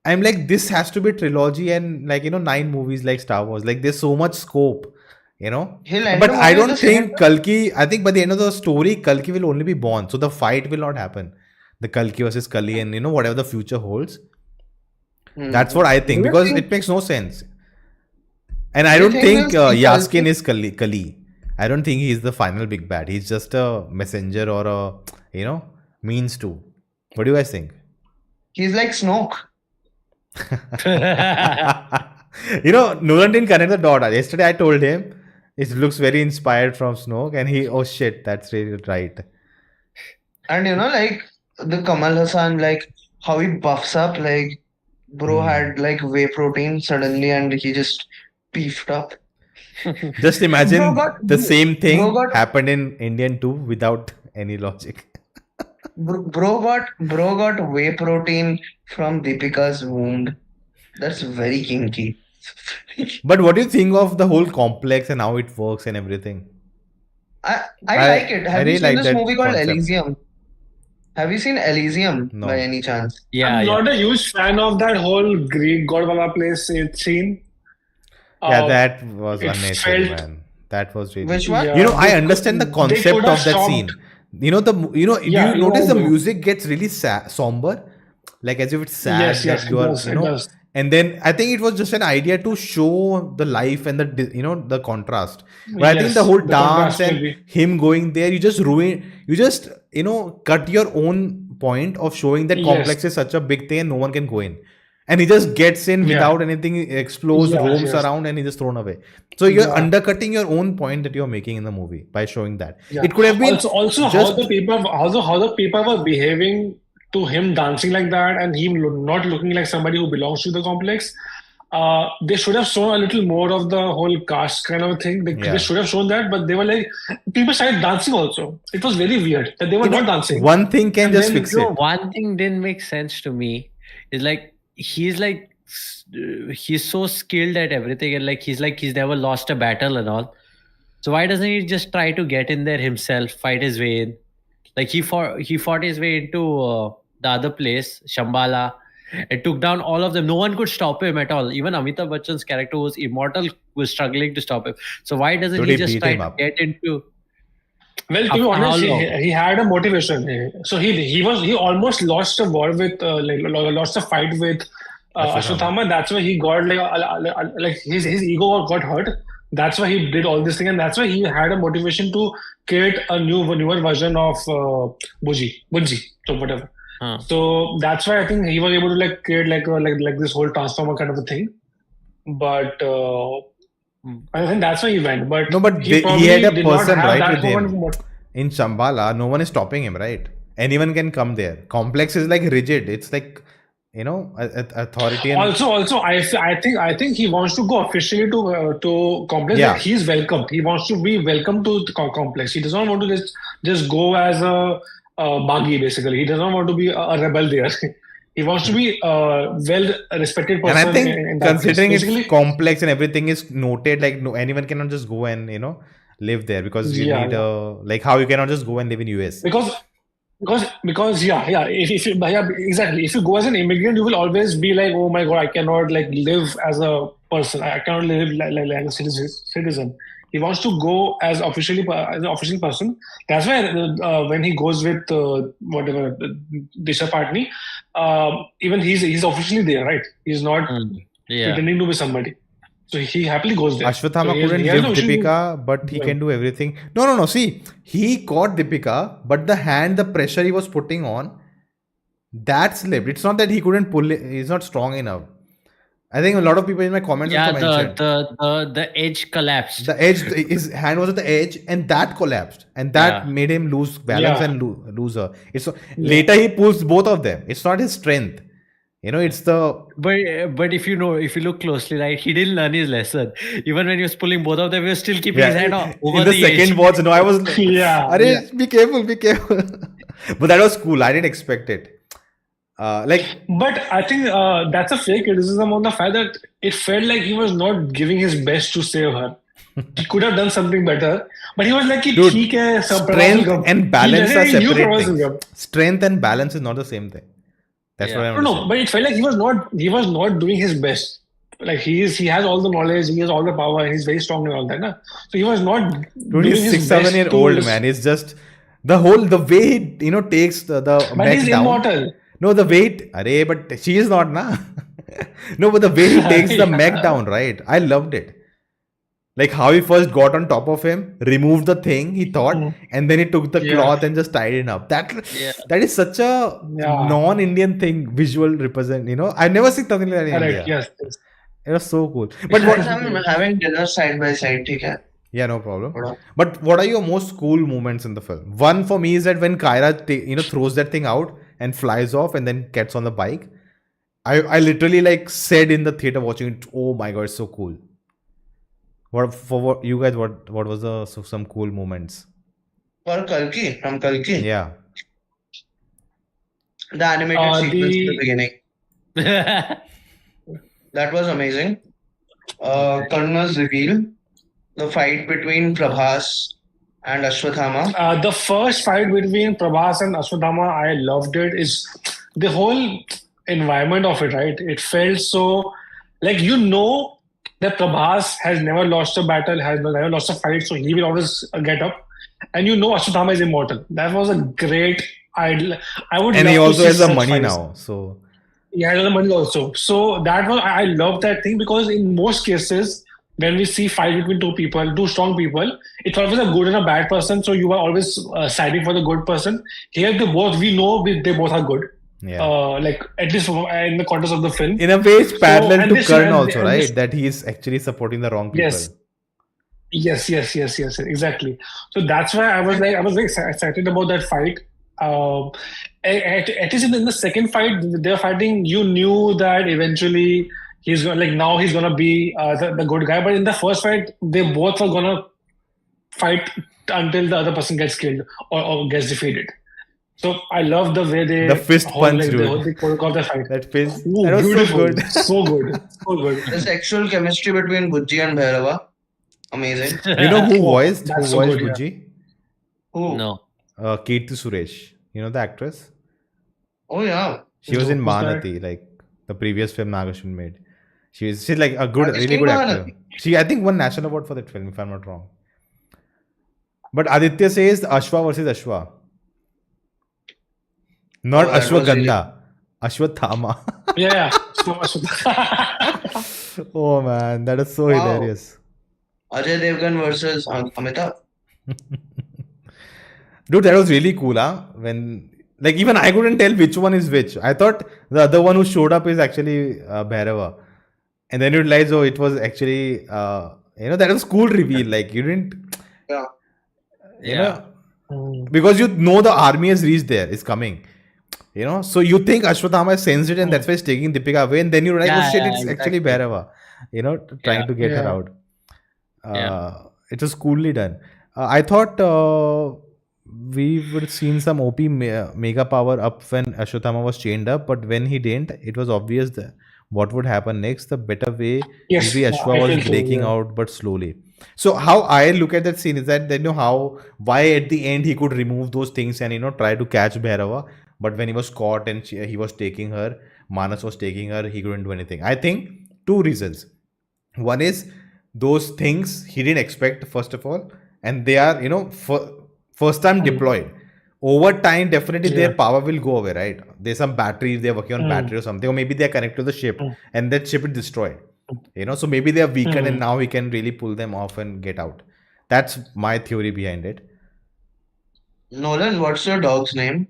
I'm like, this has to be a trilogy and 9 movies like Star Wars. Like, there's so much scope, He'll end But the I movie with don't the think second Kalki, I think by the end of the story, Kalki will only be born. So the fight will not happen. The Kalki versus Kali and whatever the future holds. Hmm. That's what I think, Do you because think- it makes no sense. And I Do you don't think think we'll see Yaskin Kalki? is Kali. I don't think he's the final big bad. He's just a messenger or a, means to. What do you guys think? He's like Snoke. Nolan didn't connect the dot. Yesterday I told him it looks very inspired from Snoke, and oh shit, that's really right. And like the Kamal Hassan, like how he buffs up, like bro had like whey protein suddenly and he just beefed up. Just imagine the same thing bro got- happened in Indian 2 without any logic. Bro got whey protein from Deepika's womb. That's very kinky. But what do you think of the whole complex and how it works and everything? I I- like it. I Have really you seen like this that movie called concept. Elysium? Have you seen Elysium No. by any chance? I'm not a huge fan of that whole Greek Godwala place scene. Yeah, that was it unnecessary, felt- man. That was really. Which one? Yeah. I understand the They concept could have of that stopped. scene. Do you Yeah, notice the I do. music gets really somber, like as if it's sad Yes, that it you are, does, it does. And then I think it was just an idea to show the life and the contrast. But I think Yes, the whole the dance contrast and will be- him going there, you just cut your own point of showing that Yes. complex is such a big thing and no one can go in. And he just gets in Yeah. without anything, explodes, Yes, roams yes. around, and he's just thrown away. So you're Yeah. undercutting your own point that you're making in the movie by showing that. Yeah. It could have been also just how the people were behaving to him dancing like that and him not looking like somebody who belongs to the complex. They should have shown a little more of the whole caste kind of thing. Yeah. They should have shown that, but they were like, people started dancing also. It was very weird that they were not dancing. one thing can And just then, fix you know, it. One thing didn't make sense to me is he's so skilled at everything, and he's never lost a battle and all. So why doesn't he just try to get in there himself, fight his way in? Like he fought his way into the other place, Shambhala. It took down all of them. No one could stop him at all. Even Amitabh Bachchan's character was immortal, was struggling to stop him. So why doesn't Dude, he he just beat try him to up. get into? Well, to be How honest, long? he had a motivation. So he almost lost a war with lost a fight with Ashwatthama. That's why he got like his ego got hurt. That's why he did all this thing, and that's why he had a motivation to create a newer version of Bunji, so whatever. So that's why I think he was able to like create like this whole transformer kind of a thing. But I think that's why he went. But No, but he he had a did not person have right that with him. moment. In Shambhala, no one is stopping him, right? Anyone can come there. Complex is like rigid. It's like, authority. And Also, I think he wants to go officially to Complex. Yeah. Like, he's welcomed. He wants to be welcomed to the Complex. He does not want to just go as a Bagi, basically. He does not want to be a rebel there. He wants to be a well-respected person. And I think in that considering place. it's Basically, complex and everything is noted, like anyone cannot just go and live there, because you Yeah, need like how you cannot just go and live in US. because if you, exactly, if you go as an immigrant, you will always be like, oh my god, I cannot like live as a person, I cannot live like a citizen. He wants to go as an official person. That's why when he goes with whatever Disha Patni, even he's officially there, right? He's not pretending to be somebody. So he happily goes there. Ashwatthama couldn't give Deepika, but he can do everything. No. See, he caught Deepika, but the pressure he was putting on, that slipped. It's not that he couldn't pull it. He's not strong enough. I think a lot of people in my comments also mentioned. the edge collapsed. The edge, his hand was at the edge, and that collapsed, and that made him lose balance and lose her. Later he pulls both of them. It's not his strength. It's the. But if you look closely, right, he didn't learn his lesson. Even when he was pulling both of them, he was still keeping his hand over in the second edge. watch. No, I was. Be careful. But that was cool. I didn't expect it. But I think that's a fake criticism on the fact that it felt like he was not giving his best to save her. He could have done something better, but he was like, dude, strength and balance are separate things. Strength and balance is not the same thing. That's what I'm saying. But it felt like he was not doing his best. Like he has all the knowledge, he has all the power, and he's very strong and all that. Na? So he was not. Dude, he's 6-7-year-old man. It's just the way he takes the but he's down. Immortal. No, the weight. But she is not, na. No, but the way he takes the mech down, right? I loved it. Like how he first got on top of him, removed the thing he thought, and then he took the cloth and just tied it up. That is such a non-Indian thing, visual represent. I've never seen something like that in India. Yes. It was so cool. But I'm having dinner side by side, okay? Yeah, no problem. But what are your most cool moments in the film? One for me is that when Kyra, throws that thing out and flies off and then gets on the bike. I literally said in the theater watching it, oh my god, it's so cool. What you guys, what was some cool moments? For Kalki, from Kalki. Yeah. The animated sequence in the beginning. That was amazing. Karna's reveal. The fight between Prabhas and Ashwatthama. The first fight between Prabhas and Ashwatthama, I loved it. Is the whole environment of it, right? It felt so like that Prabhas has never lost a battle, has never lost a fight, so he will always get up. And Ashwatthama is immortal. That was a great idea. And he also has the money now, so he has the money also. So I love that thing, because in most cases, when we see fight between two strong people, it's always a good and a bad person. So you are always siding for the good person. Here, they both are good. Yeah. At least in the context of the film. In a way, it's parallel to Karn also, right? That he is actually supporting the wrong people. Yes, exactly. So that's why I was very excited about that fight. At least in the second fight, they're fighting. You knew that eventually he's gonna be the good guy. But in the first fight, they both are gonna fight until the other person gets killed or gets defeated. So I love the way the fist punch, dude. They choreographed the fight. That fist, that was beautiful. So good. The sexual chemistry between Bujji and Bhairava, amazing. You know who voiced Bujji? Who? No. Kirti Suresh. You know the actress? Oh yeah. She was in Mahanati, the previous film Nagashwin made. She's like a really good actor. She, I think, won national award for that film, if I'm not wrong. But Aditya says Ashwa versus Ashwa. Not Oh, that was really- Ashwagandha. Ashwatthama. Yeah. So, Oh man, that is so Wow. hilarious. Ajay Devgan versus Amitabh. Dude, that was really cool, huh? When, like, even I couldn't tell which one is which. I thought the other one who showed up is actually Bhairava. And then you realize, oh, it was actually, that was cool reveal. Like, you didn't, Yeah. you know, because you know the army has reached there, it's coming. So you think Ashwatthama has sensed it and that's why he's taking Deepika away. And then you realize, oh shit, it's actually Bhairava, trying to get her out. It was coolly done. I thought we would have seen some OP mega power up when Ashwatthama was chained up, but when he didn't, it was obvious that what would happen next. The better way Yes, would be Ashwa I was feel so, breaking yeah. out, but slowly. So how I look at that scene is that why at the end he could remove those things and try to catch Bhairava, but when he was caught and he was taking her, Manas was taking her, he couldn't do anything. I think two reasons. One is those things he didn't expect, first of all, and they are first time deployed. Over time, definitely their power will go away, right? There's some battery, they're working on battery or something, or maybe they're connected to the ship and that ship is destroyed. So maybe they are weakened and now he can really pull them off and get out. That's my theory behind it. Nolan, what's your dog's name?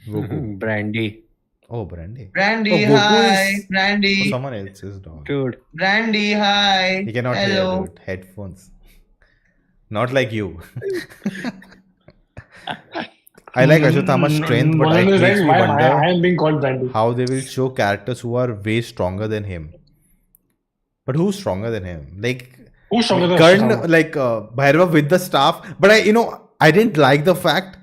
Goku. Brandy. Oh, Brandy. Brandy, Oh, Goku hi. is- Brandy. Someone else's dog. Dude. Brandy, hi. He cannot Hello. hear, dude. Headphones. Not like you. I like Ashwatthama's strength, but Nolan it is makes right. me I wonder am being called Brandy. how they will show characters who are way stronger than him. But who's stronger than him? Like Who's stronger than Karn, Ashwatthama? like Bhairava with the staff. But I didn't like the fact.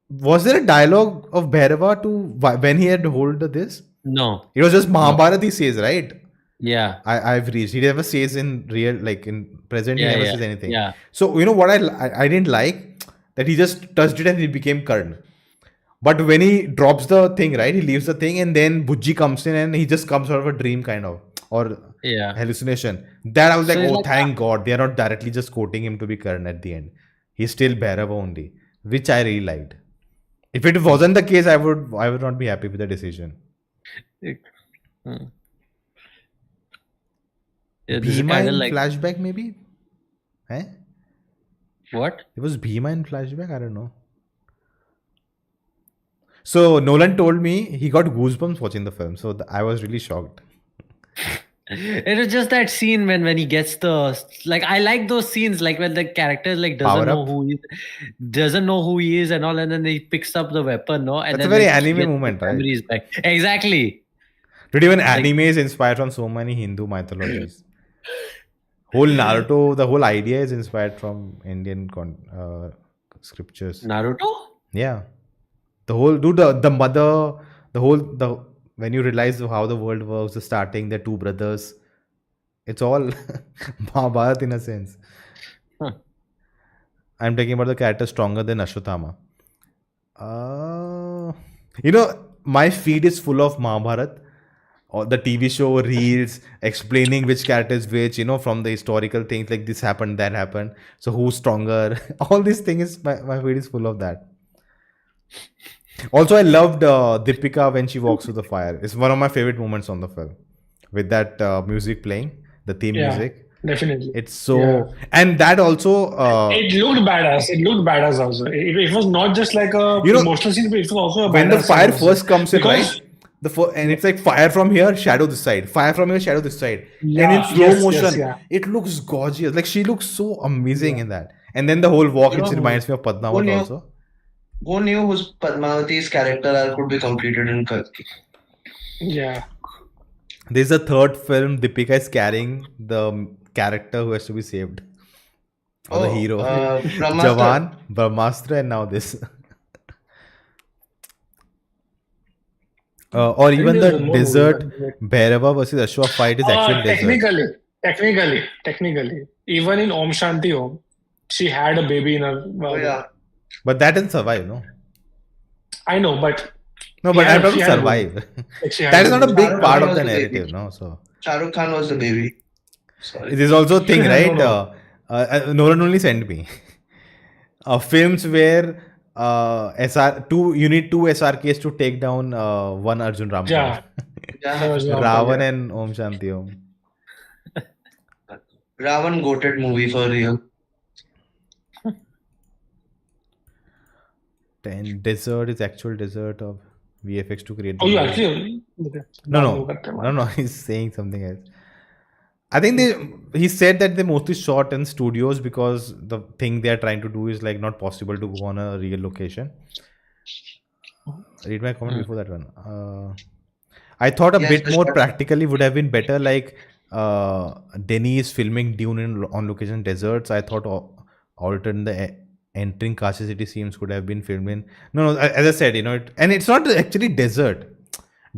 Was there a dialogue of Bhairava when he had hold this? No. It was just Mahabharat he says, right? Yeah. I've reached. He never says in real, like in present, he never says anything. Yeah. So what I didn't like that he just touched it and he became Karn. But when he drops the thing, right, he leaves the thing and then Bujji comes in and he just comes out of a dream kind of or hallucination. That I was like, So it's oh, like thank God, they are not directly just quoting him to be Karn at the end. He's still Bhairava only, which I really liked. If it wasn't the case, I would not be happy with the decision. Yeah, this is Bhima kinda in like flashback, maybe? what? It was Bhima in flashback? I don't know. So Nolan told me he got goosebumps watching the film. So I was really shocked. It was just that scene when he gets the I like those scenes like when the character doesn't Power know up. who he is and all, and then he picks up the weapon, no? And That's a then very he anime gets moment, the right? memories back. Exactly. Dude, even anime is inspired from so many Hindu mythologies. Whole Naruto, the whole idea is inspired from Indian scriptures. Naruto? Yeah. The whole, dude, the mother, when you realize how the world works, the starting, the two brothers, it's all Mahabharat in a sense. Huh. I'm talking about the character stronger than Ashwatthama. My feed is full of Mahabharat, or the TV show reels explaining which character is which, from the historical things like this happened, that happened. So who's stronger? All these things, my feed is full of that. Also, I loved Deepika when she walks through the fire. It's one of my favorite moments on the film. With that music playing, the theme music. Definitely. It's so... And that also... it looked badass. It looked badass also. It was not just like a emotional scene, but it was also a when the badass fire scene first comes in, because, right? And it's like fire from here, shadow this side. Fire from here, shadow this side. Yeah, and in slow motion, yeah. it looks gorgeous. Like she looks so amazing in that. And then the whole walk, it reminds me of Padmavat also. Who knew whose Padmavati's character could be completed in Kalki? Yeah. There's a third film, Deepika is carrying the character who has to be saved. Or the hero. Jawan, Brahmastra, and now this. Or even the desert Bhairava versus Ashwa fight is actual desert. Technically. Even in Om Shanti Om, she had a baby in her... But that didn't survive, no? I know, but... No, but I'm talking survive. That is not a big part of the narrative, no? So Shah Rukh Khan was the baby. Sorry. It is also a thing, right? Nolan only sent me. films where you need two SRKs to take down one Arjun Rampal. Yeah. Yeah. Ravan and Om Shanti Om. Ravan goated movie for real. And desert is actual desert of VFX to create. Oh, the you movie. actually? Okay. No. He's saying something else. I think he said that they mostly shot in studios because the thing they are trying to do is like not possible to go on a real location. Read my comment before that one. I thought a bit more practically would have been better. Like Denny is filming Dune on location deserts. I thought alternate the entering Kashi City scenes could have been filmed in. No. As I said, and it's not actually desert.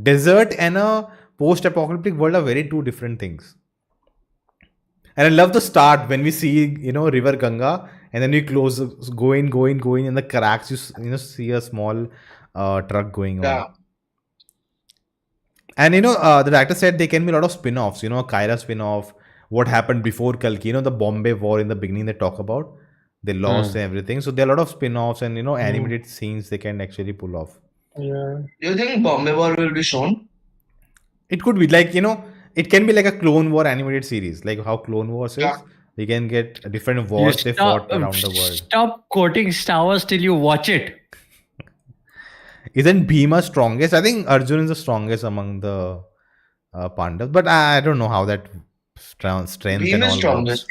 Desert and a post-apocalyptic world are very two different things. And I love the start when we see, River Ganga, and then we going, and the cracks, you see a small truck going on. And, the director said there can be a lot of spin-offs, Kyra spin-off, what happened before Kalki, the Bombay War in the beginning they talk about, they lost and everything. So there are a lot of spin-offs and, animated scenes they can actually pull off. Yeah. Do you think Bombay War will be shown? It could be like, it can be like a Clone War animated series, like how Clone Wars is. We can get different wars they fought around the world. Stop quoting Star Wars till you watch it. Isn't Bhima strongest? I think Arjun is the strongest among the Pandavas, but I don't know how that strength Bhima and all is strongest.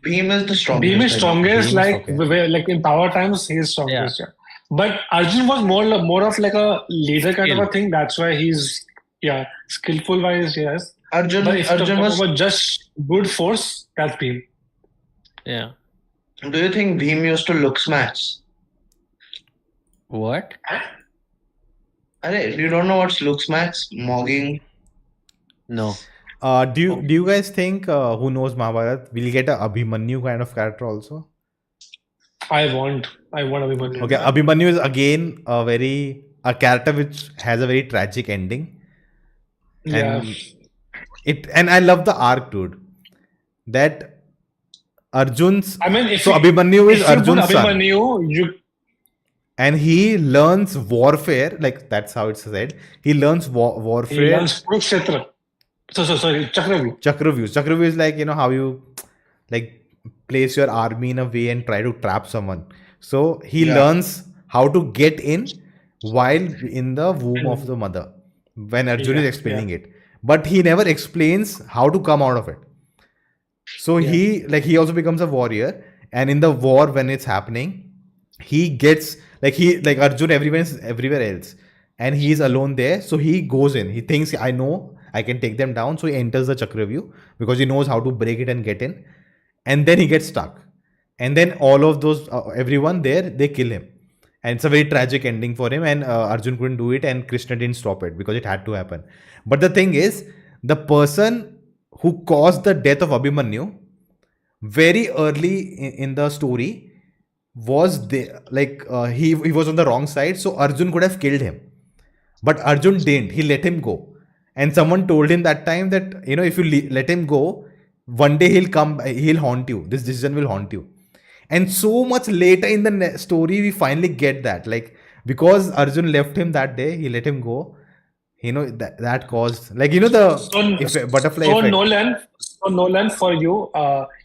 Bhima is the strongest. Bhima is strongest, okay. like in power times, he is strongest. Yeah. But Arjun was more of like a leader kind of a thing. That's why he's skillful wise, yes. Arjun was just good force. That's Bhim. Yeah. Do you think Bhim used to look match? What? You don't know what's looks match? Mogging? No. Do you guys think who knows Mahabharat will get a Abhimanyu kind of character also? I want Abhimanyu. Okay, Abhimanyu is again a character which has a very tragic ending. Yeah. And I love the arc, dude. That Arjun's. Abhimanyu is Arjun's son. You. And he learns warfare, like that's how it's said. He learns warfare. He learns Kurukshetra. Sorry, Chakravyu. Chakravyu is like, how you like place your army in a way and try to trap someone. So he learns how to get in while in the womb of the mother when Arjun is explaining it. But he never explains how to come out of it. So he also becomes a warrior, and in the war when it's happening, he gets like Arjun, everyone is everywhere else, and he is alone there. So he goes in. He thinks, I know I can take them down. So he enters the Chakravyu because he knows how to break it and get in, and then he gets stuck. And then all of those everyone there, they kill him, and it's a very tragic ending for him. And Arjun couldn't do it, and Krishna didn't stop it because it had to happen. But the thing is, the person who caused the death of Abhimanyu very early in the story was there, he was on the wrong side, so Arjun could have killed him, but Arjun didn't. He let him go, and someone told him that time that if you let him go, one day he'll haunt you. This decision will haunt you. And so much later in the story, we finally get that, because Arjun left him that day, he let him go. That caused the butterfly effect. Nolan, for you,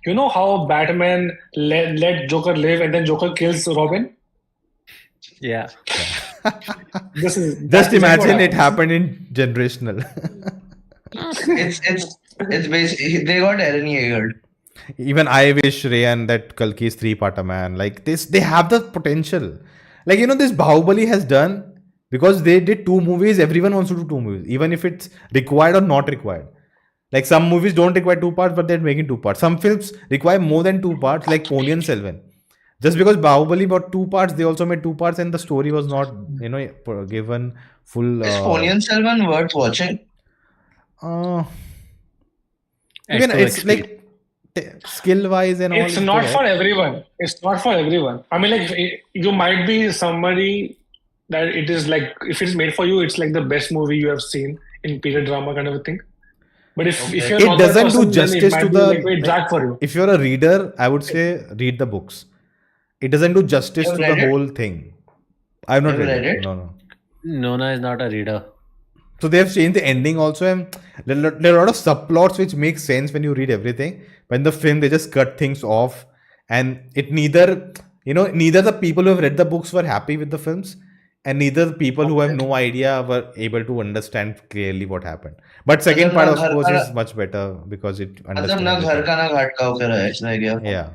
you know how Batman let Joker live and then Joker kills Robin? Yeah. Just imagine it happened in Generational. It's basically they got Eren Yeager. Even I wish Rayan that Kalki is 3-parter, man. Like this, they have the potential. This Bahubali has done. Because they did 2 movies, everyone wants to do 2 movies, even if it's required or not required. Like some movies don't require 2 parts, but they're making 2 parts. Some films require more than 2 parts, like Ponniyin Selvan. Just because Bahubali got 2 parts, they also made 2 parts, and the story was not, given full. Is Ponniyin Selvan worth watching? Again, it's like skill wise and all. It's not for everyone. It's not for everyone. I mean, you might be somebody that it is like, if it's made for you, it's like the best movie you have seen in period drama kind of a thing. But if you're it not doesn't that person, do justice then it to might be the like very drag for you. If you're a reader, I would say read the books. it doesn't do justice You've to the read it? whole thing. I've not You've read read it. it? No. Nona is not a reader. So they have changed the ending also, and there are a lot of subplots which make sense when you read everything. But in the film, they just cut things off, and it neither the people who have read the books were happy with the films, and neither the people who have no idea were able to understand clearly what happened. But second मतलब part, ना of घर course, का is much better because it मतलब understands ना घर everything. का ना घाट का होकर है. It's like Yeah.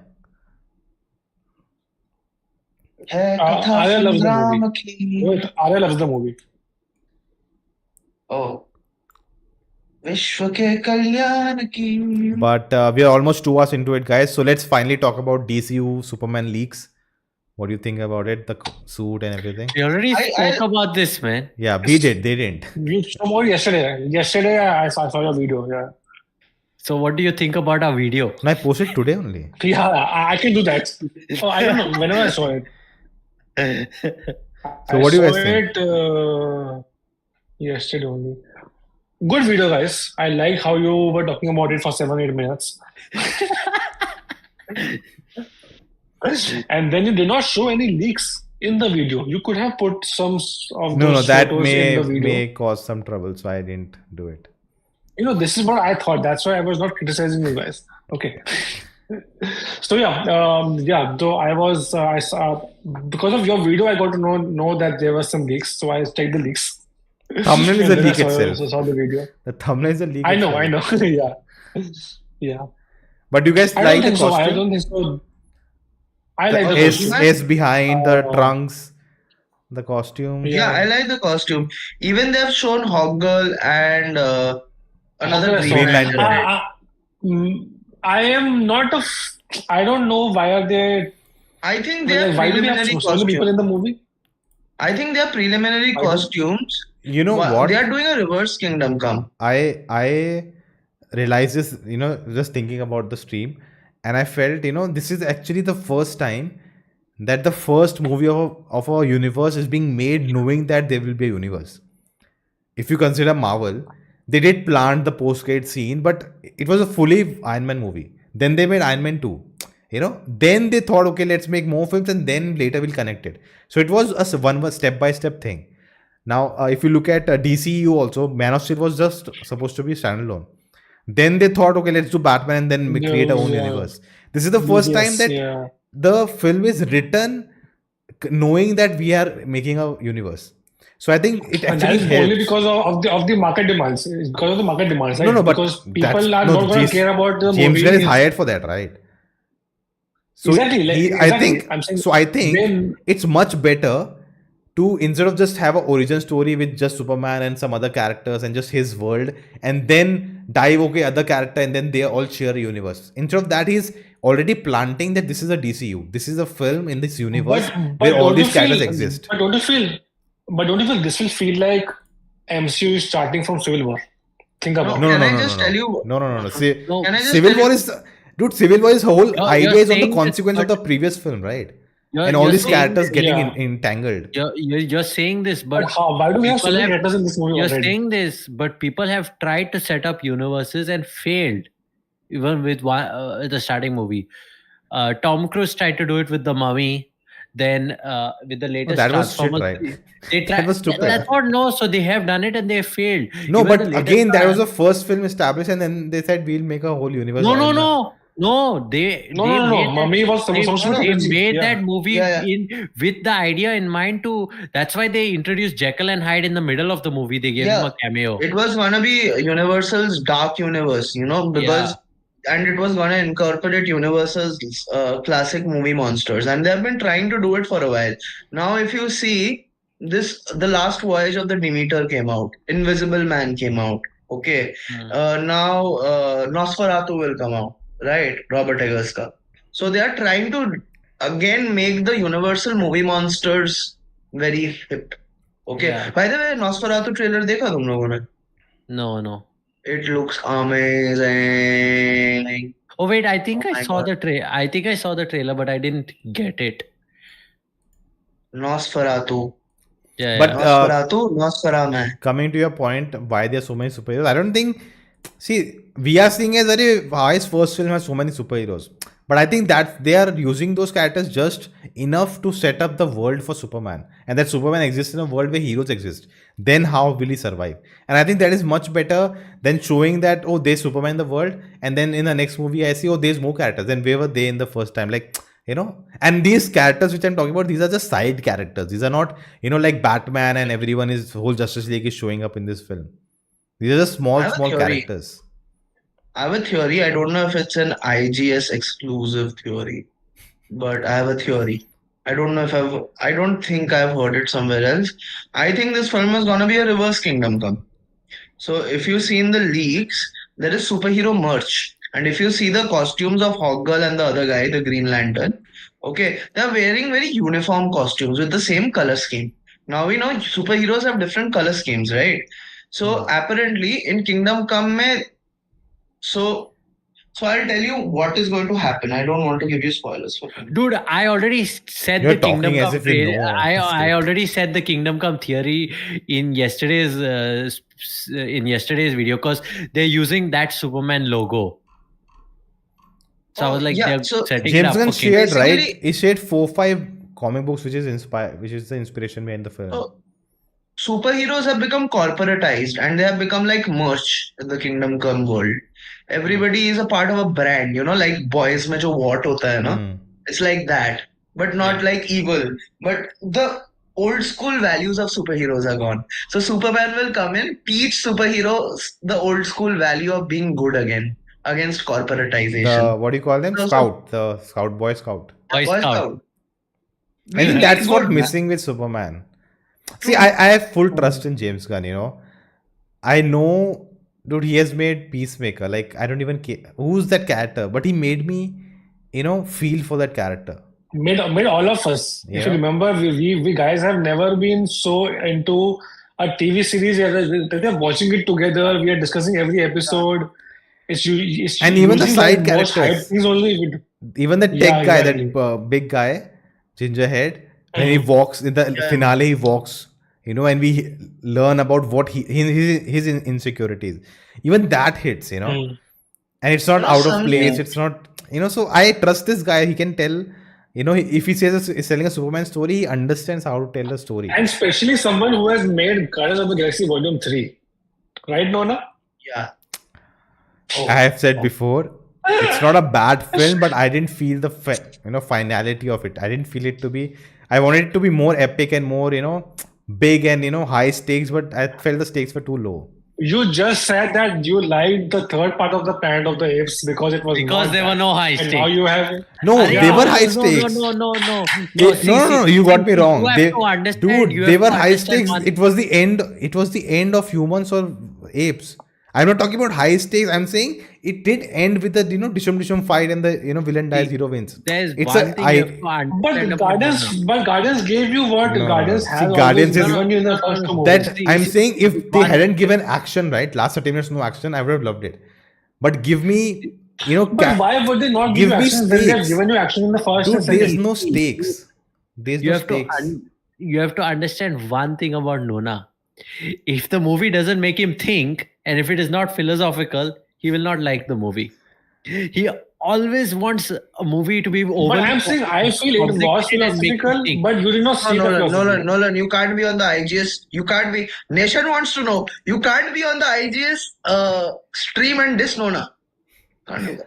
है कथा Arya loves the संग्राम movie. की. Wait, Arya loves the movie. Oh, विश्व के कल्याण की. But we are almost 2 hours into it, guys. So let's finally talk about DCU Superman Leaks. What do you think about it? The suit and everything. We already I- spoke about this, man. Yeah, we did. They didn't. You spoke about yesterday. Yesterday, I saw your video. Yeah. So what do you think about our video? And I posted today only. Yeah, I can do that. Oh, I don't know. Whenever I saw it. So what do you guys think? It yesterday only. Good video, guys. I like how you were talking about it for 7-8 minutes. And then you did not show any leaks in the video. You could have put some of No, those that photos in the video. may cause some trouble, so I didn't do it. This is what I thought. That's why I was not criticizing you guys. Okay. So though I saw, because of your video, I got to know that there were some leaks. So I checked the leaks. Thumbnail is a And then leak I itself. saw the video. The thumbnail is a leak. I know. itself. Yeah. But you guys I like don't the think so. I costume? don't think so. I like The the costume. S behind the Uh, trunks, the costume. Yeah. Yeah, I like the costume. Even they've shown Hawkgirl and another Okay, Green Green Lantern. Lantern. I am not I don't know why are they. I think they are Why do we have preliminary so many people costumes. in the movie? I think they are preliminary Why do- costumes. You know what? They are doing a reverse Kingdom Come. I realized this, just thinking about the stream, and I felt, this is actually the first time that the first movie of a universe is being made knowing that there will be a universe. If you consider Marvel, they did plant the post-credit scene, but it was a fully Iron Man movie. Then they made Iron Man 2. Then they thought, okay, let's make more films, and then later we'll connect it. So it was a one step-by-step thing. Now, if you look at DCU also, Man of Steel was just supposed to be standalone. Then they thought, okay, let's do Batman and then create our own Yeah. universe. This is the first time that the film is written knowing that we are making a universe. So I think it And that actually is helps. only because of the market demands. It's because of the market demands, right? No, but because people that's- are no, not going James- to care about the James movie. Gunn is hired for that, right? So Exactly, I'm saying I think then- it's much better to, instead of just have an origin story with just Superman and some other characters and just his world, and then dive other character and then they all share a universe. Instead of that, he's already planting that this is a DCU. This is a film in this universe where all don't these you characters feel- exist. But don't you feel this will feel like MCU is starting from Civil War? Think about No, it. Can no, I no, just no, tell no. you? No. No, Can I just Civil tell War you? is, dude. Civil War is whole You're idea is on saying the this, consequence of but- the previous film, right? you're- And all you're these saying- characters getting yeah. entangled. You're saying this, but But how? Why do we have so people many have- characters in this movie You're already? saying this, but people have tried to set up universes and failed, even with the starting movie. Tom Cruise tried to do it with the Mummy. Then with the latest that was shit, Transformers, right? they tried. That was stupid. That's what no. So they have done it and they failed. No, Even but the latest again, that one- was the first film established, and then they said we'll make a whole universe. No. No. They Mummy was they, supposed to be they crazy. made Yeah. that movie Yeah. with the idea in mind to. That's why they introduced Jekyll and Hyde in the middle of the movie. They gave him Yeah. a cameo. It was gonna be Universal's Dark Universe, because and it was gonna incorporate Universal's classic movie monsters, and they have been trying to do it for a while. Now, if you see this, the last voyage of the Demeter came out, Invisible Man came out. Okay, now Nosferatu will come out, right? Robert Eggers ka. So they are trying to again make the Universal movie monsters very hip. Okay. Yeah. By the way, Nosferatu trailer देखा तुम लोगों ने? No. It looks amazing. Oh wait, I think Oh I my saw God. the I think I saw the trailer, but I didn't get it. Nosferatu. Yeah, But Nosferatu, Nosferatu. coming to your point, why there are so many superheroes? I don't think. See, we are seeing as why his first film has so many superheroes. But I think that they are using those characters just enough to set up the world for Superman, and that Superman exists in a world where heroes exist. Then how will he survive? And I think that is much better than showing that, oh, there's Superman in the world, and then in the next movie I see, oh, there's more characters. Then where were they in the first time? Like, and these characters which I'm talking about, these are just side characters. These are not, like Batman and everyone is, whole Justice League is showing up in this film. These are just small characters. I have a theory. I don't know if it's an IGS exclusive theory, but I have a theory. I don't think I've heard it somewhere else. I think this film is gonna be a reverse Kingdom Come. So if you see in the leaks, there is superhero merch. And if you see the costumes of Hawkgirl and the other guy, the Green Lantern, okay, they're wearing very uniform costumes with the same color scheme. Now we know superheroes have different color schemes, right? So apparently in Kingdom Come, so I'll tell you what is going to happen. I don't want to give you spoilers for it. Dude, I already said You're the Kingdom talking as Come. if you know. I already said the Kingdom Come theory in yesterday's video because they're using that Superman logo. So I was like, they're setting it James up Gunn for shared, Basically- right? He shared 4-5 comic books which is the inspiration behind the film. So, superheroes have become corporatized and they have become like merch in the Kingdom Come world. Everybody is a part of a brand, like boys mein jo what hota hai na? It's like that, but not like evil. But the old school values of superheroes are gone. So Superman will come in, teach superheroes the old school value of being good again against corporatization. What do you call them? So- Scout. The Scout, Boy Scout. Boy Boy Scout. Scout. I think Really that's good, what man. missing with Superman. See, I have full trust in James Gunn, I know, dude, he has made Peacemaker. Like, I don't even care who's that character, but he made me, feel for that character. Made all of us. If Yeah. you remember, we guys have never been so into a TV series. They're watching it together. We are discussing every episode. It's And even the usually side the most characters. hype things only. Even the tech Yeah, guy, exactly. that big guy, ginger head, when he walks in the finale, he walks, and we learn about what his insecurities. Even that hits, and it's not out of place. something- It's not, so I trust this guy. He can tell, if he says he's telling a Superman story, he understands how to tell a story. And especially someone who has made Guardians of the Galaxy Volume 3. Right, Nona? Yeah. I have said before, it's not a bad film, but I didn't feel the finality of it. I didn't feel it to be. I wanted it to be more epic and more big and high stakes, but I felt the stakes were too low. You just said that you liked the third part of the Planet of the Apes because it was Because not there were that. no high And stakes. now you have No, Yeah. they were high No, stakes. No. No, you got me wrong. You have to understand. Dude, they were high stakes. It was the end. It was the end of humans or apes. I'm not talking about high stakes. I'm saying it did end with the dishum fight and the villain dies, hero wins. There's It's one a- thing I- you have to understand about Nona. But Guardians gave you what No, Guardians see, has always Guardians is- given you in the first two movies. That I'm saying, if they one- hadn't given action, right, last 30 minutes no action, I would have loved it. But give me, But why would they not give give you me action when they have stakes. given you action in the first Dude, and there's second? no stakes. There's You no have to stakes. you have to understand one thing about Nona. If the movie doesn't make him think, and if it is not philosophical, he will not like the movie. He always wants a movie to be over. But I'm saying I feel it was complicated and make philosophical, you think. but you did not see the philosophy. Nolan, you can't be on the IGS. You can't be. Nation wants to know. You can't be on the IGS stream and diss Nona. Can't do that.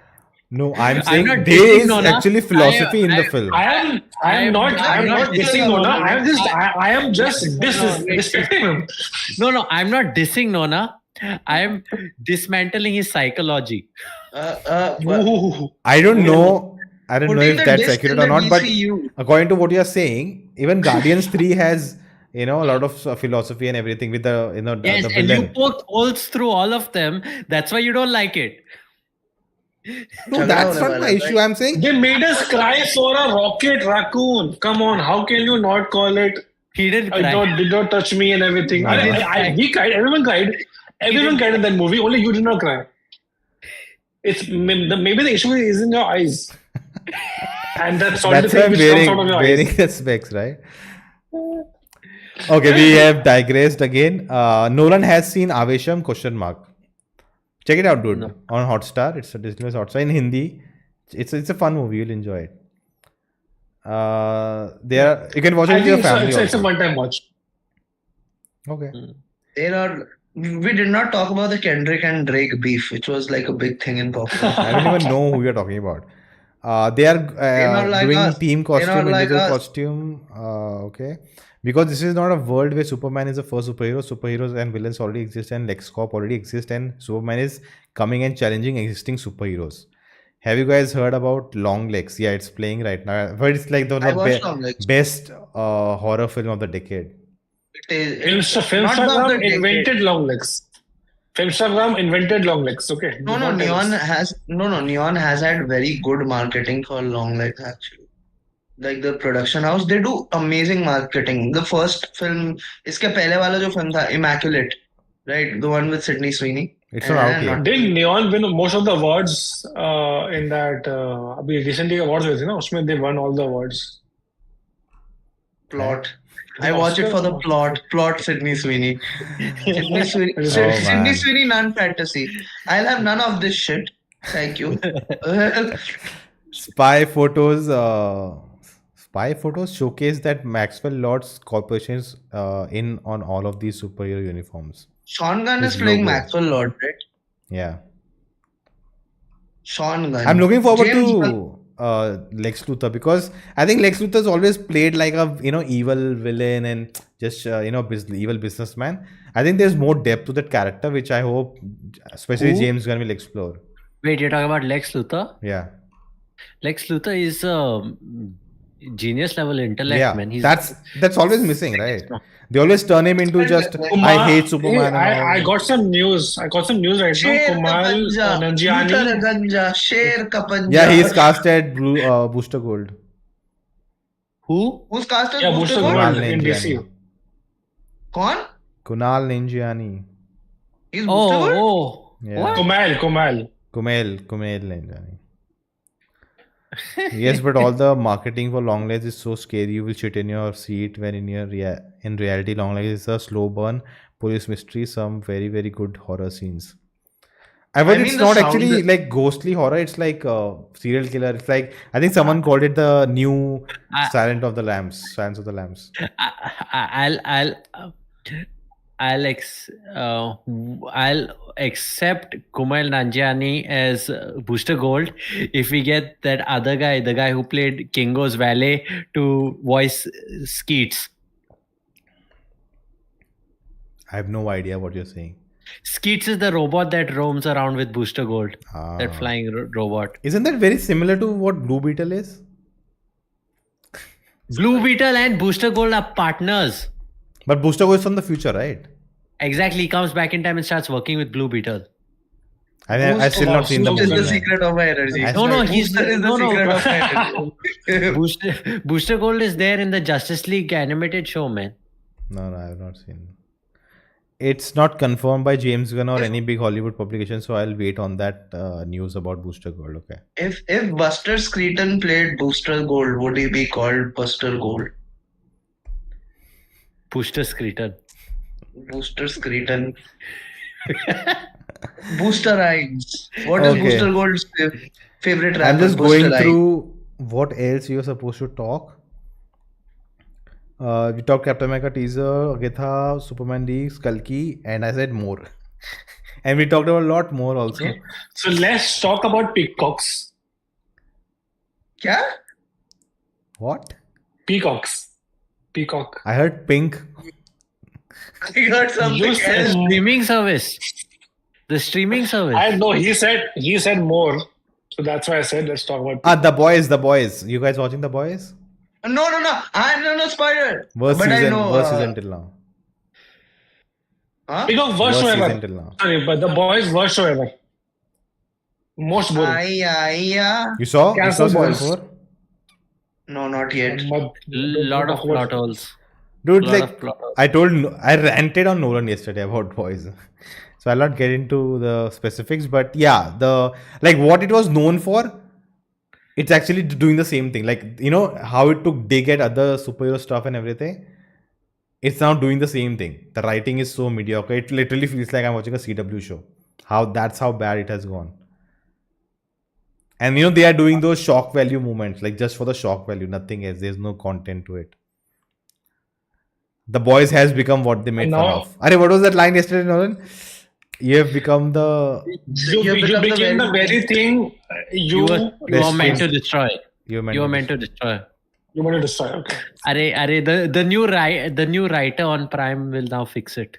No, I'm saying not there dissing is Nona. actually philosophy in the film. I am not dissing Nona. I am just disrespecting him. No, I'm not dissing Nona. I am dismantling his psychology. But Ooh. I don't know. I don't know putting if the that's disc accurate in or the not, but DCU. according to what you're saying, even Guardians 3 has, a lot of philosophy and everything with the, Yes, the and you villain. poked holes through all of them. That's why you don't like it. No, that's not my issue. I'm saying, They made us cry for a rocket raccoon. Come on, how can you not call it? He didn't cry. Did not touch me and everything. No. We cried. Everyone cried. Everyone cried in that movie. Only you did not cry. It's maybe the issue is in your eyes, and that's all the that's why thing I'm which comes out of your wearing eyes. the specs, right? Okay, we have digressed again. Nolan has seen Avesham ? Check it out, dude. No. On Hotstar. It's a Disney Hotstar in Hindi. It's a fun movie. You'll enjoy it. There you can watch it I with your think family it's a also. one-time watch. Okay. We did not talk about the Kendrick and Drake beef, which was like a big thing in pop culture. I don't even know who you're talking about. They are They're not like doing us. team They're costume, not like individual us. costume. Okay, because this is not a world where Superman is the first superhero. Superheroes and villains already exist, and LexCorp already exist, and Superman is coming and challenging existing superheroes. Have you guys heard about Long Legs? Yeah, it's playing right now. But it's like I watched Long Legs. best horror film of the decade. Filmstagram invented long legs. Filmstagram invented long legs. Okay. Neon has had very good marketing for Long Legs actually. Like the production house, they do amazing marketing. The first film, इसके पहले वाला जो film था, Immaculate, right? The one with Sydney Sweeney. It's not out yet. Didn't Neon win most of the awards in that? अभी recently awards हुए थे ना, उसमें they won all the awards. Plot. I watch it for the plot. Plot Sydney Sweeney. Sydney Sweeney non-fantasy. I'll have none of this shit. Thank you. Spy photos showcase that Maxwell Lord's corporations in on all of these superhero uniforms. Sean Gunn is playing Maxwell Lord, right? Yeah. Sean Gunn. I'm looking forward to Lex Luthor, because I think Lex Luthor's always played like a evil villain and just evil businessman. I think there's more depth to that character, which I hope especially James Gunn will explore. Wait, you're talking about Lex Luthor? Yeah. Lex Luthor is genius level intellect, Yeah, man. that's always missing, right? They always turn him into just I hate Superman. I got some news. I got some news right now. Kumail Nanjiani. Sher ka Panja. Yeah, he's casted Booster Gold. Who? Who's casted Yeah, Booster Gold in DCU. Kaun? Kunal Nanjiani. He's Booster Gold? Oh. Yeah. What? Kumail. Kumail Nanjiani. Yes, but all the marketing for Long Legs is so scary. You will shit in your seat when in reality, Long Legs is a slow burn police mystery. Some very, very good horror scenes. It's not actually like ghostly horror. It's like serial killer. It's like, I think someone called it the new Silence of the Lambs. I'll accept Kumail Nanjiani as Booster Gold if we get that other guy, the guy who played Kingo's valet, to voice Skeets. I have no idea what you're saying. Skeets is the robot that roams around with Booster Gold. That flying robot. Isn't that very similar to what Blue Beetle is? Blue Beetle and Booster Gold are partners. But Booster Gold is from the future, right? Exactly. He comes back in time and starts working with Blue Beetle. I've still not seen the movie. Booster is the secret of my energy. Booster Gold is there in the Justice League animated show, man. No, I have not seen. It's not confirmed by James Gunn or any big Hollywood publication, so I'll wait on that news about Booster Gold. Okay. If Buster Screeton played Booster Gold, would he be called Buster Gold? Booster Screeton. Booster Screeton. Booster Rhymes. What is Booster Gold's favorite rapper? I'm just going through what else you're supposed to talk. We talked Captain America teaser, Agatha, Superman Leaks, Kalki, and I said more. And we talked about a lot more also. Okay. So let's talk about peacocks. Kya? What? Peacocks. Peacock. I heard pink. I heard something else. Streaming service. The streaming service. I know he said more. So that's why I said let's talk about The Boys. You guys watching The Boys? No. I'm no spoiler. Worst season till now. Huh? Peacock worst show ever. Sorry, but The Boys worst show ever. Most boring. You saw? Cancel season Boys. 4? No, not yet. Lot of plot holes. Dude, I ranted on Nolan yesterday about Boys. So I'll not get into the specifics, but yeah, what it was known for, it's actually doing the same thing. Like, how it took dig at other superhero stuff and everything. It's now doing the same thing. The writing is so mediocre. It literally feels like I'm watching a CW show. That's how bad it has gone. And they are doing those shock value moments, like just for the shock value, nothing else. There's no content to it. The boys has become what they made fun of. Arey, what was that line yesterday, Nolan? You have become the... You became the very thing you were meant to destroy. You were meant to destroy. You wanted to destroy, okay. The new writer on Prime will now fix it.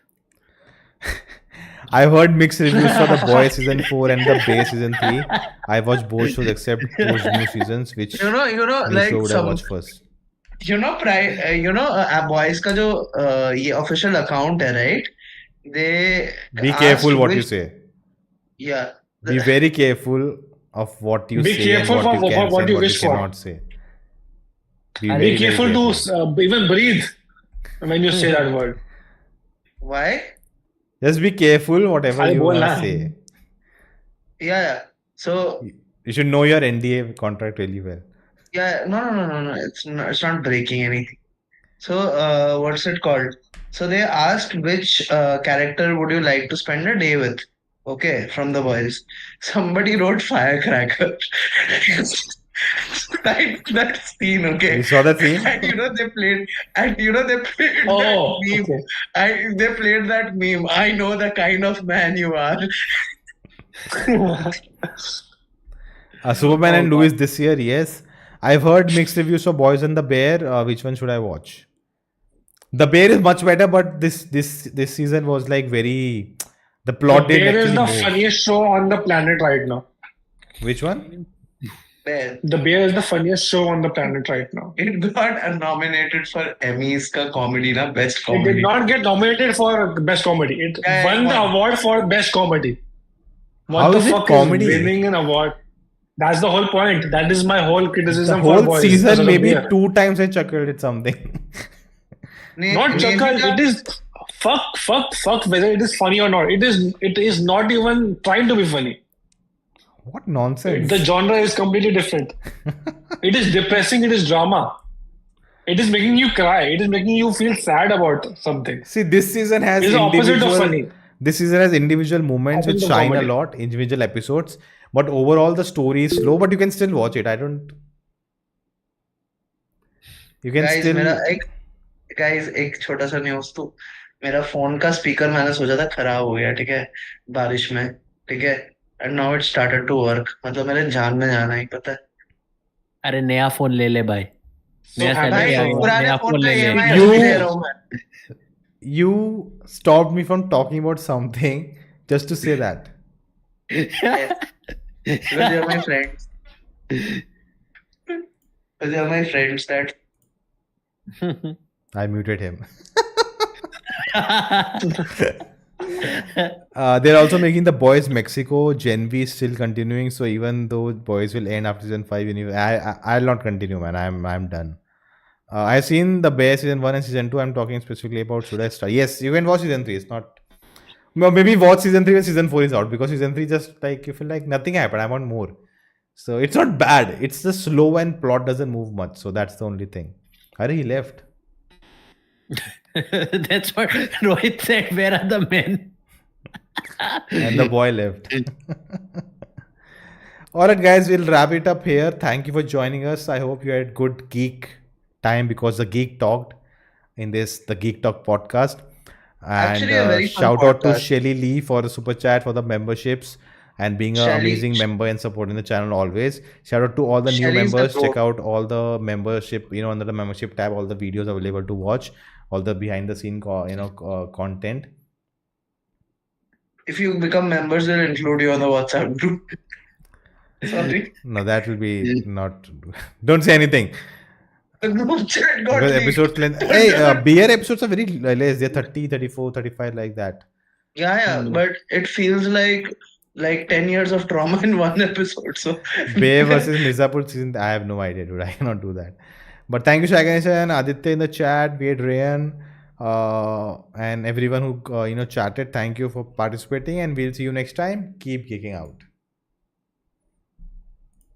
I've heard mixed reviews for The Boys season 4 and The Bay season 3. I watched both shows except those new seasons, which like show would I watch first. Boys का जो ये official account है, right? They be careful what you say. Yeah. Be very careful of what you say. Be careful and what you can what you wish for. Cannot say. Be careful to even breathe when you say that word. Why? Just be careful whatever you want to say. Yeah. So you should know your NDA contract really well. Yeah. No. It's not breaking anything. So what's it called? So they asked which character would you like to spend a day with? Okay, from The Boys. Somebody wrote Firecracker. that scene, okay. You saw that scene? And they played that meme. Okay. They played that meme. I know the kind of man you are. Superman and Lois this year, yes. I've heard mixed reviews for Boys and the Bear. Which one should I watch? The Bear is much better, but this season was like very... The plot didn't actually move. The Bear is the funniest show on the planet right now. Which one? Bear. The Bear is the funniest show on the planet right now. It got nominated for Emmys ka comedy, best comedy. It did not get nominated for best comedy. It won the award for best comedy. What the fuck comedy? Is winning an award? That's the whole point. That is my whole criticism for Boys. The whole season, maybe 2 times I chuckled at something. Not chuckle. It is fuck whether it is funny or not. It is not even trying to be funny. What nonsense. The genre is completely different. It is depressing. It is drama. It is making you cry. It is making you feel sad about something. See, this season has This season has individual moments which shine a lot, individual episodes. But overall, the story is slow. But you can still watch it. You can still. Guys, एक छोटा सा news तो मेरा phone का speaker मैंने सोचा था खराब हो गया, ठीक है, बारिश में, ठीक है, and now it started to work. मतलब मेरे जान में जाना ही पता है. अरे नया फोन ले ले भाई. नया फोन ले ले. You stopped me from talking about something just to say that. Because you're my friends. Because you're my friends that. I muted him. They're also making The Boys Mexico. Gen V is still continuing. So even though Boys will end after season 5, I'll not continue, man. I'm done. I've seen The Bear season 1 and season 2. I'm talking specifically about should I start. Yes, you can watch season 3. It's not. Maybe watch season 3 when season 4 is out, because season 3 just like you feel like nothing happened. I want more. So it's not bad. It's just slow and plot doesn't move much. So that's the only thing. He left. That's what Rohit said. Where are the men? And the boy left. Alright guys, we'll wrap it up here. Thank you for joining us. I hope you had good geek time because the geek talked in the Geek Talk podcast. And shout out to Shelly Lee for the super chat, for the memberships, and being an amazing member and supporting the channel always. Shout out to all the new members. Check out all the membership, under the membership tab, all the videos available to watch, all the behind the scene, content. If you become members, they'll include you on the WhatsApp group. Sorry. No, that will be not. Don't say anything. Because episodes length. Beer episodes are very less. They're 30, 34, 35, like that. Yeah, but it feels like 10 years of trauma in one episode. So Bay versus Mirzapur season, I have no idea, dude. I cannot do that. But thank you, Shaganesha and Aditya in the chat. We had Rayan and everyone who chatted. Thank you for participating, and we'll see you next time. Keep geeking out.